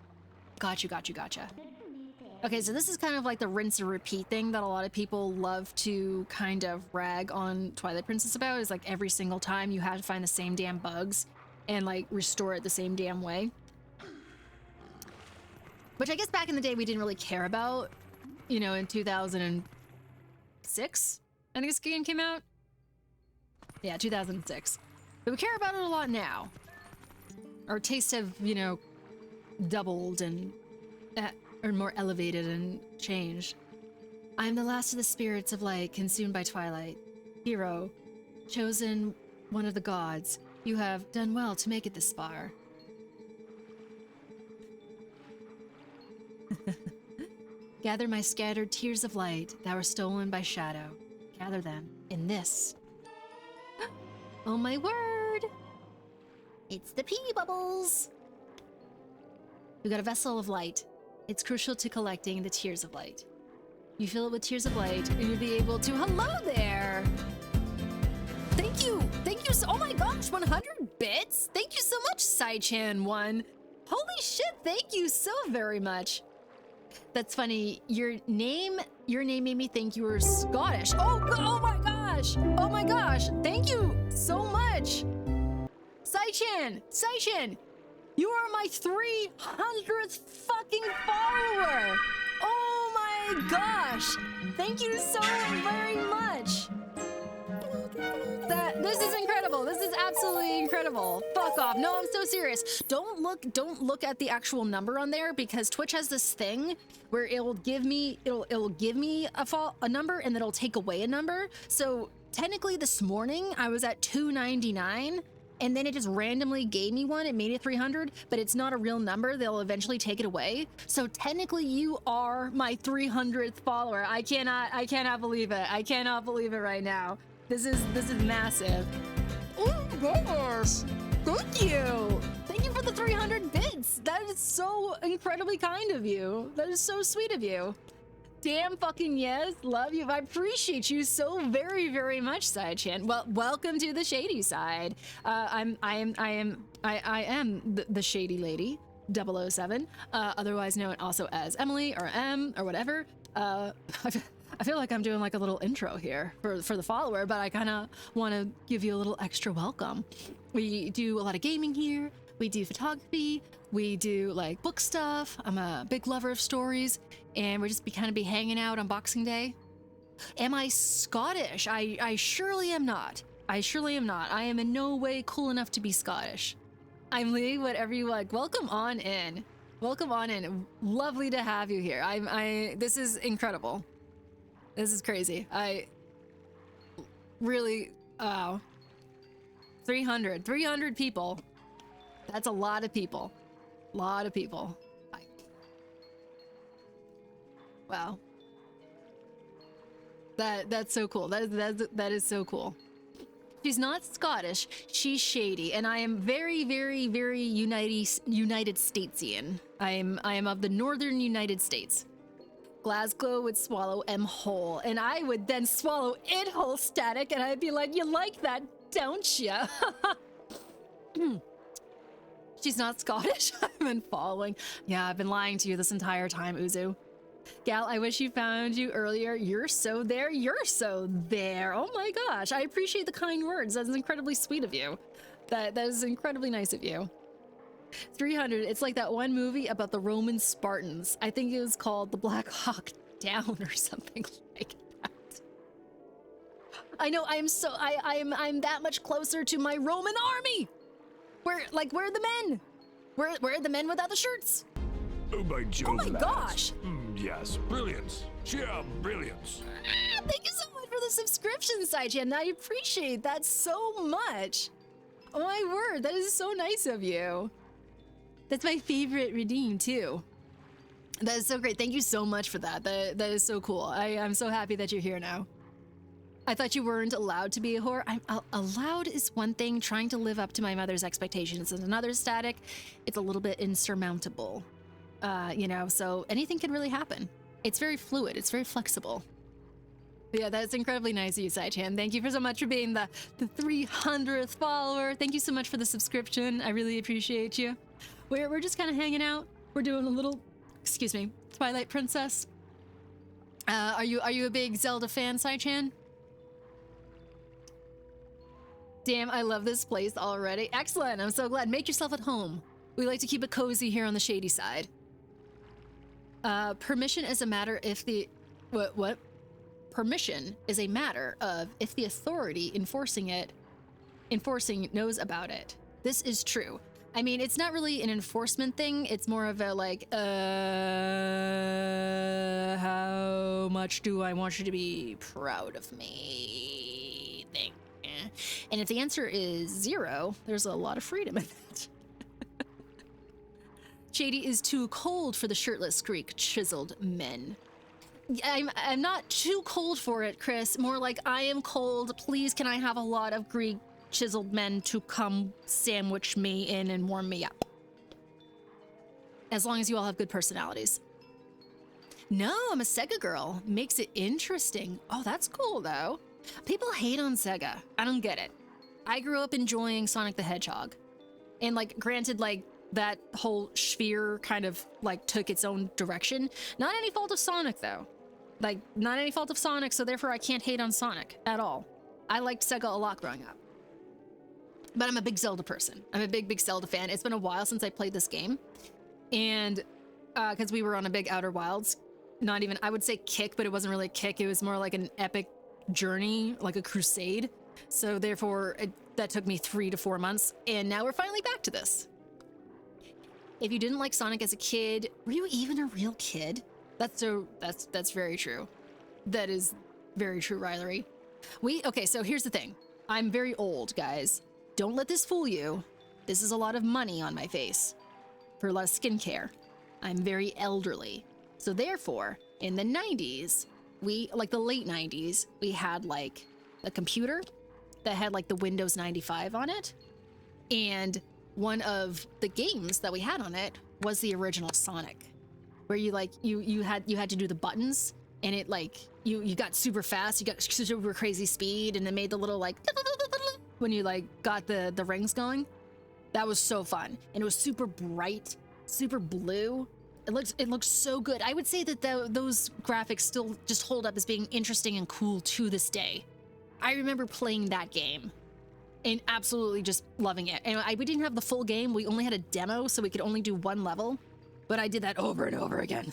Gotcha. Okay, so this is kind of like the rinse and repeat thing that a lot of people love to kind of rag on Twilight Princess about, is like every single time you have to find the same damn bugs and like restore it the same damn way. Which I guess back in the day we didn't really care about, you know, in 2006, I think this game came out. Yeah, 2006. But we care about it a lot now. Our tastes have, you know, doubled and or more elevated and changed. I am the last of the spirits of light consumed by Twilight. Hero, chosen one of the gods, you have done well to make it this far. Gather my scattered tears of light that were stolen by shadow. Gather them in this. Oh my word! It's the pee bubbles! We got a vessel of light. It's crucial to collecting the tears of light. You fill it with tears of light, and you'll be able to— Hello there! Thank you! Thank you so— Oh my gosh, 100 bits? Thank you so much, Sai-chan1. Holy shit, thank you so very much. That's funny. Your name made me think you were Scottish. Oh my gosh! Oh my gosh! Thank you so much! Sai-chan! You are my 300th fucking follower! Oh my gosh! Thank you so very much! This is incredible! incredible. This is absolutely incredible. Fuck off. No, I'm so serious. Don't look at the actual number on there, because Twitch has this thing where it'll give me a number and then it'll take away a number. So technically this morning I was at 299 and then it just randomly gave me one. It made it 300, but it's not a real number. They'll eventually take it away. So technically you are my 300th follower. I cannot believe it. I cannot believe it right now. This is massive. Oh gosh. Thank you. Thank you for the 300 bits. That is so incredibly kind of you. That is so sweet of you. Damn fucking yes. Love you. I appreciate you so very, very much, Side-chan. Well, welcome to the shady side. I am the shady lady, 007, otherwise known also as Emily or M or whatever. I feel like I'm doing like a little intro here for the follower, but I kind of want to give you a little extra welcome. We do a lot of gaming here. We do photography. We do like book stuff. I'm a big lover of stories, and we're just kind of be hanging out on Boxing Day. Am I Scottish? I surely am not. I surely am not. I am in no way cool enough to be Scottish. I'm Lee, whatever you like. Welcome on in. Welcome on in. Lovely to have you here. This is incredible. This is crazy. I really, 300 people. That's a lot of people. Lot of people. Wow. That's so cool. That is so cool. She's not Scottish. She's shady, and I am very, very, very United Statesian. I am of the northern United States. Glasgow would swallow M whole, and I would then swallow it whole, Static, and I'd be like, you like that, don't ya? She's not Scottish. I've been following. Yeah, I've been lying to you this entire time, Uzu. Gal, I wish you found you earlier. You're so there. You're so there. Oh my gosh. I appreciate the kind words. That's incredibly sweet of you. That is incredibly nice of you. 300. It's like that one movie about the Roman Spartans. I think it was called The Black Hawk Down or something like that. I know. I'm that much closer to my Roman army. Where are the men? Where are the men without the shirts? Oh my Jove, oh my gosh! Yes, brilliance. Sheer brilliance. Thank you so much for the subscription, Side-chan. I appreciate that so much. Oh my word, that is so nice of you. That's my favorite redeem too. That is so great. Thank you so much for that. That is so cool. I'm so happy that you're here now. I thought you weren't allowed to be a whore. Allowed is one thing. Trying to live up to my mother's expectations is another, Static. It's a little bit insurmountable. You know, so anything can really happen. It's very fluid. It's very flexible. But yeah, that's incredibly nice of you, Side-chan. Thank you so much for being the 300th follower. Thank you so much for the subscription. I really appreciate you. We're just kind of hanging out. We're doing a little, excuse me, Twilight Princess. Are you a big Zelda fan, Side-chan? Damn, I love this place already. Excellent. I'm so glad. Make yourself at home. We like to keep it cozy here on the shady side. Permission is a matter if the... What? Permission is a matter of if the authority enforcing knows about it. This is true. I mean, it's not really an enforcement thing. It's more of a like, how much do I want you to be proud of me thing. And if the answer is 0, there's a lot of freedom in that. Shady is too cold for the shirtless Greek chiseled men. I'm not too cold for it, Chris. More like I am cold. Please, can I have a lot of Greek chiseled men to come sandwich me in and warm me up? As long as you all have good personalities. No, I'm a Sega girl. Makes it interesting. Oh, that's cool though. People hate on Sega. I don't get it. I grew up enjoying Sonic the Hedgehog. And like, granted, like, that whole sphere kind of like took its own direction. Not any fault of Sonic though. Like, not any fault of Sonic, so therefore I can't hate on Sonic at all. I liked Sega a lot growing up. But I'm a big Zelda person. I'm a big Zelda fan. It's been a while since I played this game. And because we were on a big Outer Wilds, not even, I would say kick, but it wasn't really a kick. It was more like an epic journey, like a crusade So therefore, that took me 3 to 4 months, and now we're finally back to this. If you didn't like Sonic as a kid, were you even a real kid? That's very true. That is very true, Riley. Okay, so here's the thing. I'm very old, guys. Don't let this fool you. This is a lot of money on my face for a lot of skincare. I'm very elderly. So therefore, in the 90s, like the late 90s, we had like a computer that had like the Windows 95 on it. And one of the games that we had on it was the original Sonic, where you had to do the buttons, and it like you got super fast, you got super crazy speed, and it made the little like when you like got the rings going. That was so fun, and it was super bright, super blue. It looks so good. I would say that those graphics still just hold up as being interesting and cool to this day. I remember playing that game and absolutely just loving it. And we didn't have the full game. We only had a demo, so we could only do one level. But I did that over and over again.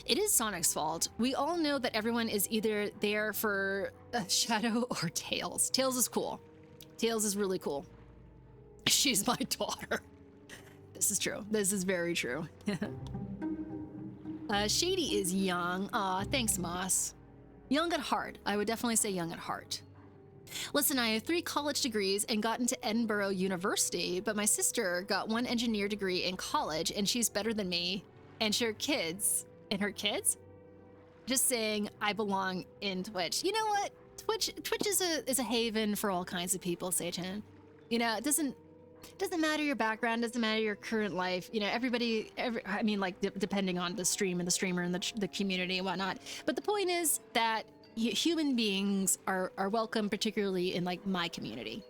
It is Sonic's fault. We all know that everyone is either there for Shadow or Tails. Tails is cool. Tails is really cool. She's my daughter. This is true. This is very true. Shady is young. Aw, thanks, Moss. Young at heart. I would definitely say young at heart. Listen, I have 3 college degrees and got into Edinburgh University, but my sister got 1 engineer degree in college, and she's better than me. And her kids. Just saying, I belong in Twitch. You know what? Twitch is a haven for all kinds of people, Seichan. You know, it doesn't matter your background, doesn't matter your current life. You know, I mean, like, depending on the stream and the streamer and the community and whatnot. But the point is that human beings are welcome, particularly in, like, my community.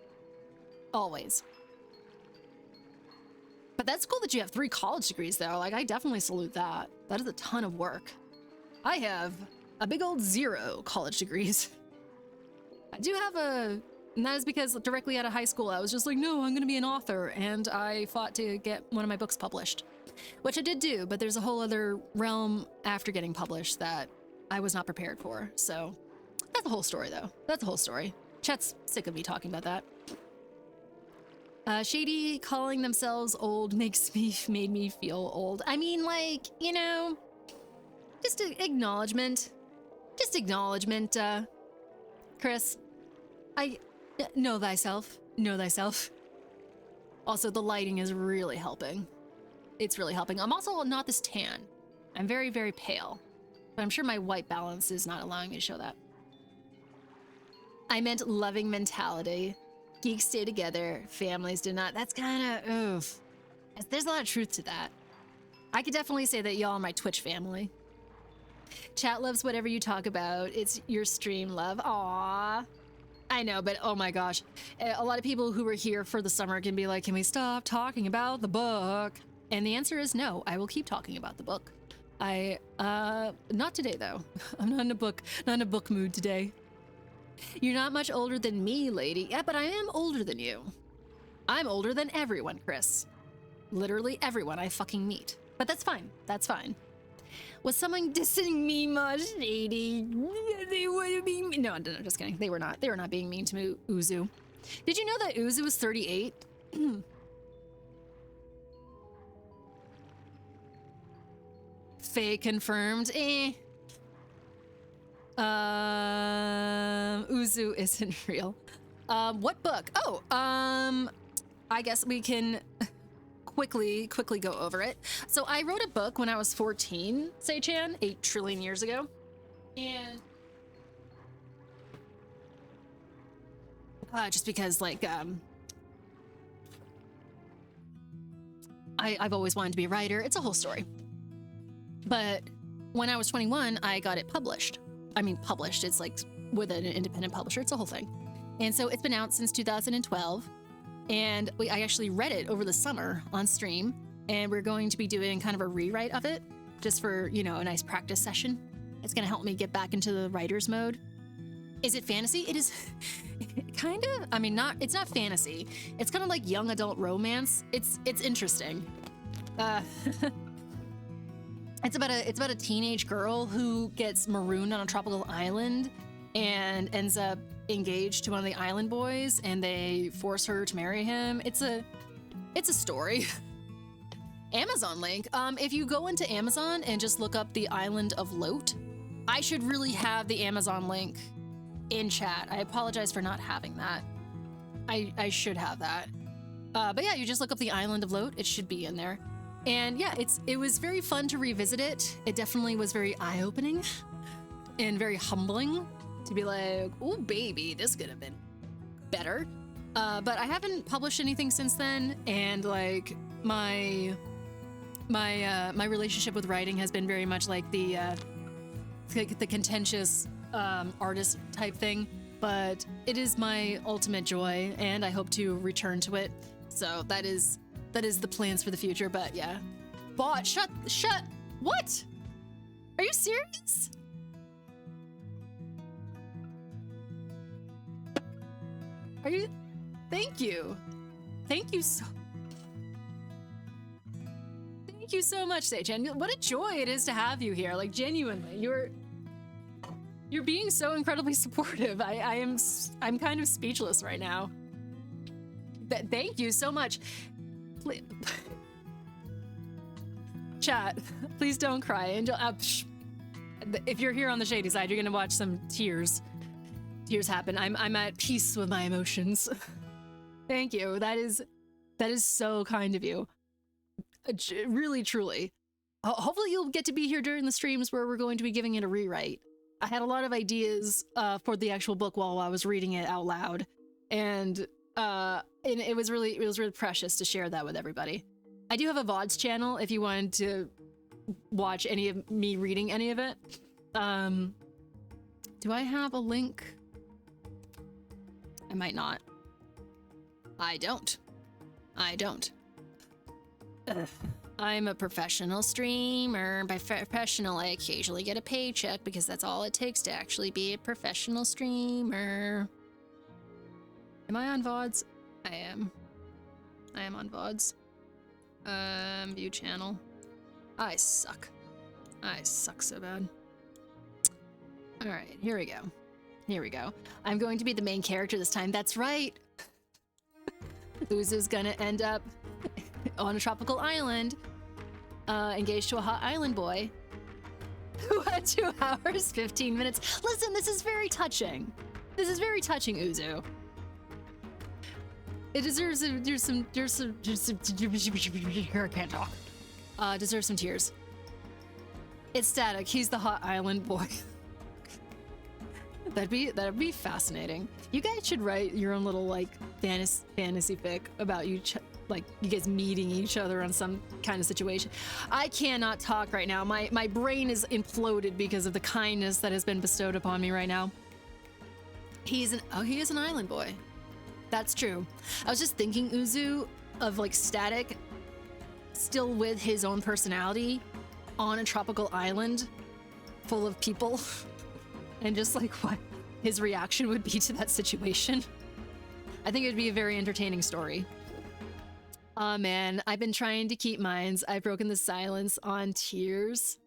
Always. But that's cool that you have 3 college degrees, though. Like, I definitely salute that. That is a ton of work. I have a big old 0 college degrees. I do have and that is because directly out of high school, I was just like, no, I'm going to be an author. And I fought to get one of my books published, which I did do. But there's a whole other realm after getting published that I was not prepared for. So that's a whole story, though. That's a whole story. Chat's sick of me talking about that. Shady calling themselves old made me feel old. I mean, like, you know, just acknowledgement. Just acknowledgement, Chris. Know thyself. Know thyself. Also, the lighting is really helping. It's really helping. I'm also not this tan. I'm very, very pale. But I'm sure my white balance is not allowing me to show that. I meant loving mentality. Geeks stay together. Families do not. That's kind of, oof. There's a lot of truth to that. I could definitely say that y'all are my Twitch family. Chat loves whatever you talk about. It's your stream love. Aww. I know, but oh my gosh. A lot of people who were here for the summer can be like, can we stop talking about the book? And the answer is no, I will keep talking about the book. Not today though. I'm not in a book mood today. You're not much older than me, lady. Yeah, but I am older than you. I'm older than everyone, Chris. Literally everyone I fucking meet. But that's fine. That's fine. Was someone dissing me much, Shady? They would be mean. No, just kidding. They were not. They were not being mean to me, Uzu. Did you know that Uzu was 38? Faye confirmed. Uzu isn't real. What book? Oh, I guess we can quickly go over it. So I wrote a book when I was 14, Seichan, 8 trillion years ago. And just because, like, I've always wanted to be a writer. It's a whole story. But when I was 21, I got it published. I mean, published. It's like with an independent publisher. It's a whole thing. And so it's been out since 2012. And I actually read it over the summer on stream. And we're going to be doing kind of a rewrite of it just for, you know, a nice practice session. It's going to help me get back into the writer's mode. Is it fantasy? It is kind of, I mean, it's not fantasy. It's kind of like young adult romance. It's interesting. It's about a teenage girl who gets marooned on a tropical island and ends up engaged to one of the island boys and they force her to marry him. It's a story. Amazon link. If you go into Amazon and just look up the island of Lot, I should really have the Amazon link in chat. I apologize for not having that. I should have that. But yeah, you just look up the island of Lot. It should be in there. And yeah, it was very fun to revisit it. It definitely was very eye-opening and very humbling to be like, oh baby, this could have been better. But I haven't published anything since then, and like my relationship with writing has been very much like the contentious artist type thing. But it is my ultimate joy, and I hope to return to it. So that is the plans for the future. But yeah, bot, shut. What? Are you serious? Are you? Thank you. Thank you so much, Seichan. What a joy it is to have you here. Like, genuinely, you're being so incredibly supportive. I'm kind of speechless right now. Thank you so much. Chat, please don't cry. Angel, if you're here on the shady side, you're gonna watch some tears happen. I'm at peace with my emotions. Thank you. That is so kind of you. Really, truly. Hopefully you'll get to be here during the streams where we're going to be giving it a rewrite. I had a lot of ideas for the actual book while I was reading it out loud, and it was really precious to share that with everybody. I do have a VODs channel if you wanted to watch any of me reading any of it. Do I have a link? I might not. I don't. Ugh. I'm a professional streamer. By professional, I occasionally get a paycheck because that's all it takes to actually be a professional streamer. Am I on VODs? I am. I am on VODs. View channel. I suck. I suck so bad. Alright, here we go. Here we go. I'm going to be the main character this time. That's right! Uzu's gonna end up on a tropical island, engaged to a hot island boy who had 2 hours, 15 minutes. Listen, this is very touching. This is very touching, Uzu. It deserves I can't talk. Deserves some tears. It's Static. He's the hot island boy. That'd be fascinating. You guys should write your own little like fantasy fic about you, like you guys meeting each other on some kind of situation. I cannot talk right now. My brain is imploded because of the kindness that has been bestowed upon me right now. He is an island boy. That's true. I was just thinking, Uzu, of like Static, still with his own personality, on a tropical island, full of people, and just like what his reaction would be to that situation. I think it would be a very entertaining story. Aw man, I've been trying to keep mines. I've broken the silence on tears.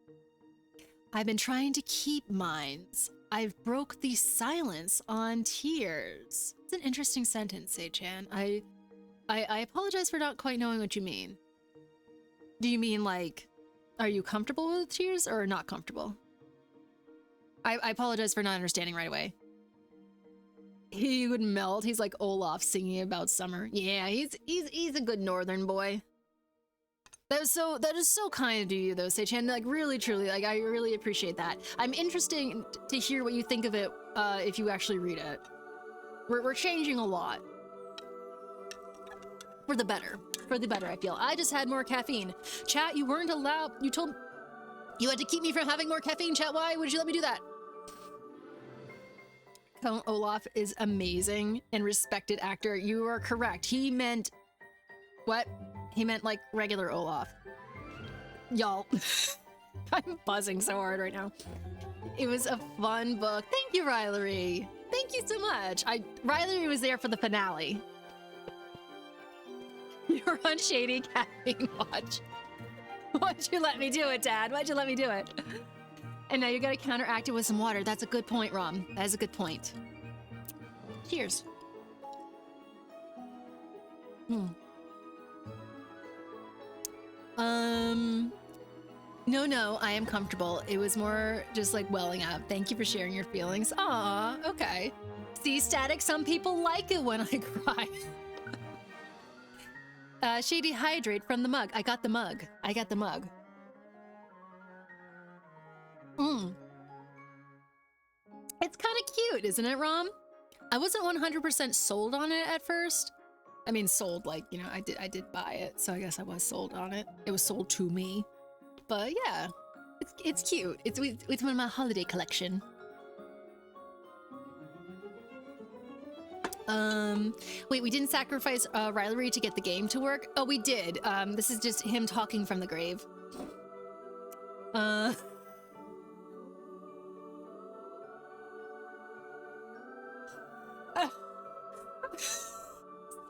I've been trying to keep mines. I've broke the silence on tears. It's an interesting sentence, Seichan. I apologize for not quite knowing what you mean. Do you mean like, are you comfortable with tears or not comfortable? I apologize for not understanding right away. He would melt. He's like Olaf singing about summer. Yeah, he's a good northern boy. That is so kind of you though, Seichan. Like really, truly, like I really appreciate that. I'm interested to hear what you think of it if you actually read it. We're changing a lot. For the better. For the better, I feel. I just had more caffeine. Chat, you weren't allowed. You told... You had to keep me from having more caffeine, chat. Why would you let me do that? Count Olaf is amazing and respected actor. You are correct. He meant... What? He meant like regular Olaf. Y'all. I'm buzzing so hard right now. It was a fun book. Thank you, Rylery. Thank you so much. Rylery was there for the finale. You're on Shady Caffeine Watch. Why'd you let me do it, Dad? Why'd you let me do it? And now you gotta counteract it with some water. That's a good point, Rom. That is a good point. Cheers. No, I am comfortable. It was more just like welling up. Thank you for sharing your feelings. Aw, okay. See, Static, some people like it when I cry. Shady, hydrate from the mug. I got the mug. It's kind of cute, isn't it, Rom? I wasn't 100% sold on it at first. I mean, sold, like, you know, I did buy it, so I guess I was sold on it. It was sold to me. But yeah, it's cute. It's one of my holiday collection. Wait, we didn't sacrifice Riley to get the game to work? Oh, we did. This is just him talking from the grave.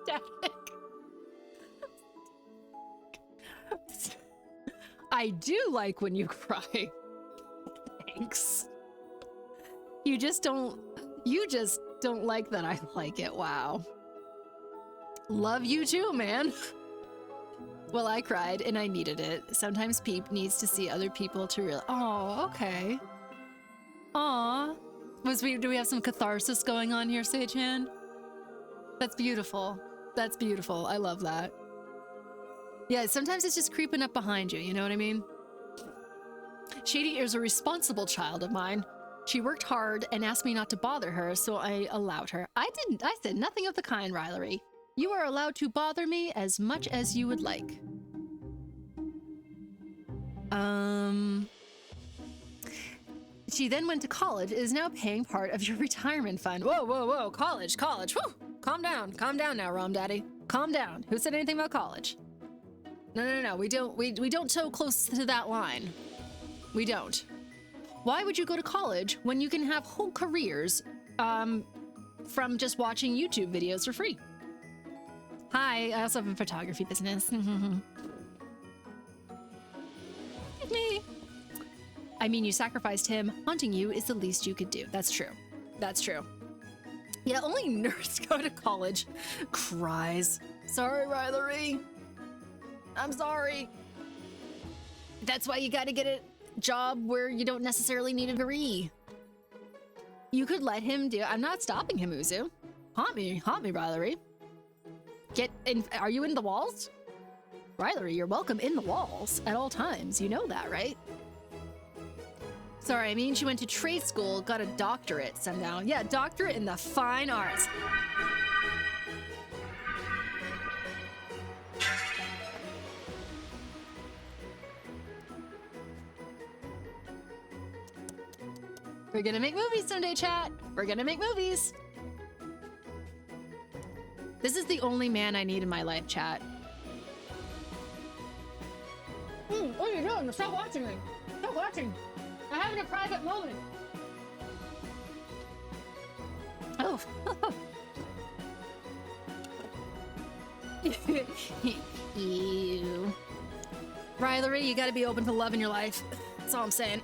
Static. I do like when you cry. Thanks. You just don't like that I like it. Wow. Love you too, man. Well, I cried and I needed it. Sometimes Peep needs to see other people to realize. Oh, okay. Aw. Do we have some catharsis going on here, Sage-Han? That's beautiful. That's beautiful. I love that. Yeah, sometimes it's just creeping up behind you, you know what I mean? Shady is a responsible child of mine. She worked hard and asked me not to bother her, so I allowed her. I didn't. I said nothing of the kind, Riley. You are allowed to bother me as much as you would like. She then went to college, is now paying part of your retirement fund. Whoa, college, whew! Calm down now, Rom Daddy. Calm down. Who said anything about college? No, we don't toe close to that line. We don't. Why would you go to college when you can have whole careers from just watching YouTube videos for free? Hi, I also have a photography business. Me. I mean, you sacrificed him. Haunting you is the least you could do. That's true. That's true. Yeah, only nerds go to college. Cries. Sorry, Riley. I'm sorry. That's why you gotta get a job where you don't necessarily need a degree. You could let him do. I'm not stopping him, Uzu. Haunt me, Riley. Get in. Are you in the walls? Riley, you're welcome in the walls at all times. You know that, right? Sorry, I mean she went to trade school, got a doctorate, sundown. Yeah, doctorate in the fine arts. We're gonna make movies someday, chat. We're gonna make movies. This is the only man I need in my life, chat. What are you doing? Stop watching me. Stop watching. I'm having a private moment. Oh. Ew. Riley, you gotta be open to love in your life. That's all I'm saying.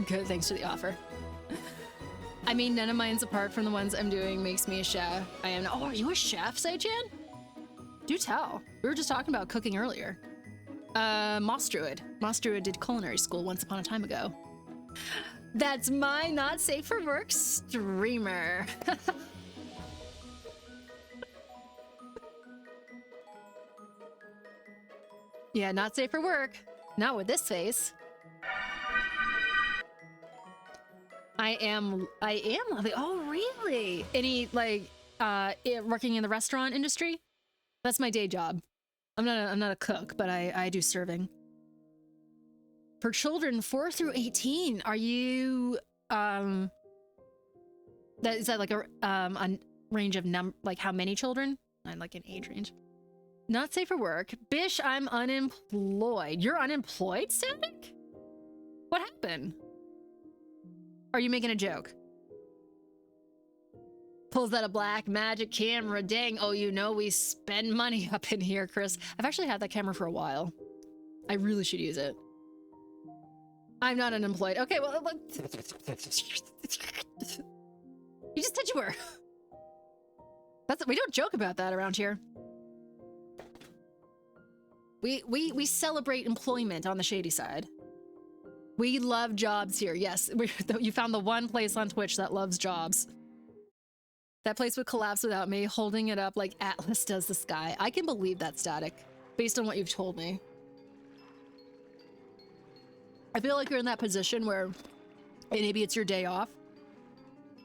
Good, thanks for the offer. I mean, none of mine's apart from the ones I'm doing makes me a chef. I am. Oh, are you a chef, Sai-chan? Do tell. We were just talking about cooking earlier. Moss Druid. Moss Druid did culinary school once upon a time ago. That's my not safe for work streamer. Yeah, not safe for work. Not with this face. I am lovely. Oh, really? Any, like, working in the restaurant industry? That's my day job. I'm not a cook, but I do serving. For children 4 through 18, are you, is that like a range of like how many children? Like an age range. Not safe for work. Bish, I'm unemployed. You're unemployed, Static? What happened? Are you making a joke? Pulls out a black magic camera. Dang, oh, you know we spend money up in here, Chris. I've actually had that camera for a while. I really should use it. I'm not unemployed. Okay, well, just said you were. We don't joke about that around here. We celebrate employment on the shady side. We love jobs here. Yes, you found the one place on Twitch that loves jobs. That place would collapse without me holding it up like Atlas does the sky. I can believe that, Static, based on what you've told me. I feel like you're in that position where maybe it's your day off,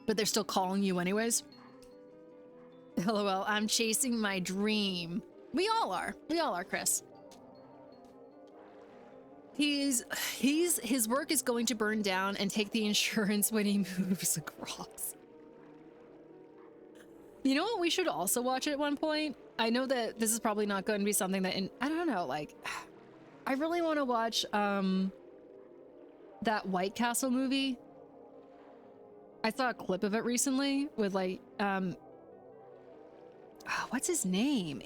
but they're still calling you anyways. LOL, I'm chasing my dream. We all are, Chris. His work is going to burn down and take the insurance when he moves across. You know what we should also watch at one point? I know that this is probably not going to be something that, I don't know, like, I really want to watch, that White Castle movie. I saw a clip of it recently with, like, what's his name?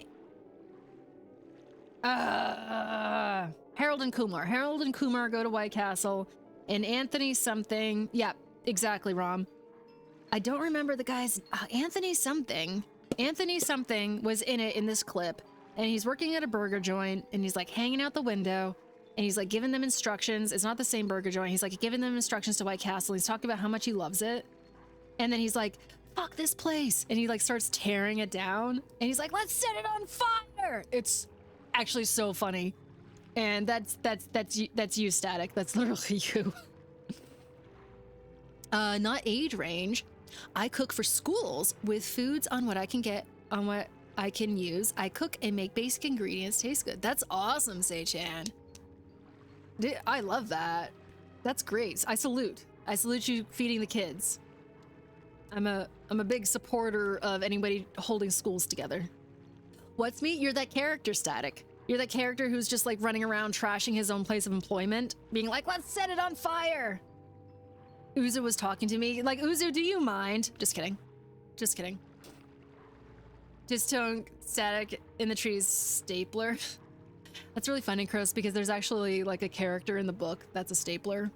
Harold and Kumar. Harold and Kumar go to White Castle, and Anthony something. Yeah, exactly, Rom. I don't remember the guy's Anthony something. Anthony something was in it in this clip, and he's working at a burger joint, and he's like hanging out the window, and he's like giving them instructions. It's not the same burger joint. He's like giving them instructions to White Castle. He's talking about how much he loves it, and then he's like, "Fuck this place," and he like starts tearing it down, and he's like, "Let's set it on fire." It's actually so funny, and that's you, Static. That's literally you. Not age range. I cook for schools with foods on what I can get, on what I can use. I cook and make basic ingredients taste good. That's awesome, Say-chan. I love that. That's great. I salute you feeding the kids. I'm a big supporter of anybody holding schools together. What's me? You're that character, Static. You're that character who's just like running around trashing his own place of employment, being like, "Let's set it on fire." Uzu was talking to me. Like, Uzu, do you mind? Just kidding. Just kidding. Just tone Static in the trees stapler. That's really funny, Chris, because there's actually like a character in the book that's a stapler.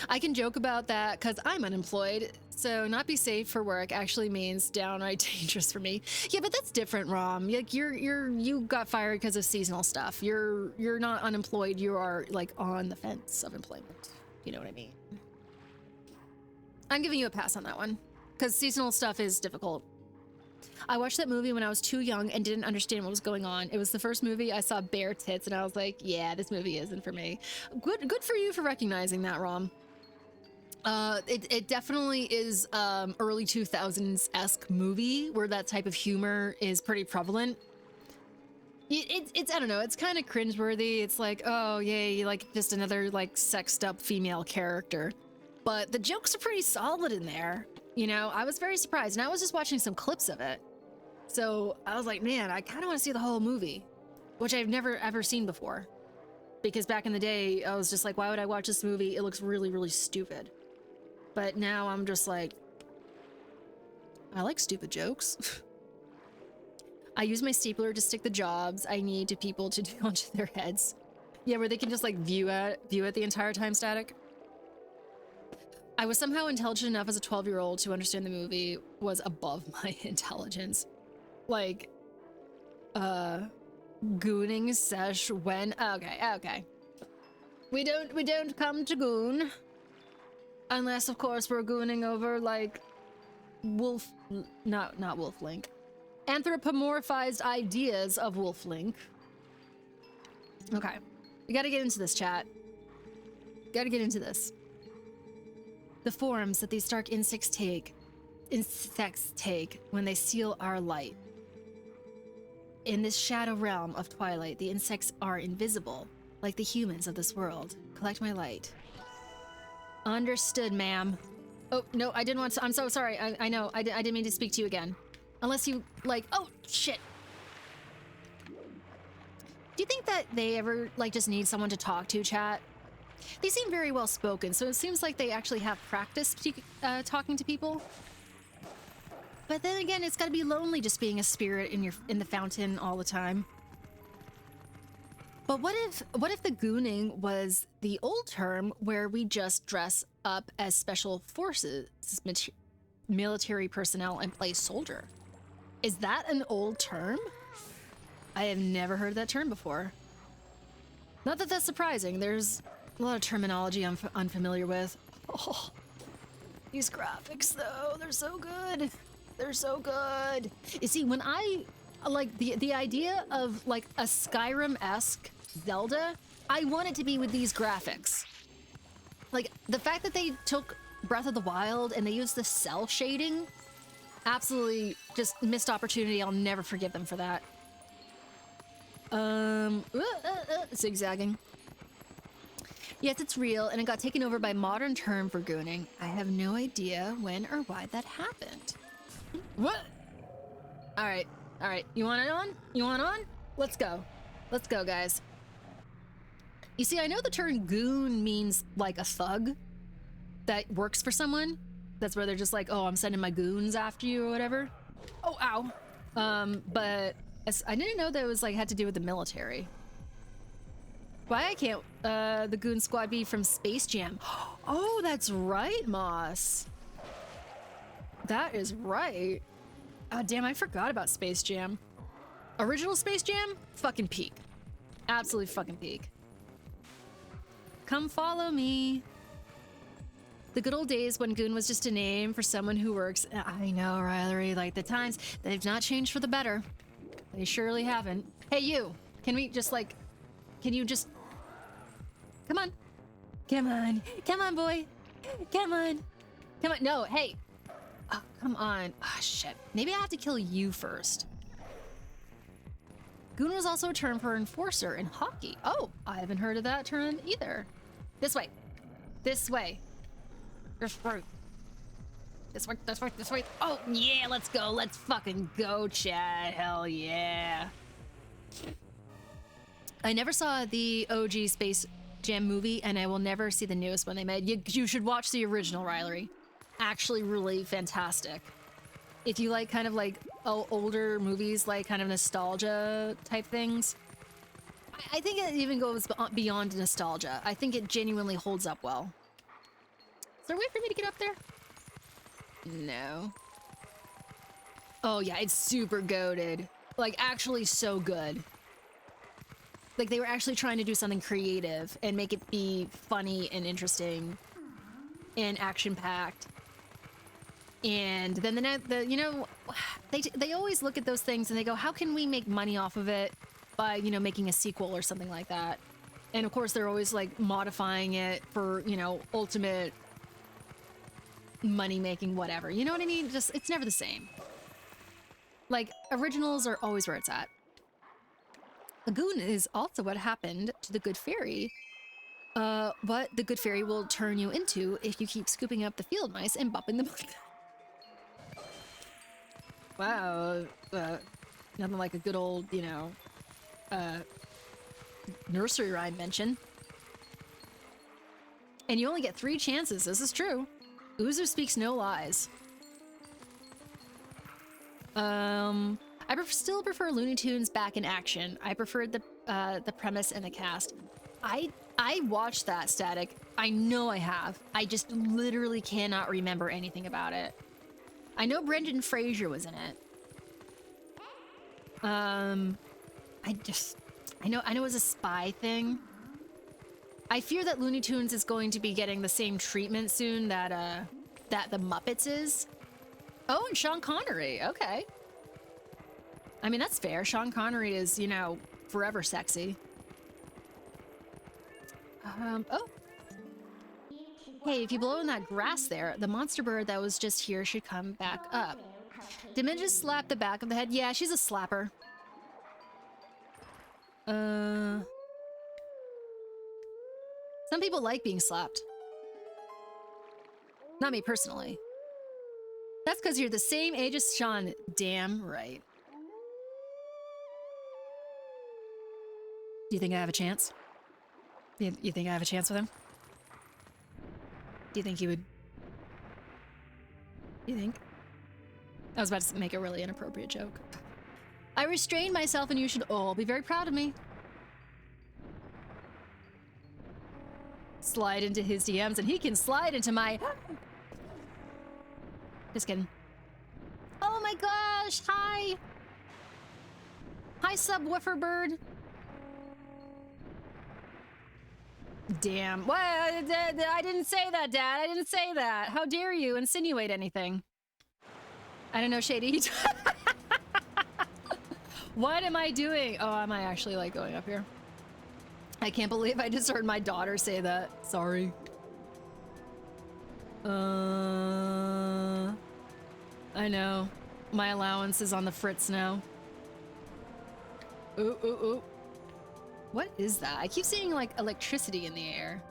I can joke about that because I'm unemployed, so not be safe for work actually means downright dangerous for me. Yeah, but that's different, Rom. Like you got fired because of seasonal stuff. You're not unemployed. You are like on the fence of employment. You know what I mean? I'm giving you a pass on that one because seasonal stuff is difficult. I watched that movie when I was too young and didn't understand what was going on. It was the first movie I saw bare tits, and I was like, yeah, this movie isn't for me. Good for you for recognizing that, Rom. It definitely is early 2000s-esque movie where that type of humor is pretty prevalent. It's I don't know, it's kind of cringeworthy. It's like, oh, yay, like just another like sexed up female character. But the jokes are pretty solid in there. You know, I was very surprised, and I was just watching some clips of it. So I was like, man, I kind of want to see the whole movie, which I've never ever seen before. Because back in the day, I was just like, why would I watch this movie? It looks really, really stupid. But now I'm just like, I like stupid jokes. I use my stapler to stick the jobs I need to people to do onto their heads. Yeah, where they can just like view it the entire time, Static. I was somehow intelligent enough as a 12-year-old to understand the movie was above my intelligence. Like, gooning sesh when, okay. We don't come to goon. Unless, of course, we're gooning over, like, not Wolflink. Anthropomorphized ideas of Wolflink. Okay. We gotta get into this, chat. Gotta get into this. The forms that these dark insects take when they steal our light. In this shadow realm of Twilight, the insects are invisible, like the humans of this world. Collect my light. Understood, ma'am. Oh, no, I didn't want to. I'm so sorry. I know. I didn't mean to speak to you again. Unless you, like, oh, shit. Do you think that they ever, like, just need someone to talk to, chat? They seem very well spoken, so it seems like they actually have practice talking to people. But then again, it's gotta be lonely just being a spirit in the fountain all the time. But what if the gooning was the old term where we just dress up as special forces military personnel and play soldier. Is that an old term? I have never heard that term before. Not that that's surprising. There's a lot of terminology I'm unfamiliar with. Oh, these graphics, though, they're so good. They're so good. You see, when I, like, the idea of, like, a Skyrim-esque Zelda, I want it to be with these graphics. Like, the fact that they took Breath of the Wild and they used the cell shading, absolutely just missed opportunity. I'll never forgive them for that. Zigzagging. Yes, it's real, and it got taken over by modern term for gooning. I have no idea when or why that happened. What? All right. You want it on? You want on? Let's go. Let's go, guys. You see, I know the term goon means like a thug that works for someone. That's where they're just like, oh, I'm sending my goons after you or whatever. Oh, ow. But I didn't know that it was like had to do with the military. Why can't the goon squad be from Space Jam? Oh, that's right, Moss. That is right. Damn, I forgot about Space Jam. Original Space Jam? Fucking peak. Absolutely fucking peak. Come follow me. The good old days when goon was just a name for someone who works. I know, Riley, like the times, they've not changed for the better. They surely haven't. Hey, you. Can we just like, can you just, come on. Come on. Come on, boy. Come on. Come on. No, hey. Oh, come on. Ah, shit. Maybe I have to kill you first. Goon was also a term for enforcer in hockey. Oh, I haven't heard of that term either. This way. This way. This way. This way, this way, this way. Oh, yeah, let's go. Let's fucking go, Chad. Hell yeah. I never saw the OG Space Jam movie, and I will never see the newest one they made. You should watch the original, Riley. Actually really fantastic. If you like kind of like older movies, like kind of nostalgia type things, I think it even goes beyond nostalgia. I think it genuinely holds up well. Is there a way for me to get up there? No. Oh yeah, it's super goated. Like actually so good. Like they were actually trying to do something creative and make it be funny and interesting and action-packed. And then the you know, they always look at those things and they go, how can we make money off of it by, you know, making a sequel or something like that? And of course they're always like modifying it for, you know, ultimate money making whatever. You know what I mean? Just it's never the same. Like originals are always where it's at. Lagoon is also what happened to the Good Fairy. What the Good Fairy will turn you into if you keep scooping up the field mice and bopping them. Wow, nothing like a good old, you know, nursery rhyme mention. And you only get 3 chances, this is true. Oozer speaks no lies. I still prefer Looney Tunes back in action. I preferred the premise and the cast. I watched that, Static. I know I have. I just literally cannot remember anything about it. I know Brendan Fraser was in it. I know it was a spy thing. I fear that Looney Tunes is going to be getting the same treatment soon that the Muppets is. Oh, and Sean Connery. Okay. I mean, that's fair. Sean Connery is, you know, forever sexy. Oh. Hey, if you blow in that grass there, the monster bird that was just here should come back up. Did Min just slap the back of the head? Yeah, she's a slapper. Some people like being slapped. Not me personally. That's because you're the same age as Sean. Damn right. Do you think I have a chance? You think I have a chance with him? Do you think he would? You think? I was about to make a really inappropriate joke. I restrained myself and you should all be very proud of me. Slide into his DMs and he can slide into my... Just kidding. Oh my gosh, hi! Hi, subwoofer bird. Damn. What? I didn't say that, Dad. I didn't say that. How dare you insinuate anything? I don't know, Shady. What am I doing? Oh, am I actually like going up here? I can't believe I just heard my daughter say that. Sorry. I know. My allowance is on the fritz now. Ooh, ooh, ooh. What is that? I keep seeing like electricity in the air.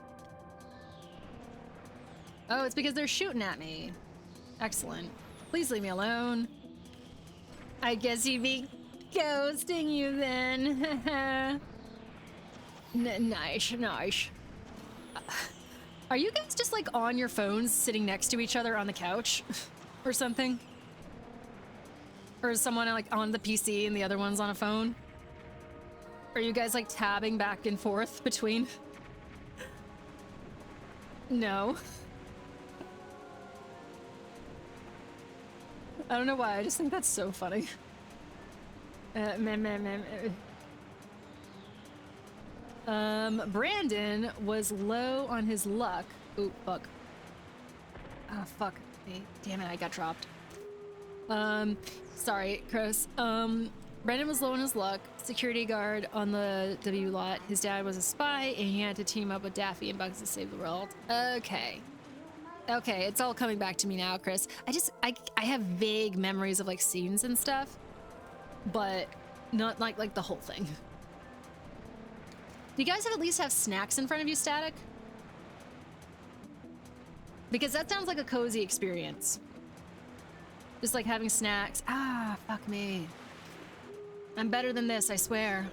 Oh, it's because they're shooting at me. Excellent. Please leave me alone. I guess he'd be ghosting you then. Nice, nice. Are you guys just like on your phones sitting next to each other on the couch or something? Or is someone like on the PC and the other one's on a phone? Are you guys like tabbing back and forth between? No. I don't know why, I just think that's so funny. Brandon was low on his luck. Ooh, fuck. Ah, fuck me. Damn it, I got dropped. Sorry, Chris. Brandon was low on his luck. Security guard on the W lot. His dad was a spy, and he had to team up with Daffy and Bugs to save the world. Okay. Okay, it's all coming back to me now, Chris. I have vague memories of like scenes and stuff, but not like the whole thing. Do you guys at least have snacks in front of you, Static? Because that sounds like a cozy experience. Just like having snacks. Ah, fuck me. I'm better than this, I swear.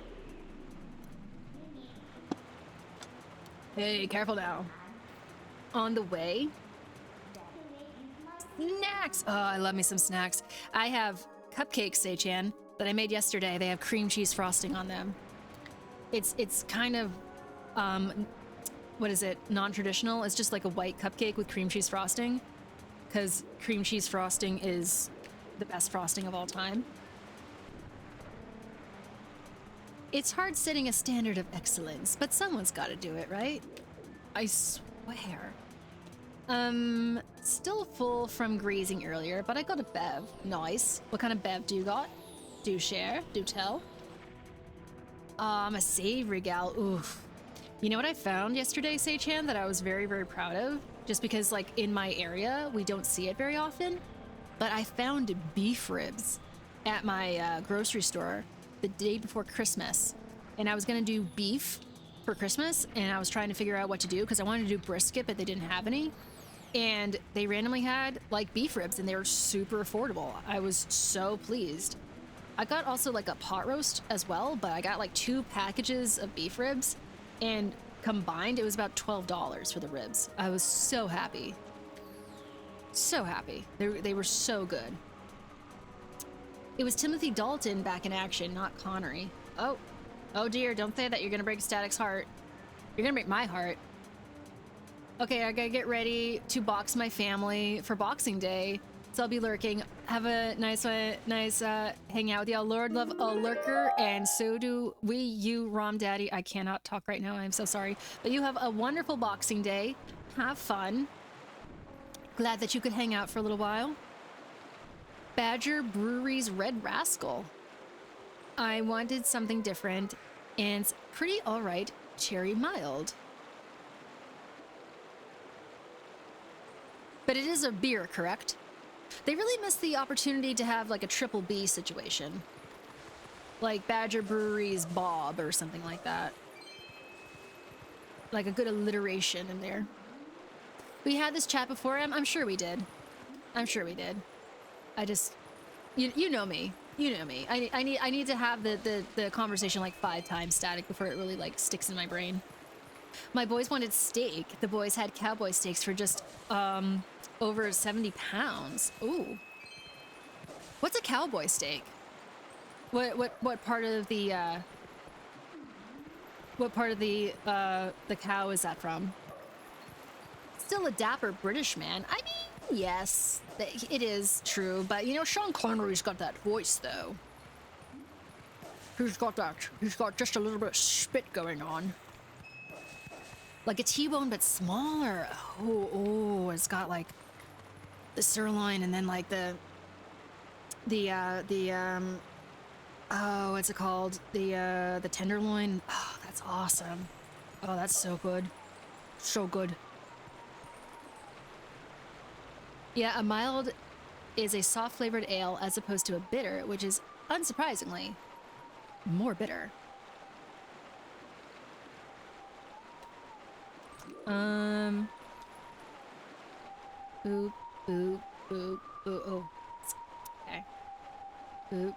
Hey, careful now. On the way. Snacks! Oh, I love me some snacks. I have cupcakes, Sei-chan, that I made yesterday. They have cream cheese frosting on them. It's kind of, what is it? Non-traditional. It's just like a white cupcake with cream cheese frosting. Because cream cheese frosting is the best frosting of all time. It's hard setting a standard of excellence, but someone's got to do it, right? I swear. Still full from grazing earlier, but I got a bev. Nice. What kind of bev do you got? Do share, do tell. I'm a savory gal. Oof. You know what I found yesterday, Sei-chan, that I was very, very proud of? Just because, like, in my area, we don't see it very often. But I found beef ribs at my grocery store the day before Christmas. And I was gonna do beef for Christmas, and I was trying to figure out what to do because I wanted to do brisket, but they didn't have any. And they randomly had, like, beef ribs, and they were super affordable. I was so pleased. I got also, like, a pot roast as well, but I got, like, 2 packages of beef ribs, and combined, it was about $12 for the ribs. I was so happy. So happy. They were so good. It was Timothy Dalton back in action, not Connery. Oh. Oh dear, don't say that. You're gonna break Static's heart. You're gonna break my heart. Okay, I gotta get ready to box my family for Boxing Day. So I'll be lurking. Have a nice hang out with y'all. Lord love a lurker, and so do we, you, Rom Daddy. I cannot talk right now. I'm so sorry. But you have a wonderful Boxing Day. Have fun. Glad that you could hang out for a little while. Badger Brewery's Red Rascal. I wanted something different, and it's pretty alright. Cherry mild. But it is a beer, correct? They really missed the opportunity to have like a triple B situation. Like Badger Brewery's Bob or something like that. Like a good alliteration in there. We had this chat before, I'm sure we did. I'm sure we did. I just, you know me. You know me. I need to have the conversation like 5 times Static before it really like sticks in my brain. My boys wanted steak. The boys had cowboy steaks for just over 70 pounds. Ooh. What's a cowboy steak? What part of the cow is that from? Still a dapper British man. I mean, Yes, it is true, but you know, Sean Connery's got that voice though. He's got just a little bit of spit going on. Like a T-bone, but smaller. Oh, it's got like the sirloin and then like oh, what's it called? The tenderloin. Oh, that's awesome. Oh, that's so good. So good. Yeah, a mild is a soft-flavored ale as opposed to a bitter, which is, unsurprisingly, more bitter. Boop, boop, boop, boop. Oh. Okay. Boop.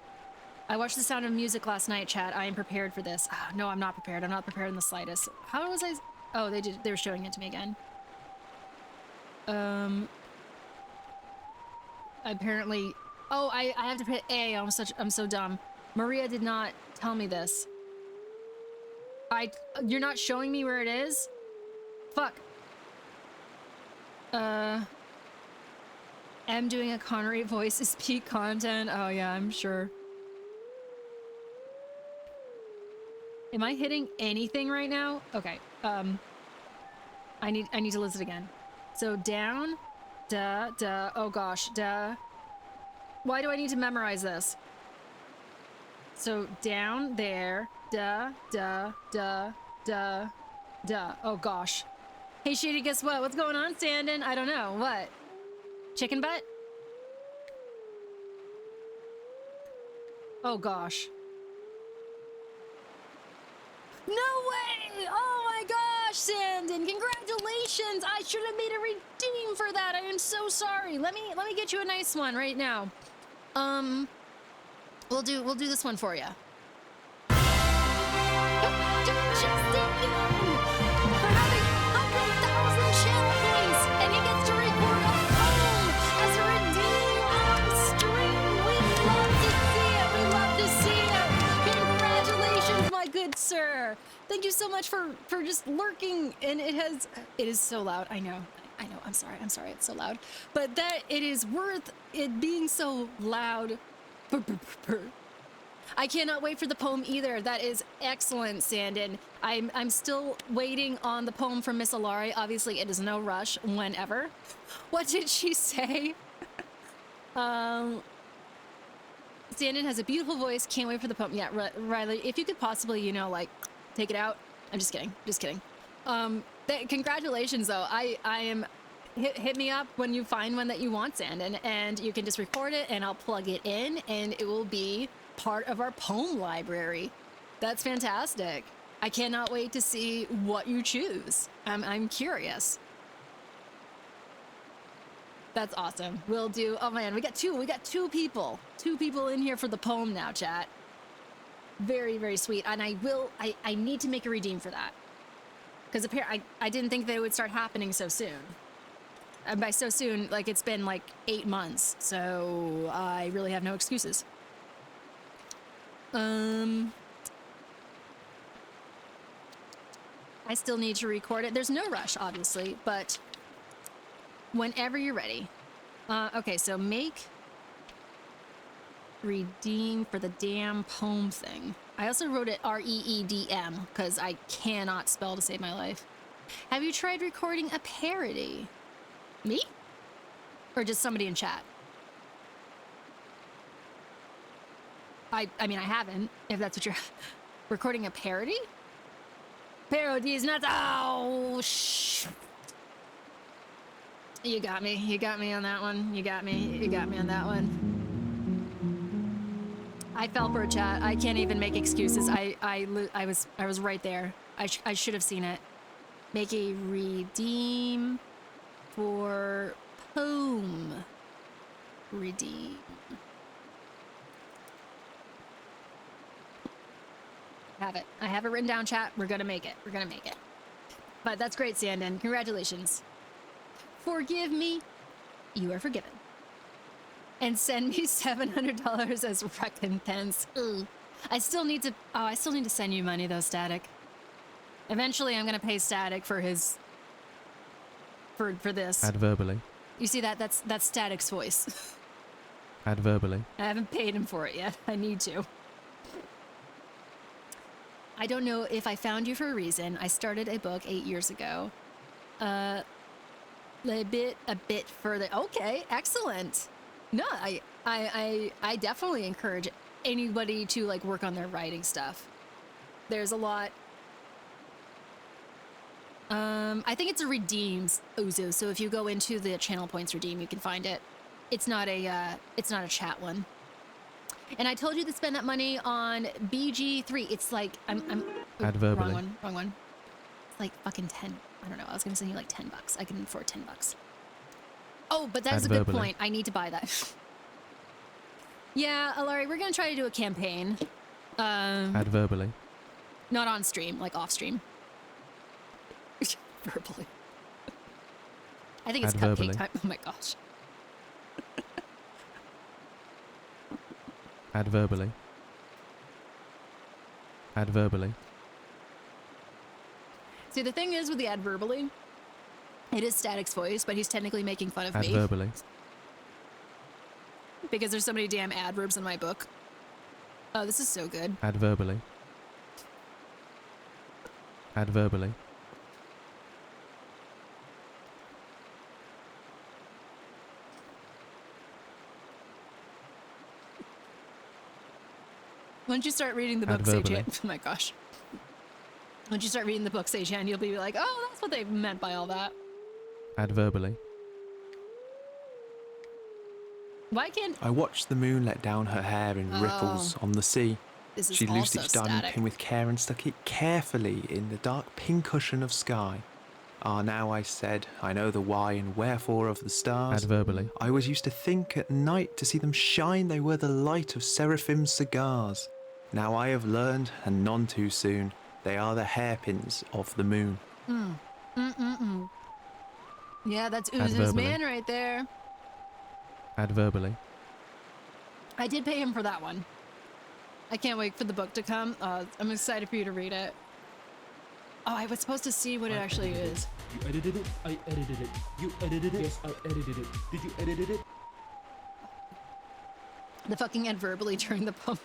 I watched The Sound of Music last night, chat. I am prepared for this. No, I'm not prepared. I'm not prepared in the slightest. How was I? Oh, they were showing it to me again. Apparently. Oh, I have to hit A. I'm so dumb. Maria did not tell me this. You're not showing me where it is? Fuck. M doing a Connery voice is peak content. Oh yeah, I'm sure. Am I hitting anything right now? Okay. I need to listen again. So down, duh. Oh gosh, duh. Why do I need to memorize this? So down there, duh. Oh gosh. Hey Shady, guess what? What's going on, Sandon? I don't know. What? Chicken butt? Oh gosh. No way! Oh my gosh, Sandon! Congratulations! I should have made a redeem for that. I am so sorry. Let me get you a nice one right now. We'll do this one for you. Good sir, thank you so much for just lurking, and it is so loud. I know, I'm sorry, it's so loud, but that it is worth it being so loud. I cannot wait for the poem either. That is excellent, Sandon. I'm still waiting on the poem from Miss Alari. Obviously it is no rush, whenever. What did she say? Sandon has a beautiful voice. Can't wait for the poem. Yeah, Riley, if you could possibly, you know, like, take it out. I'm just kidding. Congratulations, though. I am... Hit me up when you find one that you want, Sandon, and you can just record it, and I'll plug it in, and it will be part of our poem library. That's fantastic. I cannot wait to see what you choose. I'm curious. That's awesome. We'll do. Oh man, we got two people in here for the poem now, chat. Very, very sweet. And I need to make a redeem for that. Because I didn't think that it would start happening so soon. And by so soon, like it's been like 8 months. So I really have no excuses. I still need to record it. There's no rush, obviously, but whenever you're ready. Okay, so make redeem for the damn poem thing. I also wrote it R-E-E-D-M because I cannot spell to save my life. Have you tried recording a parody? Me? Or just somebody in chat? I mean, I haven't, if that's what you're... Recording a parody? Parody is not... Oh, shh. You got me on that one. You got me on that one. I fell for a chat. I can't even make excuses. I was right there. I should have seen it. Make a redeem for poem. Redeem. I have it written down, chat. We're gonna make it. But that's great, Sandon. Congratulations. Forgive me. You are forgiven. And send me $700 as recompense. Ugh. I still need to send you money though, Static. Eventually I'm gonna pay Static for his for this. Adverbally. You see that? That's Static's voice. Adverbally. I haven't paid him for it yet. I need to. I don't know if I found you for a reason. I started a book 8 years ago. A bit further. Okay, excellent. No, I definitely encourage anybody to like work on their writing stuff. There's a lot. I think it's a redeems Ozu. So if you go into the channel points redeem, you can find it. It's not a chat one. And I told you to spend that money on BG3. It's like I'm Adverbally. wrong one. It's like fucking 10. I don't know. I was gonna send you like $10. I can afford $10. Oh, but that's a good Adverbally. point. I need to buy that. Yeah, Alari, we're gonna try to do a campaign. Adverbally. Not on stream, like off stream. Verbally. I think it's Adverbally. cupcake time. Oh my gosh. Adverbally. Adverbally. See, the thing is with the adverbally, it is Static's voice, but he's technically making fun of me. Adverbally. Because there's so many damn adverbs in my book. Oh, this is so good. Adverbally. Adverbally. Once you start reading the book, Adverbally. Seijan, oh my gosh. Once you start reading the book, Seijan, you'll be like, oh, that's what they meant by all that. Adverbally. Why can't... I watched the moon let down her hair in ripples on the sea. This is She loosed also each diamond Static. pin with care and stuck it carefully in the dark pincushion of sky. Ah, now I said, I know the why and wherefore of the stars. Adverbally. I always used to think at night to see them shine they were the light of seraphim cigars. Now I have learned, and none too soon, they are the hairpins of the moon. Yeah, that's Uzu's Adverbally. man right there. Adverbally. I did pay him for that one. I can't wait for the book to come. I'm excited for you to read it. Oh, I was supposed to see what it actually is. You edited it? I edited it. You edited it? Yes, I edited it. Did you edit it? The fucking adverbally during the poem.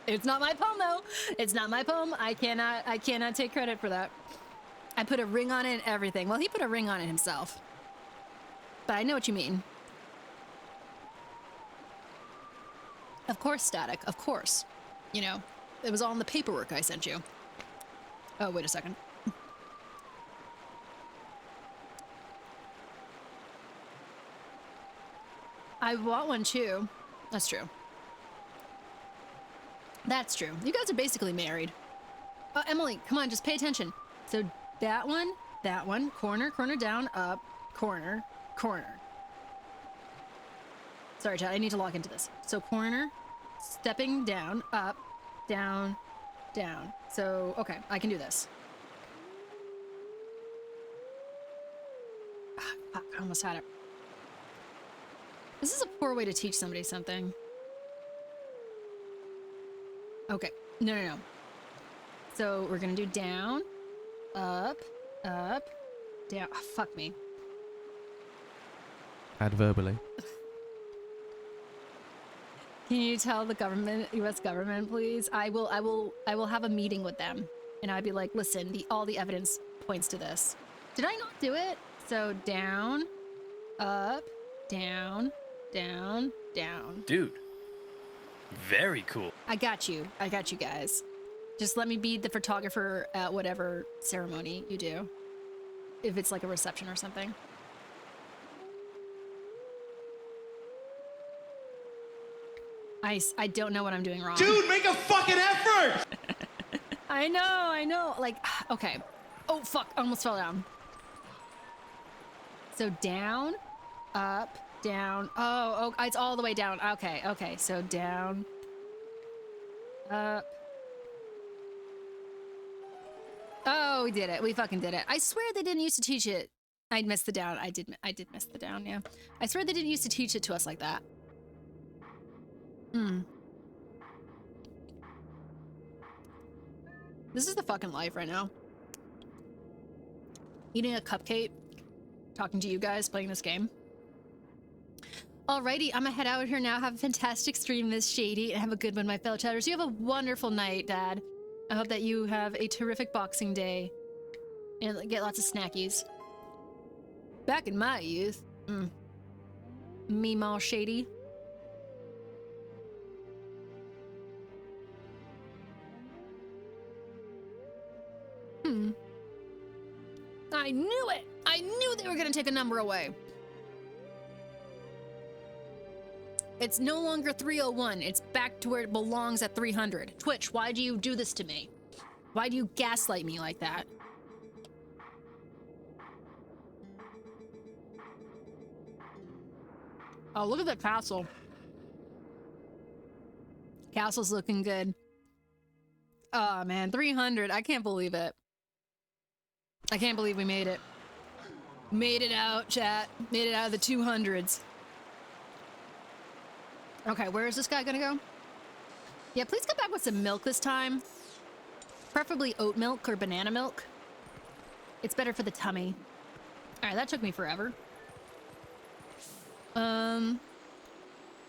It's not my poem though. It's not my poem. I cannot take credit for that. I put a ring on it and everything. Well, he put a ring on it himself. But I know what you mean. Of course, Static. Of course. You know, it was all in the paperwork I sent you. Oh, wait a second. I bought one too. That's true. That's true. You guys are basically married. Oh, Emily, come on, just pay attention. So that one, corner, corner down, up, corner, corner. Sorry, Chad, I need to log into this. So corner, stepping down, up, down, down. So, okay, I can do this. Ah, fuck, I almost had it. This is a poor way to teach somebody something. Okay, no. So we're gonna do down, up, up, down. Oh, fuck me. Adverbally. Can you tell the government, U.S. government, please? I will have a meeting with them, and I'd be like, listen, all the evidence points to this. Did I not do it? So down, up, down, down, down. Dude, very cool. I got you guys. Just let me be the photographer at whatever ceremony you do. If it's like a reception or something. I don't know what I'm doing wrong. Dude, make a fucking effort! I know. Like, okay. Oh, fuck. I almost fell down. So down, up, down. Oh, it's all the way down. Okay. So down, up. Oh, we did it. We fucking did it. I swear they didn't used to teach it. I missed the down. I did miss the down, yeah. I swear they didn't used to teach it to us like that. This is the fucking life right now. Eating a cupcake, talking to you guys, playing this game. Alrighty, I'm gonna head out here now. Have a fantastic stream, Miss Shady, and have a good one, my fellow chatters. You have a wonderful night, Dad. I hope that you have a terrific Boxing Day and get lots of snackies. Back in my youth, Meemaw Shady. I knew it! I knew they were gonna take a number away. It's no longer 301. It's back to where it belongs at 300. Twitch, why do you do this to me? Why do you gaslight me like that? Oh, look at the castle. Castle's looking good. Oh, man, 300. I can't believe it. I can't believe we made it. Made it out, chat. Made it out of the 200s. Okay, where is this guy gonna go? Yeah, please come back with some milk this time. Preferably oat milk or banana milk. It's better for the tummy. Alright, that took me forever. None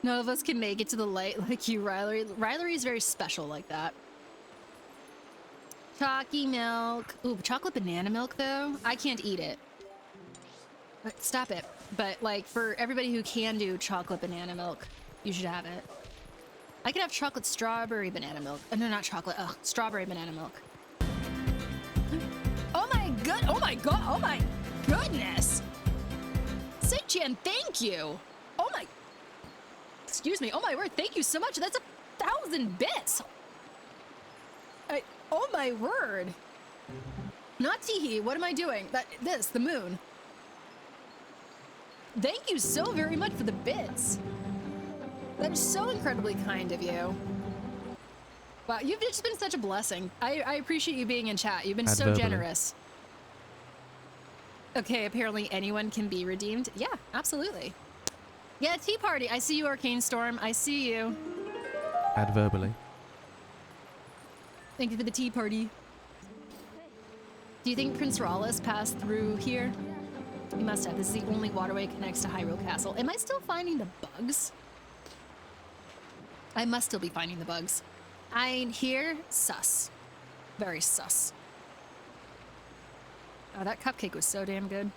of us can make it to the light like you, Riley. Riley is very special like that. Chalky milk. Ooh, chocolate banana milk, though? I can't eat it. Stop it. But, like, for everybody who can do chocolate banana milk, you should have it. I could have chocolate strawberry banana milk. No, not chocolate. Ugh, strawberry banana milk. Oh my god! Oh my god! Oh my goodness! Seichen, thank you! Oh my... Excuse me. Oh my word, thank you so much. That's 1,000 bits! Oh my word! Not Teehee, what am I doing? The moon. Thank you so very much for the bits. That is so incredibly kind of you. Wow, you've just been such a blessing. I appreciate you being in chat. You've been so generous. Okay, apparently anyone can be redeemed. Yeah, absolutely. Yeah, tea party. I see you, Arcane Storm. I see you. Adverbally. Thank you for the tea party. Do you think Prince Rawless passed through here? He must have. This is the only waterway connects to Hyrule Castle. Am I still finding the bugs? I must still be finding the bugs. I ain't here. Sus. Very sus. Oh, that cupcake was so damn good.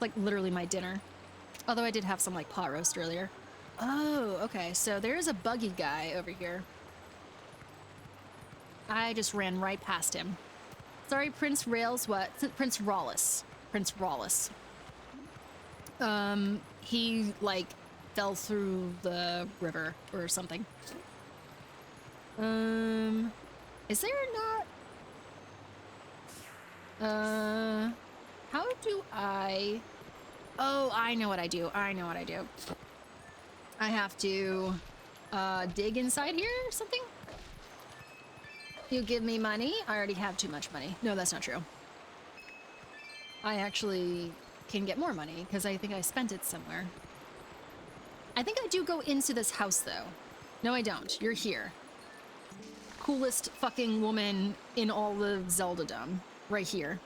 Like, literally my dinner. Although I did have some, like, pot roast earlier. Oh, okay. So there's a buggy guy over here. I just ran right past him. Sorry, Prince Rails what? Prince Rawless. Prince Rawless. He, like, fell through the river or something. Is there not... how do I... Oh, I know what I do. I know what I do. I have to, dig inside here or something? You give me money? I already have too much money. No, that's not true. I actually can get more money because I think I spent it somewhere. I think I do go into this house though. No, I don't. You're here. Coolest fucking woman in all of Zelda-dom. Right here.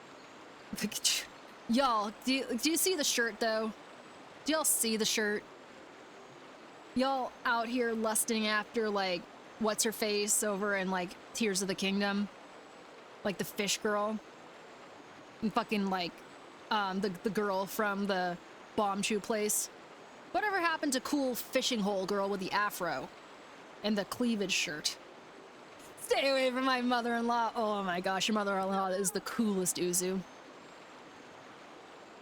Y'all, do you see the shirt though? Do y'all see the shirt? Y'all out here lusting after, like, what's her face over in, like, Tears of the Kingdom? Like the fish girl? And fucking, like, the girl from the bomb chew place? Whatever happened to cool fishing hole girl with the afro? And the cleavage shirt? Stay away from my mother-in-law. Oh my gosh, your mother-in-law is the coolest Uzu.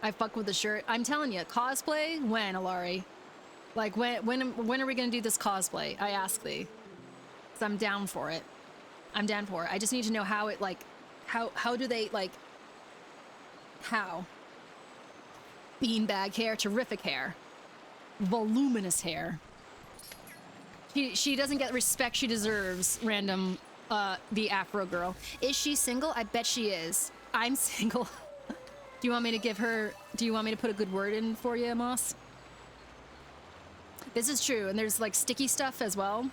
I fuck with the shirt. I'm telling you, cosplay? When, Alari? Like, when are we gonna do this cosplay? I ask thee. 'Cause I'm down for it. I'm down for it. I just need to know how it, like, how do they, like, how? Beanbag hair, terrific hair. Voluminous hair. She doesn't get the respect she deserves, random, the Afro girl. Is she single? I bet she is. I'm single. Do you want me to put a good word in for you, Moss? This is true, and there's, like, sticky stuff as well.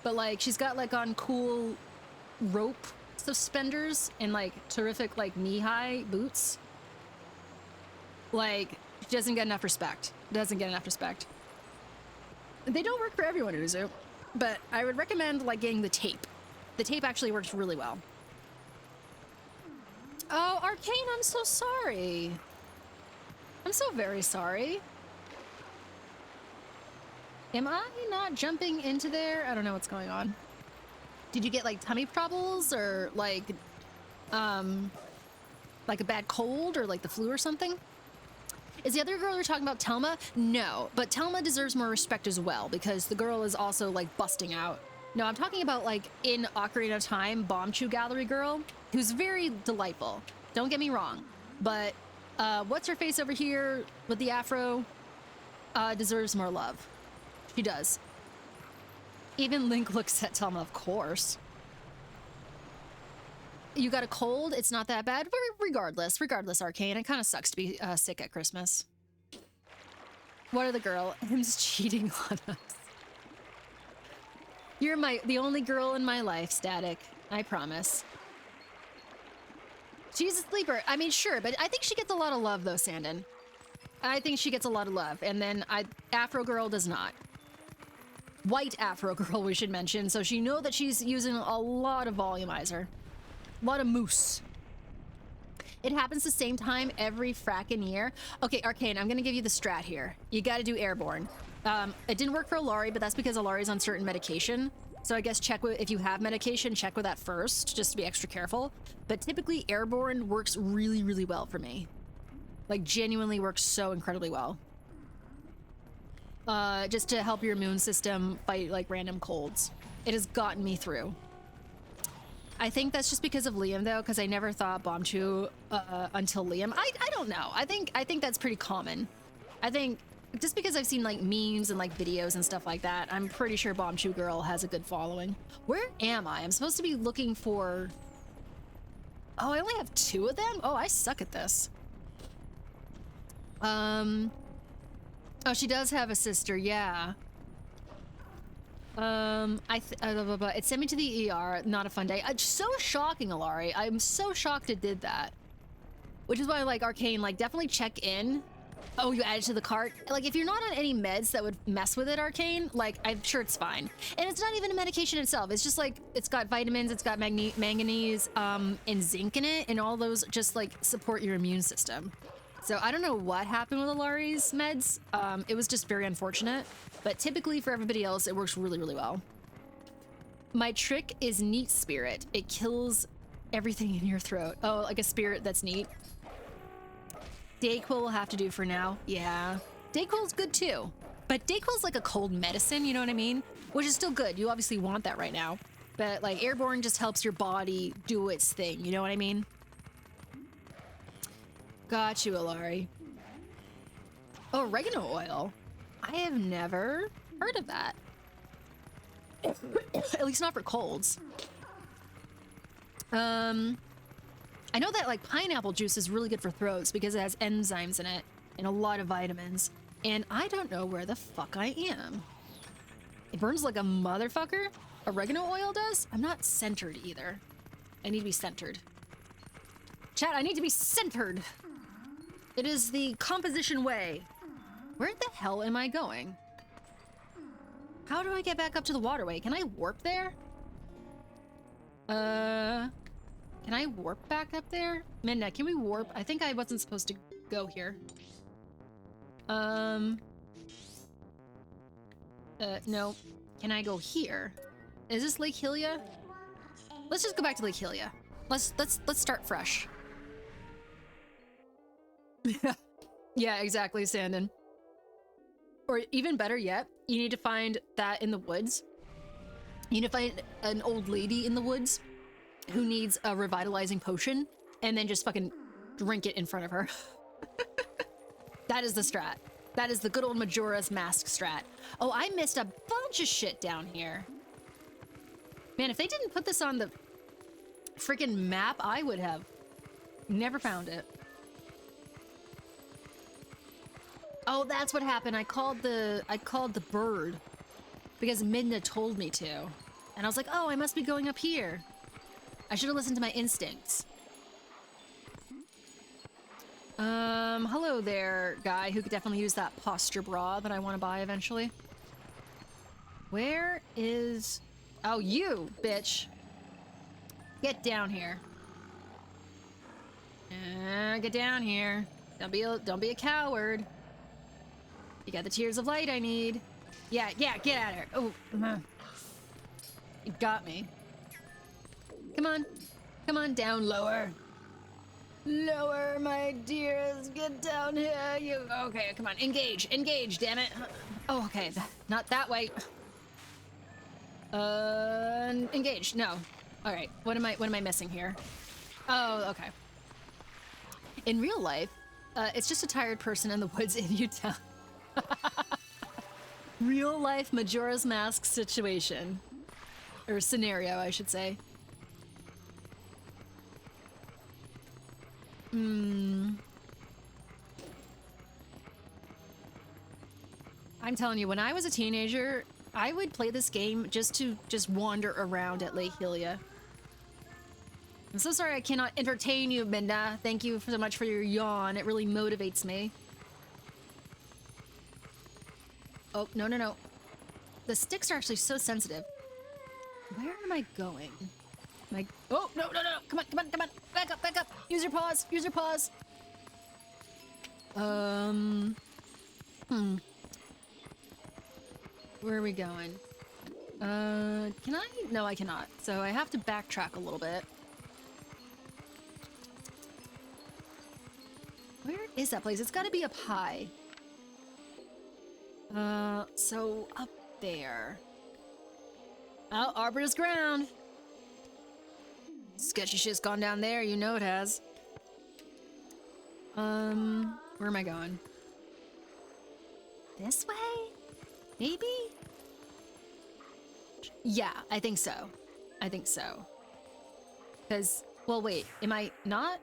But, like, she's got, like, on cool rope suspenders and, like, terrific, like, knee-high boots. Like, she doesn't get enough respect. Doesn't get enough respect. They don't work for everyone, Uzu, but I would recommend like getting the tape. The tape actually works really well. Oh, Arcane, I'm so sorry. I'm so very sorry. Am I not jumping into there? I don't know what's going on. Did you get like tummy troubles or like a bad cold or like the flu or something? Is the other girl you're talking about Telma? No, but Telma deserves more respect as well because the girl is also like busting out. No, I'm talking about like in Ocarina of Time, Bombchu Gallery girl, who's very delightful. Don't get me wrong, but what's her face over here with the afro deserves more love. She does. Even Link looks at Telma, of course. You got a cold? It's not that bad. Regardless, Arcane, it kind of sucks to be sick at Christmas. What are the girl? Him's cheating on us. You're the only girl in my life, Static. I promise. She's a sleeper. I mean, sure, but I think she gets a lot of love, though, Sandon. I think she gets a lot of love, and then Afro Girl does not. White Afro Girl, we should mention, so she know that she's using a lot of volumizer. A lot of moose. It happens the same time every frackin' year. Okay, Arcane, I'm gonna give you the strat here. You gotta do Airborne. It didn't work for Alari, but that's because Alari's on certain medication. So I guess check with, if you have medication, check with that first, just to be extra careful. But typically Airborne works really, really well for me. Like, genuinely works so incredibly well. Just to help your immune system fight, like, random colds. It has gotten me through. I think that's just because of Liam, though, because I never thought Bombchu until Liam. I don't know. I think that's pretty common. I think just because I've seen like memes and like videos and stuff like that, I'm pretty sure Bombchu Girl has a good following. Where am I? I'm supposed to be looking for... Oh, I only have 2 of them? Oh, I suck at this. Oh, she does have a sister, yeah. It sent me to the ER. Not a fun day. It's so shocking, Alari. I'm so shocked it did that. Which is why, like, Arcane, like, definitely check in. Oh, you added to the cart? Like, if you're not on any meds that would mess with it, Arcane, like, I'm sure it's fine. And it's not even a medication itself. It's just, like, it's got vitamins, it's got manganese, and zinc in it, and all those just, like, support your immune system. So I don't know what happened with Alari's meds. It was just very unfortunate. But typically for everybody else, it works really, really well. My trick is Neat Spirit. It kills everything in your throat. Oh, like a spirit that's neat. Dayquil will have to do for now. Yeah. Dayquil's good too. But Dayquil's like a cold medicine, you know what I mean? Which is still good. You obviously want that right now. But like Airborne just helps your body do its thing, you know what I mean? Got you, Alari. Oh, oregano oil. I have never heard of that. At least not for colds. I know that like pineapple juice is really good for throats because it has enzymes in it and a lot of vitamins. And I don't know where the fuck I am. It burns like a motherfucker. Oregano oil does? I'm not centered either. I need to be centered. Chat, I need to be centered. It is the composition way. Where the hell am I going? How do I get back up to the waterway? Can I warp there? Can I warp back up there? Minda, can we warp? I think I wasn't supposed to go here. No. Can I go here? Is this Lake Hylia? Let's just go back to Lake Hylia. Let's start fresh. Yeah, exactly, Sandon. Or even better yet, you need to find that in the woods. You need to find an old lady in the woods who needs a revitalizing potion and then just fucking drink it in front of her. That is the strat. That is the good old Majora's Mask strat. Oh, I missed a bunch of shit down here. Man, if they didn't put this on the freaking map, I would have never found it. Oh, that's what happened. I called the bird because Midna told me to. And I was like, oh, I must be going up here. I should have listened to my instincts. Hello there, guy who could definitely use that posture bra that I want to buy eventually. Where is... Oh, you, bitch. Get down here. Get down here. Don't be a coward. You got the tears of light I need. Yeah, get out of here. Oh, you got me. Come on, down lower. Lower, my dears. Get down here. Okay, come on. Engage, damn it. Oh, okay. Not that way. Engage. No. All right. What am I missing here? Oh, okay. In real life, it's just a tired person in the woods in Utah. Real life Majora's Mask situation. Or scenario, I should say. I'm telling you, when I was a teenager, I would play this game just to wander around at Lake Hylia. I'm so sorry I cannot entertain you, Minda. Thank you so much for your yawn. It really motivates me. Oh, no. The sticks are actually so sensitive. Where am I going? Oh, no. Come on. Back up. Use your paws. Where are we going? Can I? No, I cannot. So I have to backtrack a little bit. Where is that place? It's gotta be up high. So up there. Oh, Arbiter's ground. Sketchy shit's gone down there, you know it has. Where am I going? This way? Maybe? Yeah, I think so. Because, well, wait, am I not?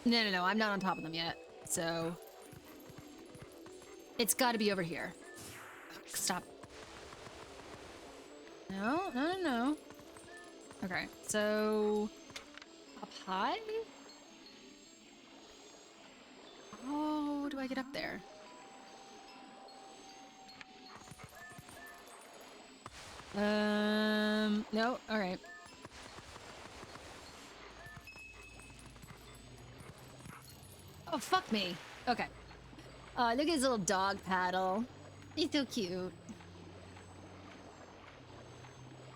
No, I'm not on top of them yet, so... It's gotta be over here. Stop. No. Okay, so... Up high? How do I get up there? No, alright. Oh, fuck me. Okay. Look at his little dog paddle. He's so cute.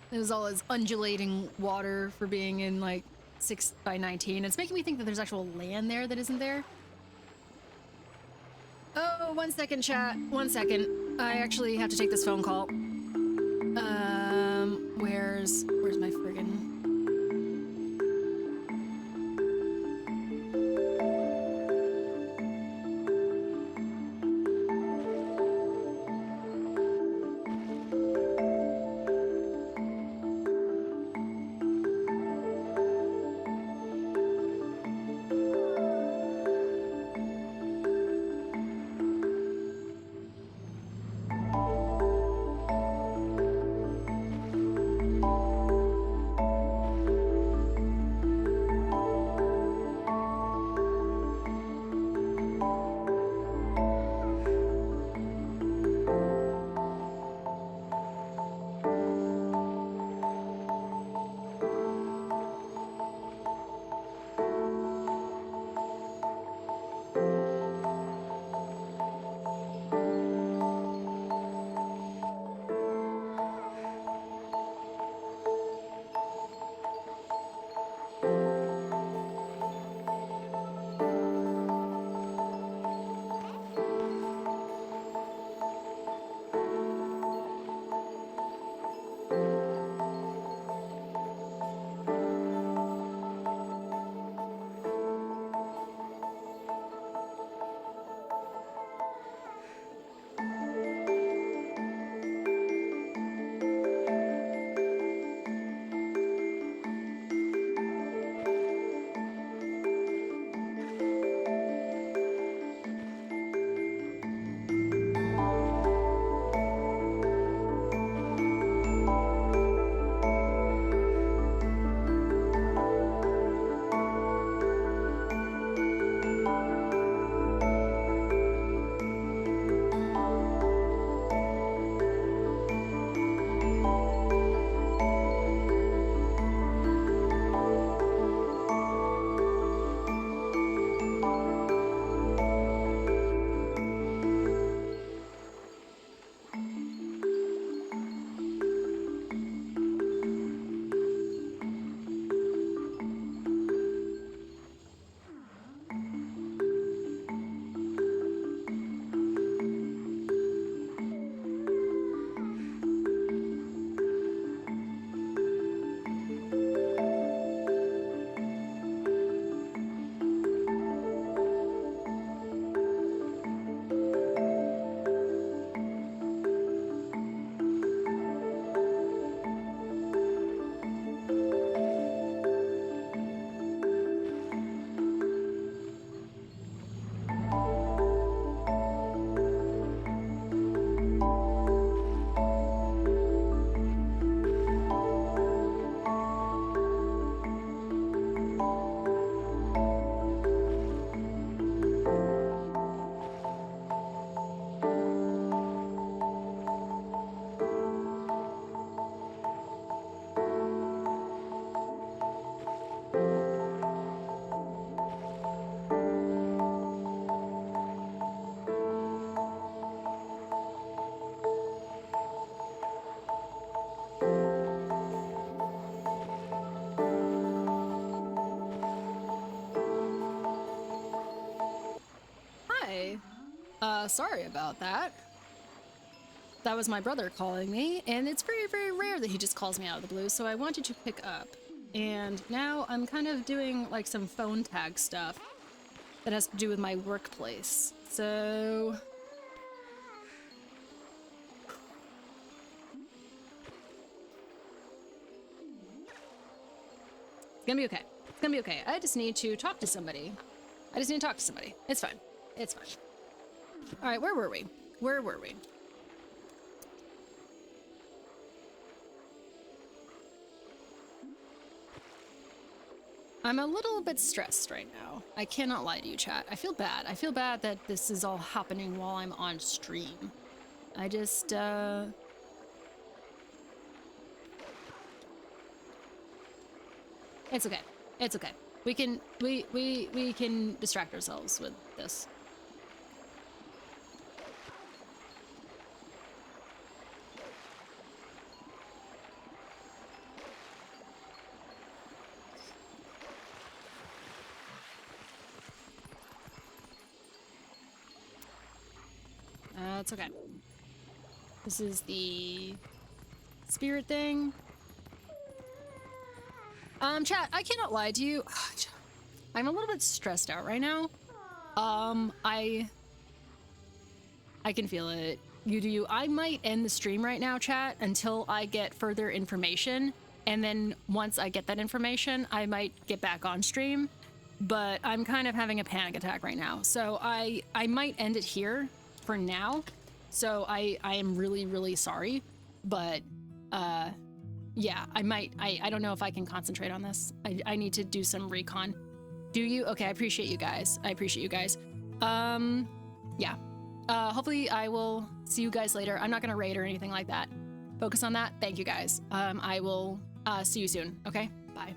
There's all his undulating water for being in, like, 6x19. It's making me think that there's actual land there that isn't there. Oh, 1 second, chat. 1 second. I actually have to take this phone call. Where's my friggin'... Sorry about that. That was my brother calling me, and it's very, very rare that he just calls me out of the blue, so I wanted to pick up. And now I'm kind of doing like some phone tag stuff that has to do with my workplace. So it's gonna be okay. It's gonna be okay. I just need to talk to somebody. It's fine. It's fine. All right, where were we? I'm a little bit stressed right now. I cannot lie to you, chat. I feel bad. I feel bad that this is all happening while I'm on stream. I just, It's okay. It's okay. We can distract ourselves with this. It's okay. This is the spirit thing. Chat, I cannot lie to you. I'm a little bit stressed out right now. I can feel it. You do you. I might end the stream right now, chat, until I get further information. And then once I get that information, I might get back on stream. But I'm kind of having a panic attack right now. So I might end it here for now. So I am really, really sorry. But, yeah, I don't know if I can concentrate on this. I need to do some recon. Do you? Okay, I appreciate you guys. Yeah. Hopefully I will see you guys later. I'm not gonna raid or anything like that. Focus on that. Thank you guys. I will see you soon. Okay, bye.